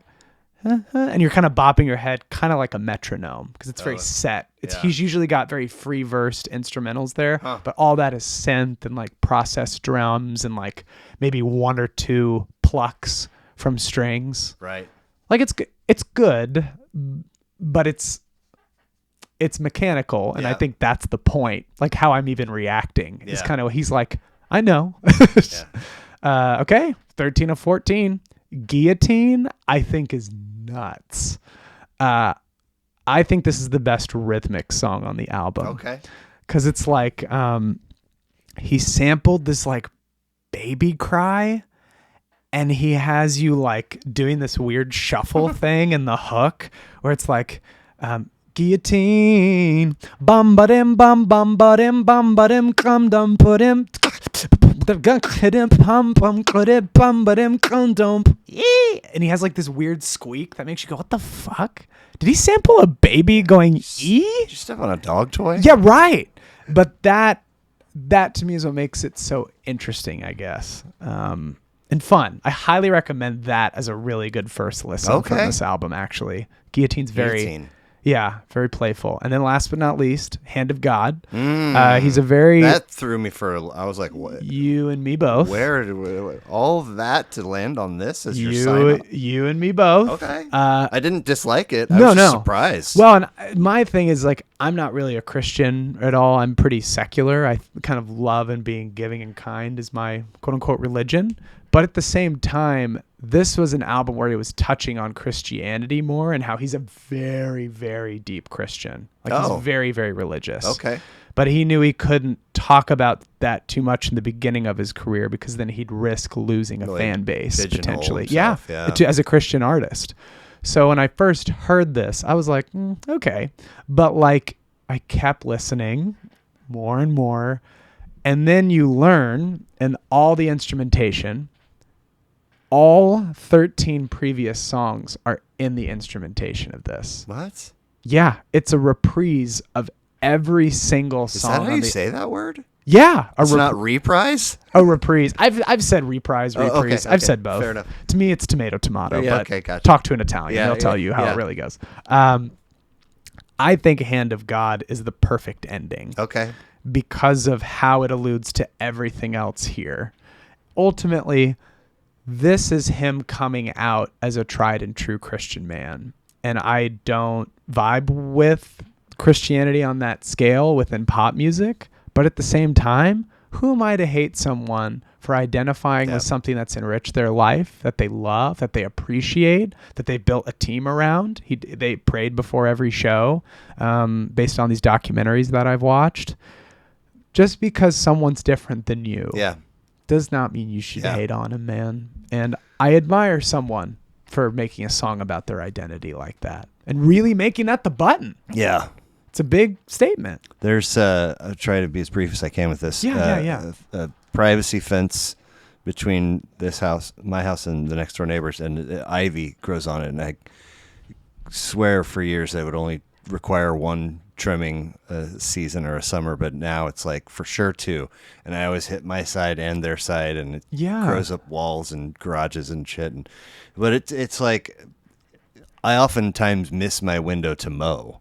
Speaker 2: and you're kind of bopping your head kind of like a metronome because it's very set. He's usually got very free versed instrumentals there, but all that is synth and like processed drums and like maybe one or two plucks from strings.
Speaker 1: Right.
Speaker 2: Like it's good, but it's mechanical, and I think that's the point. Like how I'm even reacting is kind of he's like, I know. Okay, 13 of 14. Guillotine, I think, is nuts. I think this is the best rhythmic song on the album.
Speaker 1: Okay.
Speaker 2: Because it's like he sampled this like baby cry, and he has you like doing this weird shuffle thing in the hook where it's like guillotine bum ba-dim bum bum ba-dim bum ba-dim cum dum put-dim and he has like this weird squeak that makes you go, what the fuck? Did he sample a baby going ee?
Speaker 1: Did you step on a dog toy?
Speaker 2: Yeah, right. But that to me is what makes it so interesting, I guess. And fun. I highly recommend that as a really good first listen from this album, actually. Guillotine's very playful. And then last but not least, Hand of God. He's a very...
Speaker 1: That threw me I was like, what?
Speaker 2: You and me both.
Speaker 1: Where did all of that to land on this as your sign-up?
Speaker 2: You and me both.
Speaker 1: Okay. I didn't dislike it. I was just surprised.
Speaker 2: Well, and my thing is like, I'm not really a Christian at all. I'm pretty secular. I kind of love and being giving and kind is my quote-unquote religion. But at the same time, this was an album where he was touching on Christianity more and how he's a very, very deep Christian. Like he's very, very religious.
Speaker 1: Okay.
Speaker 2: But he knew he couldn't talk about that too much in the beginning of his career because then he'd risk losing a fan base potentially.
Speaker 1: Himself,
Speaker 2: as a Christian artist. So when I first heard this, I was like, okay. But like I kept listening more and more. And then you learn in all the instrumentation, all 13 previous songs are in the instrumentation of this.
Speaker 1: What?
Speaker 2: Yeah, it's a reprise of every single song.
Speaker 1: Is that how you say that word?
Speaker 2: Yeah.
Speaker 1: It's not reprise?
Speaker 2: A reprise. I've said reprise.
Speaker 1: Okay.
Speaker 2: I've said both.
Speaker 1: Fair enough.
Speaker 2: To me, it's tomato.
Speaker 1: Yeah,
Speaker 2: but
Speaker 1: gotcha.
Speaker 2: talk to an Italian. They'll tell you how it really goes. I think Hand of God is the perfect ending.
Speaker 1: Okay.
Speaker 2: Because of how it alludes to everything else here. Ultimately, this is him coming out as a tried and true Christian man. And I don't vibe with Christianity on that scale within pop music. But at the same time, who am I to hate someone for identifying with something that's enriched their life, that they love, that they appreciate, that they built a team around? They prayed before every show, based on these documentaries that I've watched. Just because someone's different than you does not mean you should hate on him, man. And I admire someone for making a song about their identity like that and really making that the button.
Speaker 1: Yeah.
Speaker 2: It's a big statement.
Speaker 1: There's, I'll try to be as brief as I can with this. A privacy fence between this house, my house, and the next door neighbors, and ivy grows on it. And I swear for years they would only require one trimming a season or a summer, but now it's like for sure two. And I always hit my side and their side, and it grows up walls and garages and shit. But it's like I oftentimes miss my window to mow.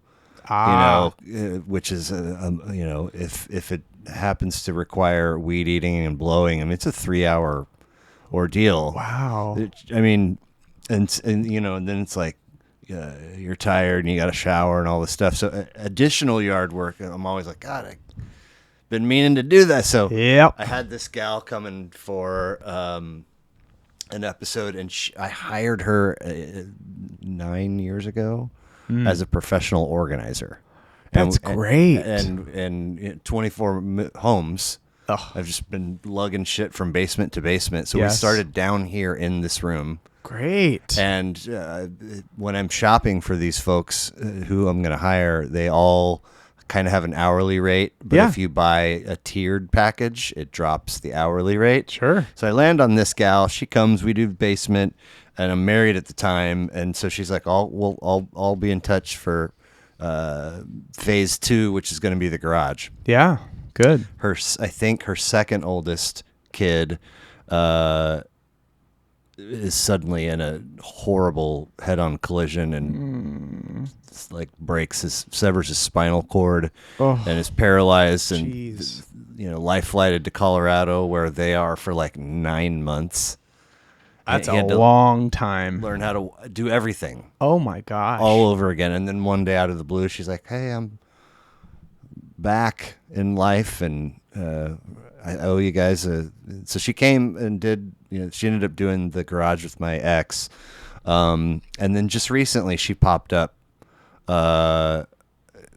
Speaker 1: Which is, if it happens to require weed eating and blowing, I mean, it's a 3-hour ordeal.
Speaker 2: Wow.
Speaker 1: And then it's like, you're tired and you got to shower and all this stuff. So additional yard work, I'm always like, God, I've been meaning to do that. So I had this gal coming for an episode, and I hired her 9 years ago as a professional organizer.
Speaker 2: That's great.
Speaker 1: And 24 homes. I've just been lugging shit from basement to basement. So we started down here in this room.
Speaker 2: Great.
Speaker 1: And when I'm shopping for these folks who I'm going to hire, they all kind of have an hourly rate. But if you buy a tiered package, it drops the hourly rate.
Speaker 2: Sure.
Speaker 1: So I land on this gal. She comes. We do basement. And I'm married at the time, and so she's like, "I'll be in touch for phase 2, which is going to be the garage."
Speaker 2: Yeah, good.
Speaker 1: I think her second oldest kid is suddenly in a horrible head-on collision and severs his spinal cord and is paralyzed and life flighted to Colorado, where they are for like 9 months.
Speaker 2: That's a long time.
Speaker 1: Learn how to do everything.
Speaker 2: Oh my gosh.
Speaker 1: All over again. And then one day out of the blue, she's like, "Hey, I'm back in life, and I owe you guys so she came and did, she ended up doing the garage with my ex. And then just recently she popped up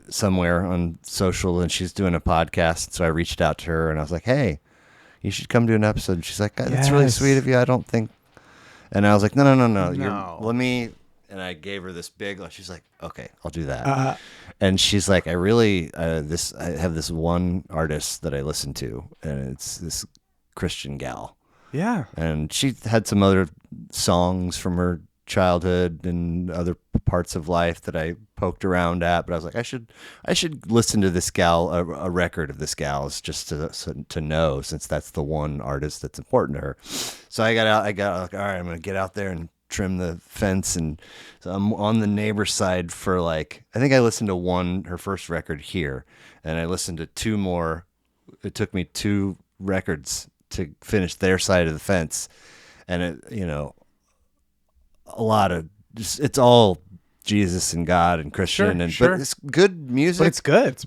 Speaker 1: somewhere on social, and she's doing a podcast. So I reached out to her and I was like, "Hey, you should come do an episode." And she's like, "That's really sweet of you. I don't think." And I was like, no. Let me. And I gave her this big. She's like, "Okay, I'll do that." And she's like, "I really I have this one artist that I listen to, and it's this Christian gal."
Speaker 2: Yeah.
Speaker 1: And she had some other songs from her childhood and other parts of life that I poked around at, but I was like, I should listen to this gal, a record of this gal's, just to know, since that's the one artist that's important to her. So I got like, all right, I'm gonna get out there and trim the fence, and so I'm on the neighbor's side for like, I think I listened to her first record here, and I listened to 2 more. It took me 2 records to finish their side of the fence, and a lot of it's all Jesus and God and Christian, but it's good music.
Speaker 2: But it's good.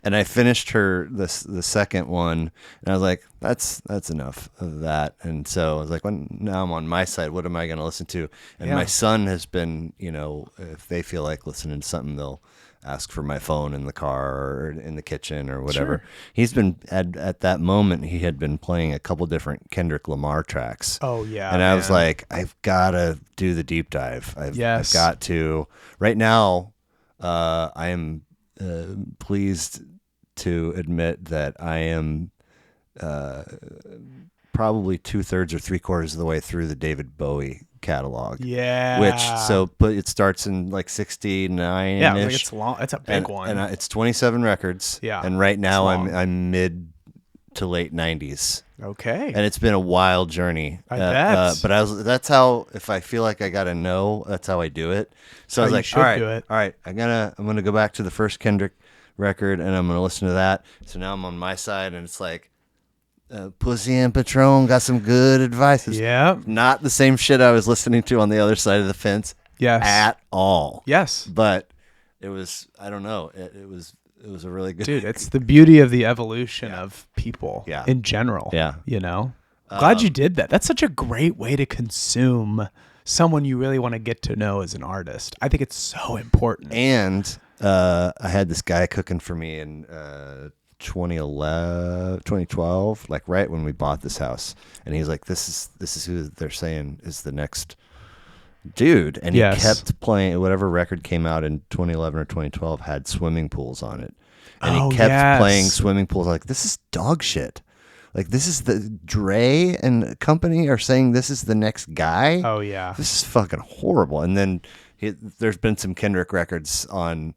Speaker 1: And I finished the second one, and I was like, that's enough of that. And so I was like, now I'm on my side. What am I going to listen to? And my son has been, if they feel like listening to something, they'll ask for my phone in the car or in the kitchen or whatever.
Speaker 2: Sure.
Speaker 1: He's been at that moment, he had been playing a couple different Kendrick Lamar tracks.
Speaker 2: Oh yeah.
Speaker 1: And I was like, I've got to do the deep dive. I've got to. Right now, I am pleased to admit that I am probably 2/3 or 3/4 of the way through the David Bowie catalog.
Speaker 2: Yeah.
Speaker 1: But it starts in like 69.
Speaker 2: Yeah, like it's long. It's a big one.
Speaker 1: And it's 27 records.
Speaker 2: Yeah.
Speaker 1: And right now I'm mid to late 90s.
Speaker 2: Okay.
Speaker 1: And it's been a wild journey.
Speaker 2: I bet.
Speaker 1: But that's how, if I feel like I got to know, that's how I do it. So I was like, all right, I'm going to go back to the first Kendrick record, and I'm going to listen to that. So now I'm on my side, and it's like, Pussy and Patron got some good advice.
Speaker 2: Yeah.
Speaker 1: Not the same shit I was listening to on the other side of the fence.
Speaker 2: Yes.
Speaker 1: At all.
Speaker 2: Yes.
Speaker 1: But it was, I don't know, it was a really good.
Speaker 2: Dude, it's the beauty of the evolution of people
Speaker 1: Yeah.
Speaker 2: in general.
Speaker 1: Yeah.
Speaker 2: You know? Glad you did that. That's such a great way to consume someone you really want to get to know as an artist. I think it's so important.
Speaker 1: And I had this guy cooking for me in 2012, like right when we bought this house, and he's like, this is who they're saying is the next dude, and he kept playing whatever record came out in 2011 or 2012 had swimming pools on it, and he kept playing swimming pools. Like, this is dog shit. Like, this is the Dre and company are saying this is the next guy.
Speaker 2: Oh yeah,
Speaker 1: this is fucking horrible. And then there's been some Kendrick records on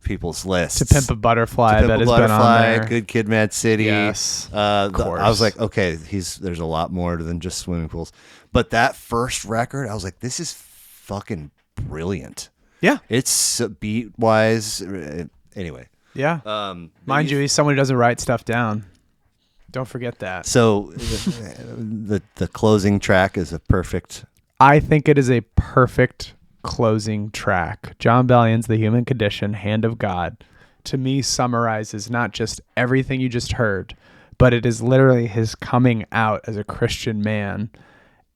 Speaker 1: people's lists.
Speaker 2: To Pimp a Butterfly, that has been on there.
Speaker 1: Good Kid, Mad City.
Speaker 2: Yes,
Speaker 1: of course. I was like, okay, there's a lot more than just swimming pools. But that first record, I was like, this is fucking brilliant.
Speaker 2: Yeah,
Speaker 1: it's beat wise. Anyway.
Speaker 2: Yeah. Mind you, he's someone who doesn't write stuff down. Don't forget that.
Speaker 1: So the closing track is a perfect.
Speaker 2: I think it is a perfect closing track. John Bellion's The Human Condition, Hand of God, to me summarizes not just everything you just heard, but it is literally his coming out as a Christian man.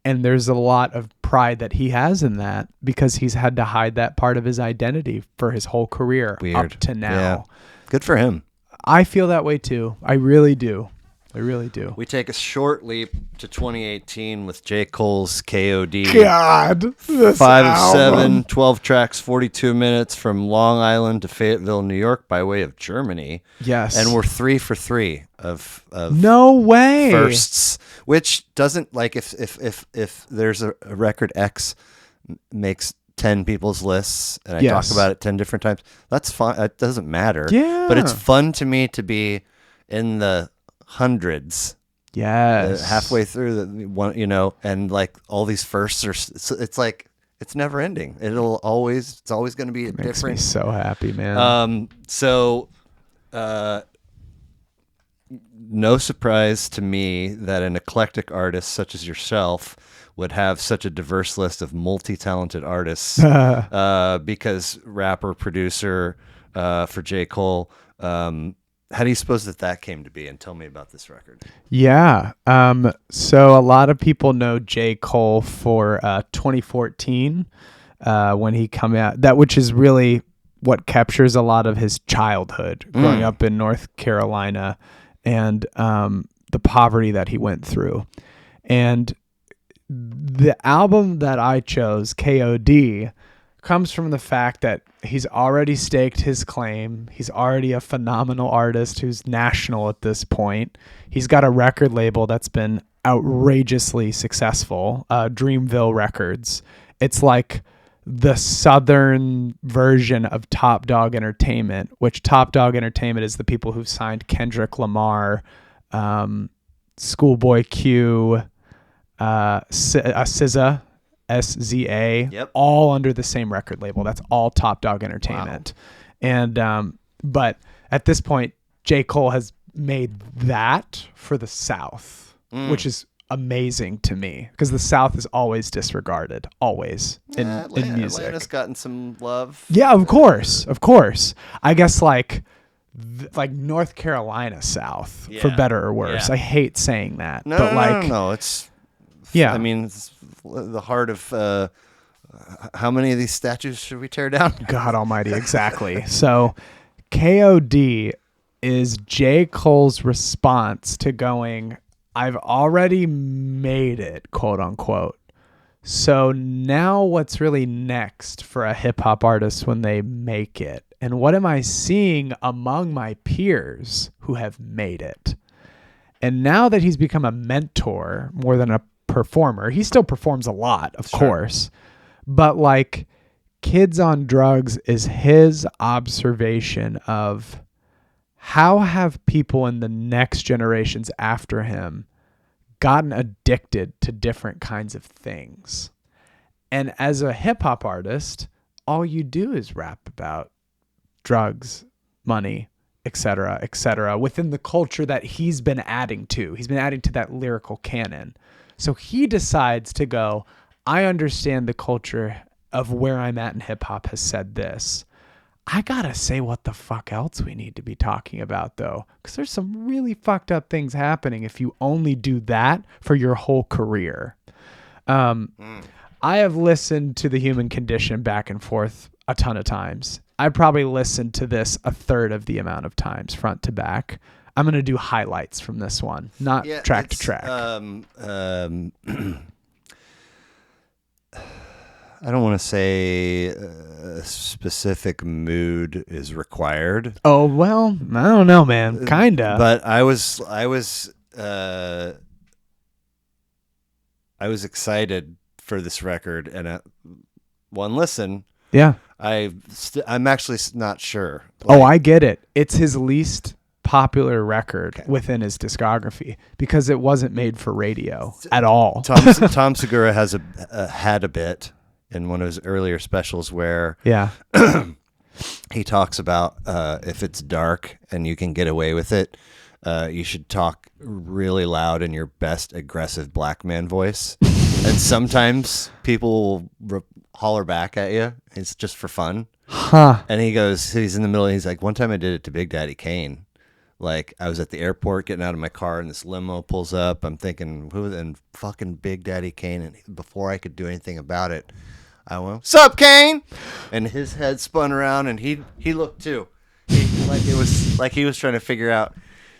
Speaker 2: And there's a lot of pride that he has in that because he's had to hide that part of his identity for his whole career up to now.
Speaker 1: Yeah. Good for him.
Speaker 2: I feel that way too. I really do. I really do.
Speaker 1: We take a short leap to 2018 with J. Cole's KOD.
Speaker 2: God.
Speaker 1: 5 of 7, 12 tracks, 42 minutes from Long Island to Fayetteville, New York by way of Germany.
Speaker 2: Yes.
Speaker 1: And we're 3 for 3 of
Speaker 2: no way
Speaker 1: firsts, which doesn't, like, if there's a record X makes 10 people's lists and I talk about it 10 different times, that's fine. It doesn't matter.
Speaker 2: Yeah.
Speaker 1: But it's fun to me to be in the hundreds, halfway through the one, and like all these firsts are. It's like it's never ending. It's always going to be
Speaker 2: makes
Speaker 1: different.
Speaker 2: Me so happy, man.
Speaker 1: No surprise to me that an eclectic artist such as yourself would have such a diverse list of multi-talented artists, because rapper, producer for J. Cole. How do you suppose that came to be? And tell me about this record.
Speaker 2: Yeah. So a lot of people know J. Cole for 2014 when he came out, which is really what captures a lot of his childhood growing up in North Carolina and the poverty that he went through. And the album that I chose, KOD, comes from the fact that he's already staked his claim. He's already a phenomenal artist who's national at this point. He's got a record label that's been outrageously successful, Dreamville Records. It's like the southern version of Top Dog Entertainment, which Top Dog Entertainment is the people who've signed Kendrick Lamar, Schoolboy Q, SZA, SZA, all under the same record label. That's all Top Dog Entertainment. Wow. And but at this point, J. Cole has made that for the South, which is amazing to me because the South is always disregarded, always in music.
Speaker 1: Atlanta's gotten some love.
Speaker 2: Yeah, of course. I guess like North Carolina South, for better or worse. I hate saying that,
Speaker 1: no, it's I mean, it's the heart of how many of these statues should we tear down?
Speaker 2: God almighty, exactly. So KOD is J. Cole's response to going, I've already made it, quote unquote. So now what's really next for a hip hop artist when they make it? And what am I seeing among my peers who have made it? And now that he's become a mentor more than a performer, he still performs a lot, of course, but like Kids on Drugs is his observation of how have people in the next generations after him gotten addicted to different kinds of things. And as a hip hop artist, all you do is rap about drugs, money, etc., within the culture that he's been adding to. He's been adding to that lyrical canon. So he decides to go, I understand the culture of where I'm at in hip hop has said this. I gotta say what the fuck else we need to be talking about, though, because there's some really fucked up things happening if you only do that for your whole career. I have listened to The Human Condition back and forth a ton of times. I probably listened to this a third of the amount of times, front to back. I'm going to do highlights from this one, not track to track.
Speaker 1: I don't want to say a specific mood is required.
Speaker 2: Oh, well, I don't know, man. Kinda.
Speaker 1: But I was excited for this record, and one listen,
Speaker 2: yeah,
Speaker 1: I'm actually not sure.
Speaker 2: I get it. It's his least popular record within his discography because it wasn't made for radio at all.
Speaker 1: Tom Segura had a bit in one of his earlier specials where he talks about if it's dark and you can get away with it, you should talk really loud in your best aggressive black man voice. And sometimes people will holler back at you. It's just for fun.
Speaker 2: Huh.
Speaker 1: And he's in the middle. And he's like, one time I did it to Big Daddy Kane. Like, I was at the airport getting out of my car and this limo pulls up. I'm thinking, and fucking Big Daddy Kane. And before I could do anything about it, I went, "Sup, Kane?" And his head spun around and he looked too. It was like he was trying to figure out.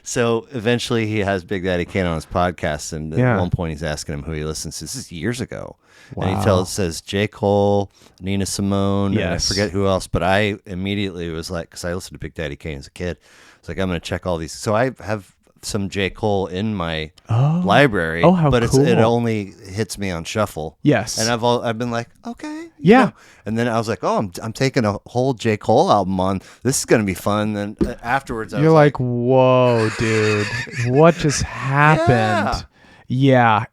Speaker 1: So eventually he has Big Daddy Kane on his podcast, and at one point he's asking him who he listens to. This is years ago. Wow. And he says J. Cole, Nina Simone, and I forget who else, but I immediately was like, because I listened to Big Daddy Kane as a kid, it's like, I'm going to check all these. So I have some J. Cole in my library, but cool. It only hits me on shuffle.
Speaker 2: Yes.
Speaker 1: And I've been like, okay. Yeah. And then I was like, I'm taking a whole J. Cole album on. This is going to be fun. Then afterwards, I was like,
Speaker 2: whoa, dude, what just happened? Yeah.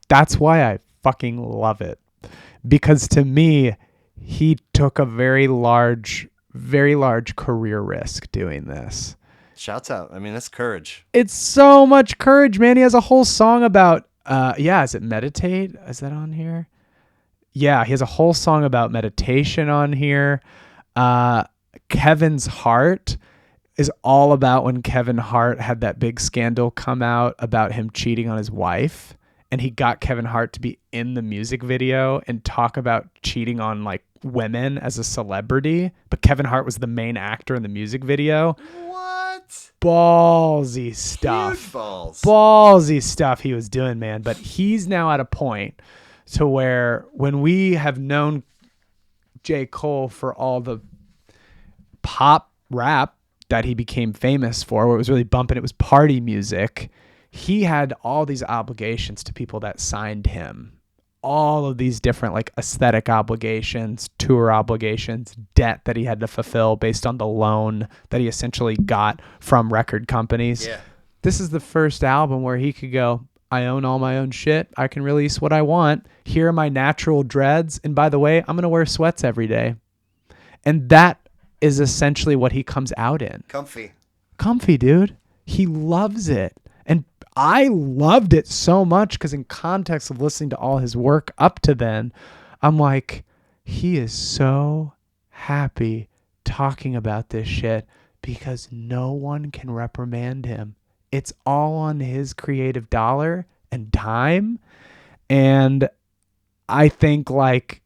Speaker 2: That's why I fucking love it. Because to me, he took a very large career risk doing this.
Speaker 1: Shouts out. I mean, that's courage.
Speaker 2: It's so much courage, man. He has a whole song about, is it Meditate? Is that on here? Yeah, he has a whole song about meditation on here. Kevin's Heart is all about when Kevin Hart had that big scandal come out about him cheating on his wife. And he got Kevin Hart to be in the music video and talk about cheating on like women as a celebrity. But Kevin Hart was the main actor in the music video.
Speaker 1: What?
Speaker 2: Ballsy stuff.
Speaker 1: Huge balls.
Speaker 2: Ballsy stuff he was doing, man. But he's now at a point to where when we have known J. Cole for all the pop rap that he became famous for, where it was really bumping, it was party music. He had all these obligations to people that signed him, all of these different like aesthetic obligations, tour obligations, debt that he had to fulfill based on the loan that he essentially got from record companies.
Speaker 1: Yeah.
Speaker 2: This is the first album where he could go, I own all my own shit. I can release what I want. Here are my natural dreads. And by the way, I'm going to wear sweats every day. And that is essentially what he comes out in. Comfy, dude. He loves it. And I loved it so much because in context of listening to all his work up to then, I'm like, he is so happy talking about this shit because no one can reprimand him. It's all on his creative dollar and time. And I think like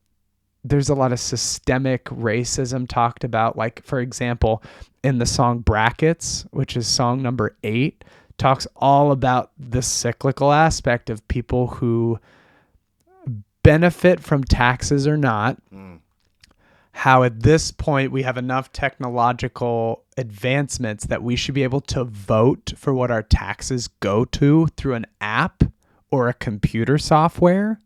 Speaker 2: there's a lot of systemic racism talked about. Like, for example, in the song Brackets, which is song number 8, talks all about the cyclical aspect of people who benefit from taxes or not. How at this point we have enough technological advancements that we should be able to vote for what our taxes go to through an app or a computer software,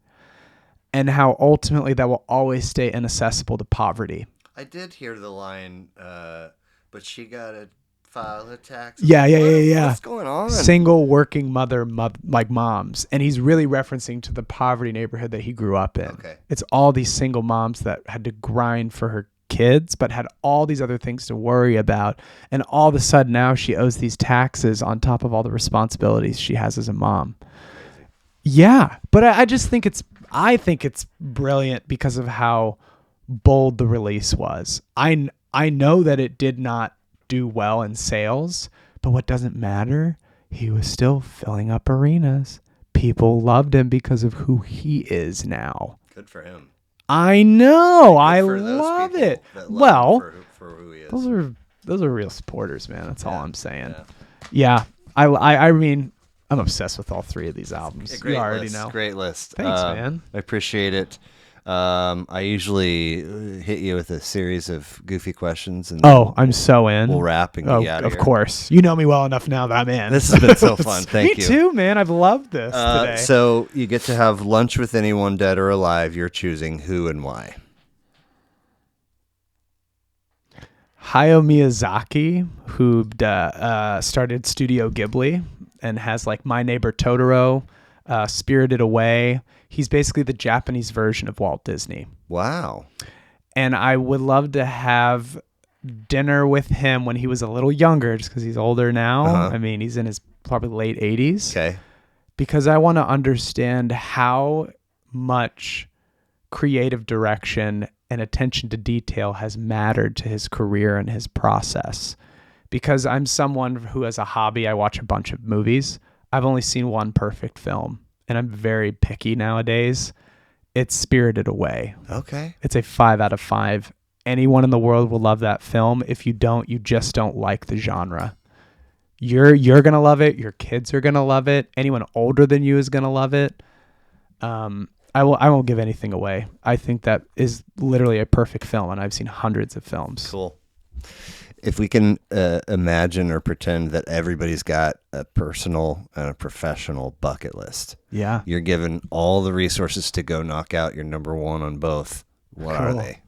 Speaker 2: and how ultimately that will always stay inaccessible to poverty.
Speaker 1: I did hear the line, but she got to file her taxes.
Speaker 2: Yeah.
Speaker 1: What's going on?
Speaker 2: Single working mother, like moms. And he's really referencing to the poverty neighborhood that he grew up in.
Speaker 1: Okay.
Speaker 2: It's all these single moms that had to grind for her kids, but had all these other things to worry about. And all of a sudden now she owes these taxes on top of all the responsibilities she has as a mom. Yeah. But I just think I think it's brilliant because of how bold the release was. I know that it did not do well in sales, but what doesn't matter, he was still filling up arenas. People loved him because of who he is now.
Speaker 1: Good for him.
Speaker 2: I know.
Speaker 1: Good
Speaker 2: I
Speaker 1: for those
Speaker 2: love
Speaker 1: people
Speaker 2: it.
Speaker 1: that love
Speaker 2: Well,
Speaker 1: him for who he is.
Speaker 2: those are real supporters, man. That's all I'm saying.
Speaker 1: Yeah.
Speaker 2: Yeah. I mean, I'm obsessed with all three of these albums.
Speaker 1: Great
Speaker 2: You already
Speaker 1: list.
Speaker 2: know.
Speaker 1: Great list.
Speaker 2: Thanks, man.
Speaker 1: I appreciate it. I usually hit you with a series of goofy questions, and
Speaker 2: Oh, I'm so in.
Speaker 1: we'll wrap and get you out of
Speaker 2: Of
Speaker 1: here.
Speaker 2: course. You know me well enough now that I'm in.
Speaker 1: This has been so fun. Thank you.
Speaker 2: Me too, man. I've loved this today.
Speaker 1: So you get to have lunch with anyone, dead or alive. You're choosing who and why.
Speaker 2: Hayao Miyazaki, who started Studio Ghibli and has like My Neighbor Totoro, Spirited Away. He's basically the Japanese version of Walt Disney.
Speaker 1: Wow.
Speaker 2: And I would love to have dinner with him when he was a little younger, just because he's older now.
Speaker 1: Uh-huh.
Speaker 2: I mean, he's in his probably late 80s.
Speaker 1: Okay.
Speaker 2: Because I want to understand how much creative direction and attention to detail has mattered to his career and his process. Because I'm someone who has a hobby. I watch a bunch of movies. I've only seen one perfect film, and I'm very picky nowadays. It's Spirited Away.
Speaker 1: Okay.
Speaker 2: It's a 5 out of 5. Anyone in the world will love that film. If you don't, you just don't like the genre. You're going to love it. Your kids are going to love it. Anyone older than you is going to love it. I won't give anything away. I think that is literally a perfect film, and I've seen hundreds of films.
Speaker 1: Cool. If we can imagine or pretend that everybody's got a personal and a professional bucket list.
Speaker 2: Yeah.
Speaker 1: You're given all the resources to go knock out your number one on both. What are they?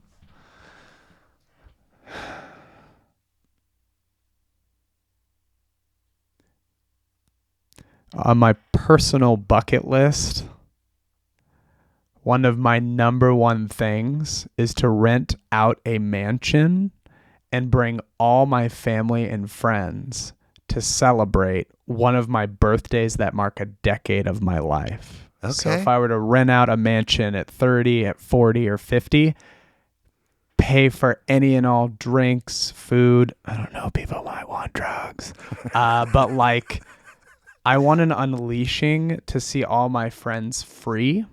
Speaker 2: On my personal bucket list, one of my number one things is to rent out a mansion and bring all my family and friends to celebrate one of my birthdays that mark a decade of my life.
Speaker 1: Okay.
Speaker 2: So if I were to rent out a mansion at 30, at 40, or 50, pay for any and all drinks, food. I don't know, people might want drugs. But like, I want an unleashing to see all my friends free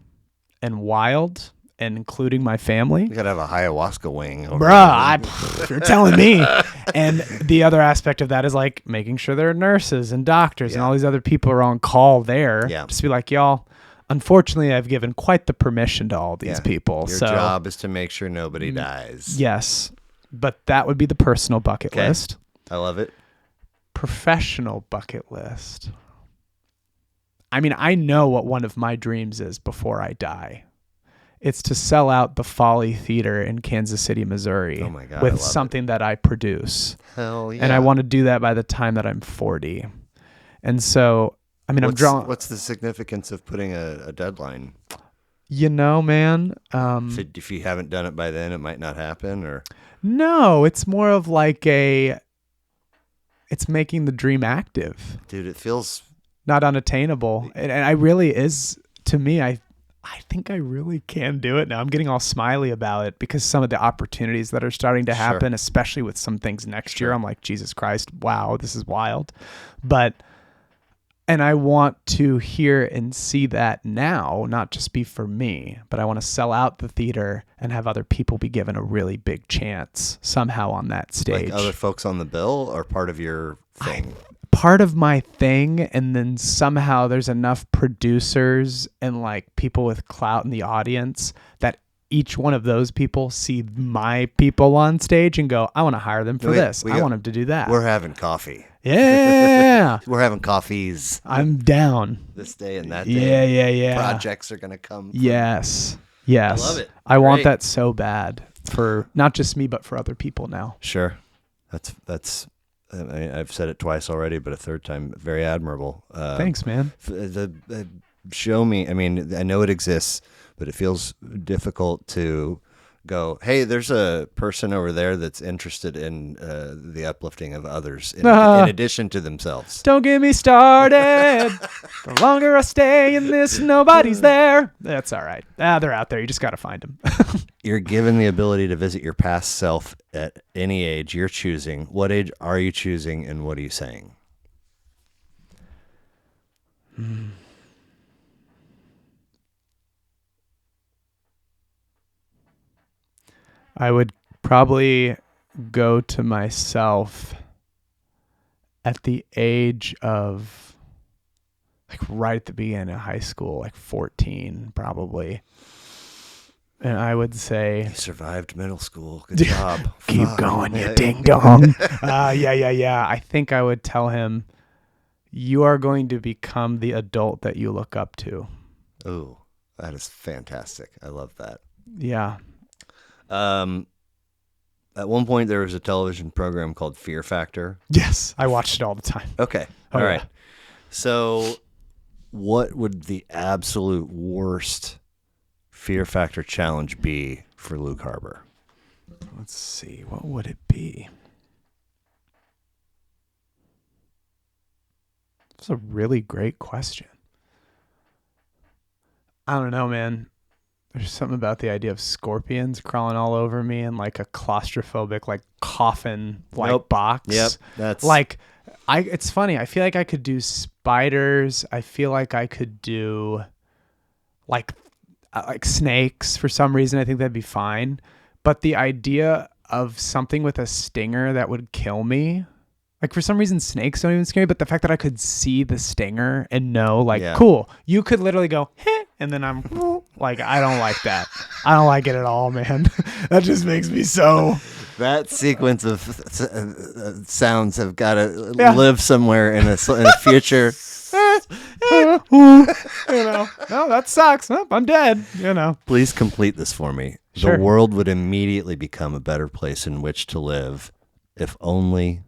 Speaker 2: and wild, and including my family.
Speaker 1: You gotta have a ayahuasca wing.
Speaker 2: You're telling me. And the other aspect of that is like making sure there are nurses and doctors and all these other people are on call there.
Speaker 1: Yeah.
Speaker 2: Just be like, y'all, unfortunately, I've given quite the permission to all these people.
Speaker 1: Your
Speaker 2: so
Speaker 1: job is to make sure nobody dies.
Speaker 2: yes, but that would be the personal bucket list.
Speaker 1: I love it.
Speaker 2: Professional bucket list. I mean, I know what one of my dreams is before I die. It's to sell out the Folly Theater in Kansas City, Missouri,
Speaker 1: Oh my God, I
Speaker 2: with
Speaker 1: love
Speaker 2: something that I produce.
Speaker 1: Hell yeah.
Speaker 2: And I want to do that by the time that I'm 40. And so, I mean, I'm drawing.
Speaker 1: What's the significance of putting a deadline?
Speaker 2: You know, man.
Speaker 1: If you haven't done it by then, it might not happen, or
Speaker 2: No, it's more of like it's making the dream active,
Speaker 1: dude, it feels
Speaker 2: not unattainable. And I really is, to me, I think I really can do it now. I'm getting all smiley about it because some of the opportunities that are starting to happen, especially with some things next year, I'm like, Jesus Christ, wow, this is wild. And I want to hear and see that now, not just be for me, but I want to sell out the theater and have other people be given a really big chance somehow on that stage.
Speaker 1: like other folks on the bill or part of your thing.
Speaker 2: Part of my thing, and then somehow there's enough producers and like people with clout in the audience that each one of those people see my people on stage and go, I want to hire them for this. I want them to do that.
Speaker 1: We're having coffee.
Speaker 2: Yeah.
Speaker 1: We're having coffees
Speaker 2: I'm down.
Speaker 1: this day and that day.
Speaker 2: Yeah.
Speaker 1: Projects are going to come.
Speaker 2: Yes.
Speaker 1: I love it.
Speaker 2: I want
Speaker 1: Great.
Speaker 2: that so bad for not just me, but for other people now.
Speaker 1: Sure. That's I've said it twice already, but a third time, very admirable.
Speaker 2: Thanks, man.
Speaker 1: Show me. I mean, I know it exists, but it feels difficult to go, hey, there's a person over there that's interested in the uplifting of others in addition to themselves.
Speaker 2: Don't get me started. The longer I stay in this, nobody's there. That's all right. They're out there. You just got to find them.
Speaker 1: You're given the ability to visit your past self at any age you're choosing. What age are you choosing, and what are you saying?
Speaker 2: I would probably go to myself at the age of, like, right at the beginning of high school, like 14 probably. And I would say,
Speaker 1: You survived middle school. Good job.
Speaker 2: keep
Speaker 1: Fuck.
Speaker 2: going, you ding dong. Yeah. I think I would tell him, you are going to become the adult that you look up to.
Speaker 1: Ooh, that is fantastic. I love that.
Speaker 2: Yeah.
Speaker 1: At one point, there was a television program called Fear Factor.
Speaker 2: Yes, I watched it all the time.
Speaker 1: Okay. All right. So what would the absolute worst Fear Factor challenge be for Luke Harbur?
Speaker 2: Let's see. What would it be? That's a really great question. I don't know, man. There's something about the idea of scorpions crawling all over me and like a claustrophobic, like coffin like box.
Speaker 1: Yep. That's
Speaker 2: like it's funny. I feel like I could do spiders. I feel like I could do like snakes for some reason. I think that'd be fine. But the idea of something with a stinger that would kill me, like for some reason snakes don't even scare me, but the fact that I could see the stinger and know, like, cool, you could literally go, heh, and then I'm like, I don't like that. I don't like it at all, man. That just makes me so. That
Speaker 1: sequence of sounds have got to live somewhere in a future.
Speaker 2: No, that sucks. Oh, I'm dead.
Speaker 1: Please complete this for me.
Speaker 2: Sure.
Speaker 1: The world would immediately become a better place in which to live if only.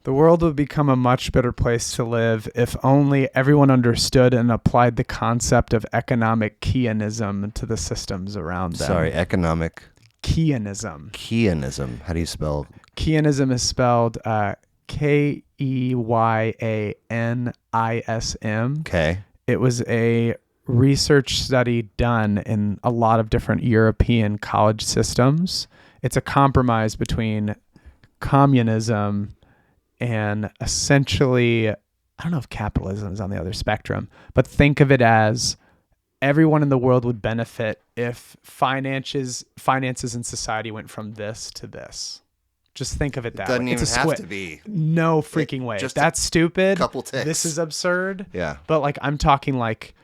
Speaker 2: The world would become a much better place to live if only everyone understood and applied the concept of economic keyism to the systems around them.
Speaker 1: Sorry, economic
Speaker 2: keyism.
Speaker 1: Keyism. How do you spell?
Speaker 2: Keyism is spelled Keywanism.
Speaker 1: Okay.
Speaker 2: It was a research study done in a lot of different European college systems. It's a compromise between communism and essentially, I don't know if capitalism is on the other spectrum, but think of it as everyone in the world would benefit if finances in society went from this to this. Just think of it that way.
Speaker 1: Doesn't even have to be.
Speaker 2: No freaking way. That's stupid.
Speaker 1: Couple ticks.
Speaker 2: This is absurd.
Speaker 1: Yeah.
Speaker 2: But like, I'm talking like,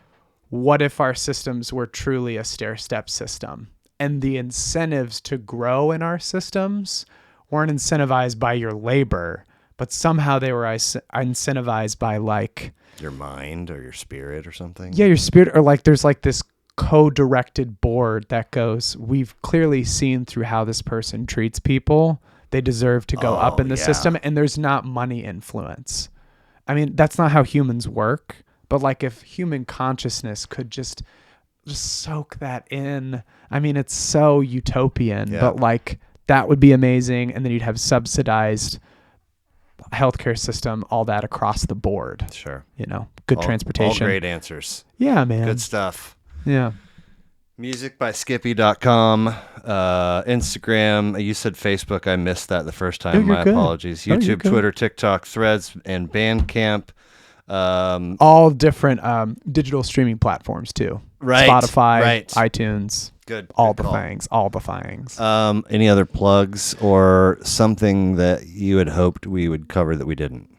Speaker 2: what if our systems were truly a stair-step system and the incentives to grow in our systems weren't incentivized by your labor, but somehow they were incentivized by like
Speaker 1: your mind or your spirit or something.
Speaker 2: Yeah, your spirit, or like there's like this co-directed board that goes, we've clearly seen through how this person treats people. They deserve to go up in the system, and there's not money influence. I mean, that's not how humans work, but like if human consciousness could just soak that in. I mean, it's so utopian, but like that would be amazing. And then you'd have subsidized healthcare system, all that across the board.
Speaker 1: Sure.
Speaker 2: Good transportation.
Speaker 1: All great answers.
Speaker 2: Yeah, man.
Speaker 1: Good stuff.
Speaker 2: Yeah.
Speaker 1: musicbyskippy.com, Instagram. You said Facebook. I missed that the first time. My apologies. YouTube, Twitter, TikTok, Threads, and Bandcamp.
Speaker 2: All different digital streaming platforms too.
Speaker 1: Right.
Speaker 2: Spotify, iTunes. All the things.
Speaker 1: Any other plugs or something that you had hoped we would cover that we didn't?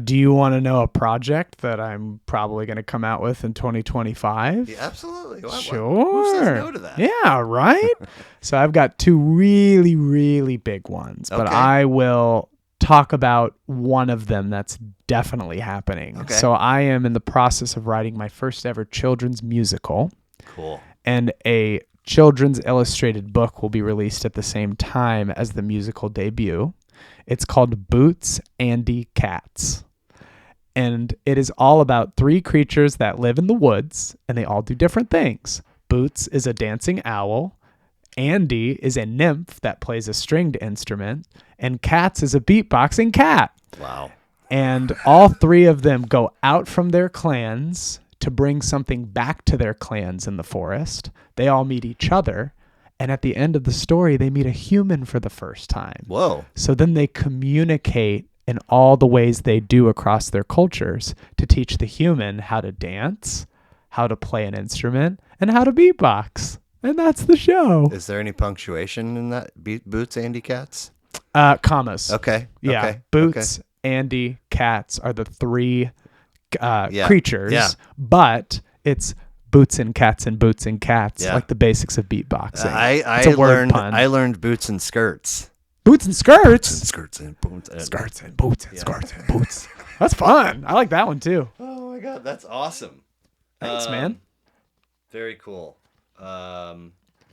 Speaker 2: Do you want to know a project that I'm probably going to come out with in 2025?
Speaker 1: Yeah, absolutely.
Speaker 2: Sure.
Speaker 1: Who says no to that?
Speaker 2: Yeah, right? So I've got two really, really big ones, but I will talk about one of them that's definitely happening.
Speaker 1: Okay.
Speaker 2: So I am in the process of writing my first ever children's musical.
Speaker 1: Cool.
Speaker 2: And a children's illustrated book will be released at the same time as the musical debut. It's called Boots, Andy, Cats. And it is all about three creatures that live in the woods, and they all do different things. Boots is a dancing owl. Andy is a nymph that plays a stringed instrument. And Cats is a beatboxing cat.
Speaker 1: Wow.
Speaker 2: And all three of them go out from their clans to bring something back to their clans in the forest. They all meet each other. And at the end of the story, they meet a human for the first time.
Speaker 1: Whoa.
Speaker 2: So then they communicate in all the ways they do across their cultures to teach the human how to dance, how to play an instrument, and how to beatbox. And that's the show.
Speaker 1: Is there any punctuation in that? Boots, Andy, Cats?
Speaker 2: Commas.
Speaker 1: Okay.
Speaker 2: Yeah.
Speaker 1: Okay.
Speaker 2: Boots, Andy, Cats are the three creatures. Yeah. But it's Boots and Cats and Boots and Cats, like the basics of beatboxing.
Speaker 1: I learned boots and skirts.
Speaker 2: Boots and skirts?
Speaker 1: Skirts and boots.
Speaker 2: Skirts and boots and skirts and boots. That's fun. I like that one too.
Speaker 1: Oh my God, that's awesome.
Speaker 2: Thanks, man.
Speaker 1: Very cool.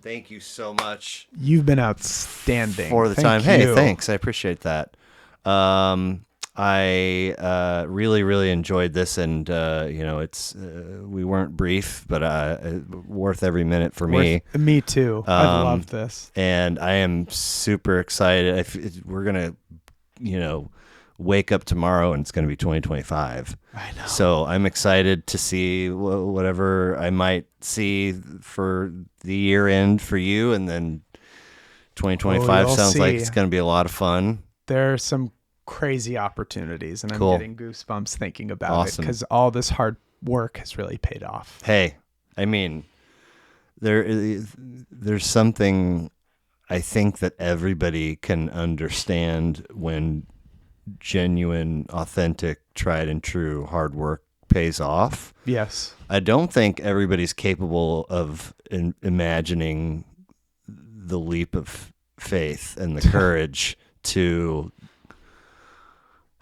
Speaker 1: Thank you so much.
Speaker 2: You've been outstanding
Speaker 1: for the time. Hey, thanks. I appreciate that. I really, really enjoyed this, and it's we weren't brief, but worth every minute for me.
Speaker 2: Me too. I love this,
Speaker 1: and I am super excited. We're gonna, wake up tomorrow, and it's gonna be 2025.
Speaker 2: I know.
Speaker 1: So I'm excited to see whatever I might see for the year end for you, and then 2025 sounds like it's gonna be a lot of fun.
Speaker 2: There are some crazy opportunities, and I'm getting goosebumps thinking about it because all this hard work has really paid off.
Speaker 1: Hey, I mean, there's something I think that everybody can understand when genuine, authentic, tried and true hard work pays off.
Speaker 2: Yes.
Speaker 1: I don't think everybody's capable of imagining the leap of faith and the courage to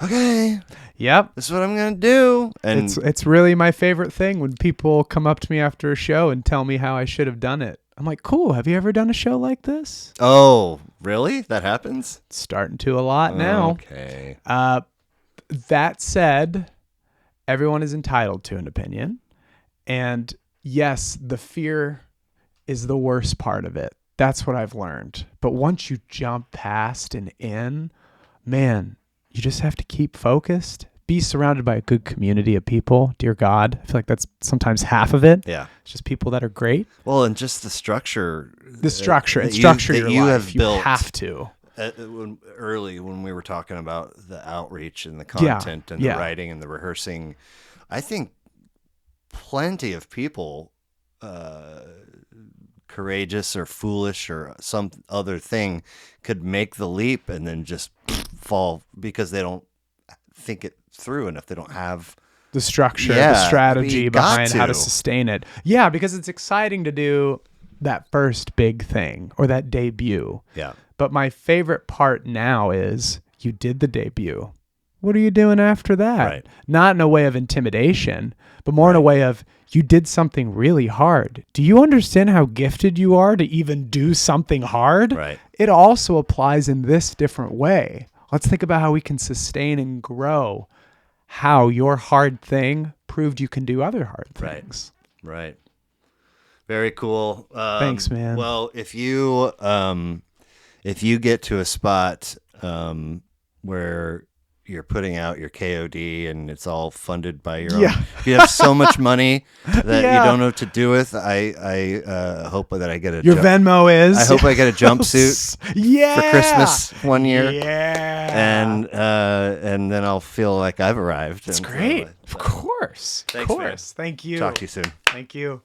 Speaker 1: okay.
Speaker 2: Yep.
Speaker 1: This is what I'm going to do. And
Speaker 2: it's really my favorite thing when people come up to me after a show and tell me how I should have done it. I'm like, cool. Have you ever done a show like this?
Speaker 1: Oh, really? That happens?
Speaker 2: It's starting to a lot now.
Speaker 1: Okay.
Speaker 2: That said, everyone is entitled to an opinion. And yes, the fear is the worst part of it. That's what I've learned. But once you jump past and in, man, you just have to keep focused. Be surrounded by a good community of people. Dear God, I feel like that's sometimes half of it.
Speaker 1: Yeah,
Speaker 2: it's just people that are great.
Speaker 1: Well, and just the structure.
Speaker 2: Structure your
Speaker 1: you
Speaker 2: life.
Speaker 1: Have built
Speaker 2: you have to.
Speaker 1: Early when we were talking about the outreach and the content and the writing and the rehearsing, I think plenty of people, courageous or foolish or some other thing, could make the leap and then just fall because they don't think it through enough. They don't have
Speaker 2: the structure, the strategy behind how to sustain it. Yeah, because it's exciting to do that first big thing or that debut.
Speaker 1: Yeah.
Speaker 2: But my favorite part now is you did the debut. What are you doing after that?
Speaker 1: Right.
Speaker 2: Not in a way of intimidation, but more in a way of you did something really hard. Do you understand how gifted you are to even do something hard?
Speaker 1: Right.
Speaker 2: It also applies in this different way. Let's think about how we can sustain and grow how your hard thing proved you can do other hard things.
Speaker 1: Right. Very cool.
Speaker 2: Thanks, man.
Speaker 1: Well, if you get to a spot where you're putting out your KOD and it's all funded by your own. If you have so much money that you don't know what to do with, I hope that I get a
Speaker 2: Venmo is.
Speaker 1: I hope I get a jumpsuit for Christmas one year.
Speaker 2: Yeah.
Speaker 1: And then I'll feel like I've arrived.
Speaker 2: That's great. Of course.
Speaker 1: Thanks, man.
Speaker 2: Thank you.
Speaker 1: Talk to you soon.
Speaker 2: Thank you.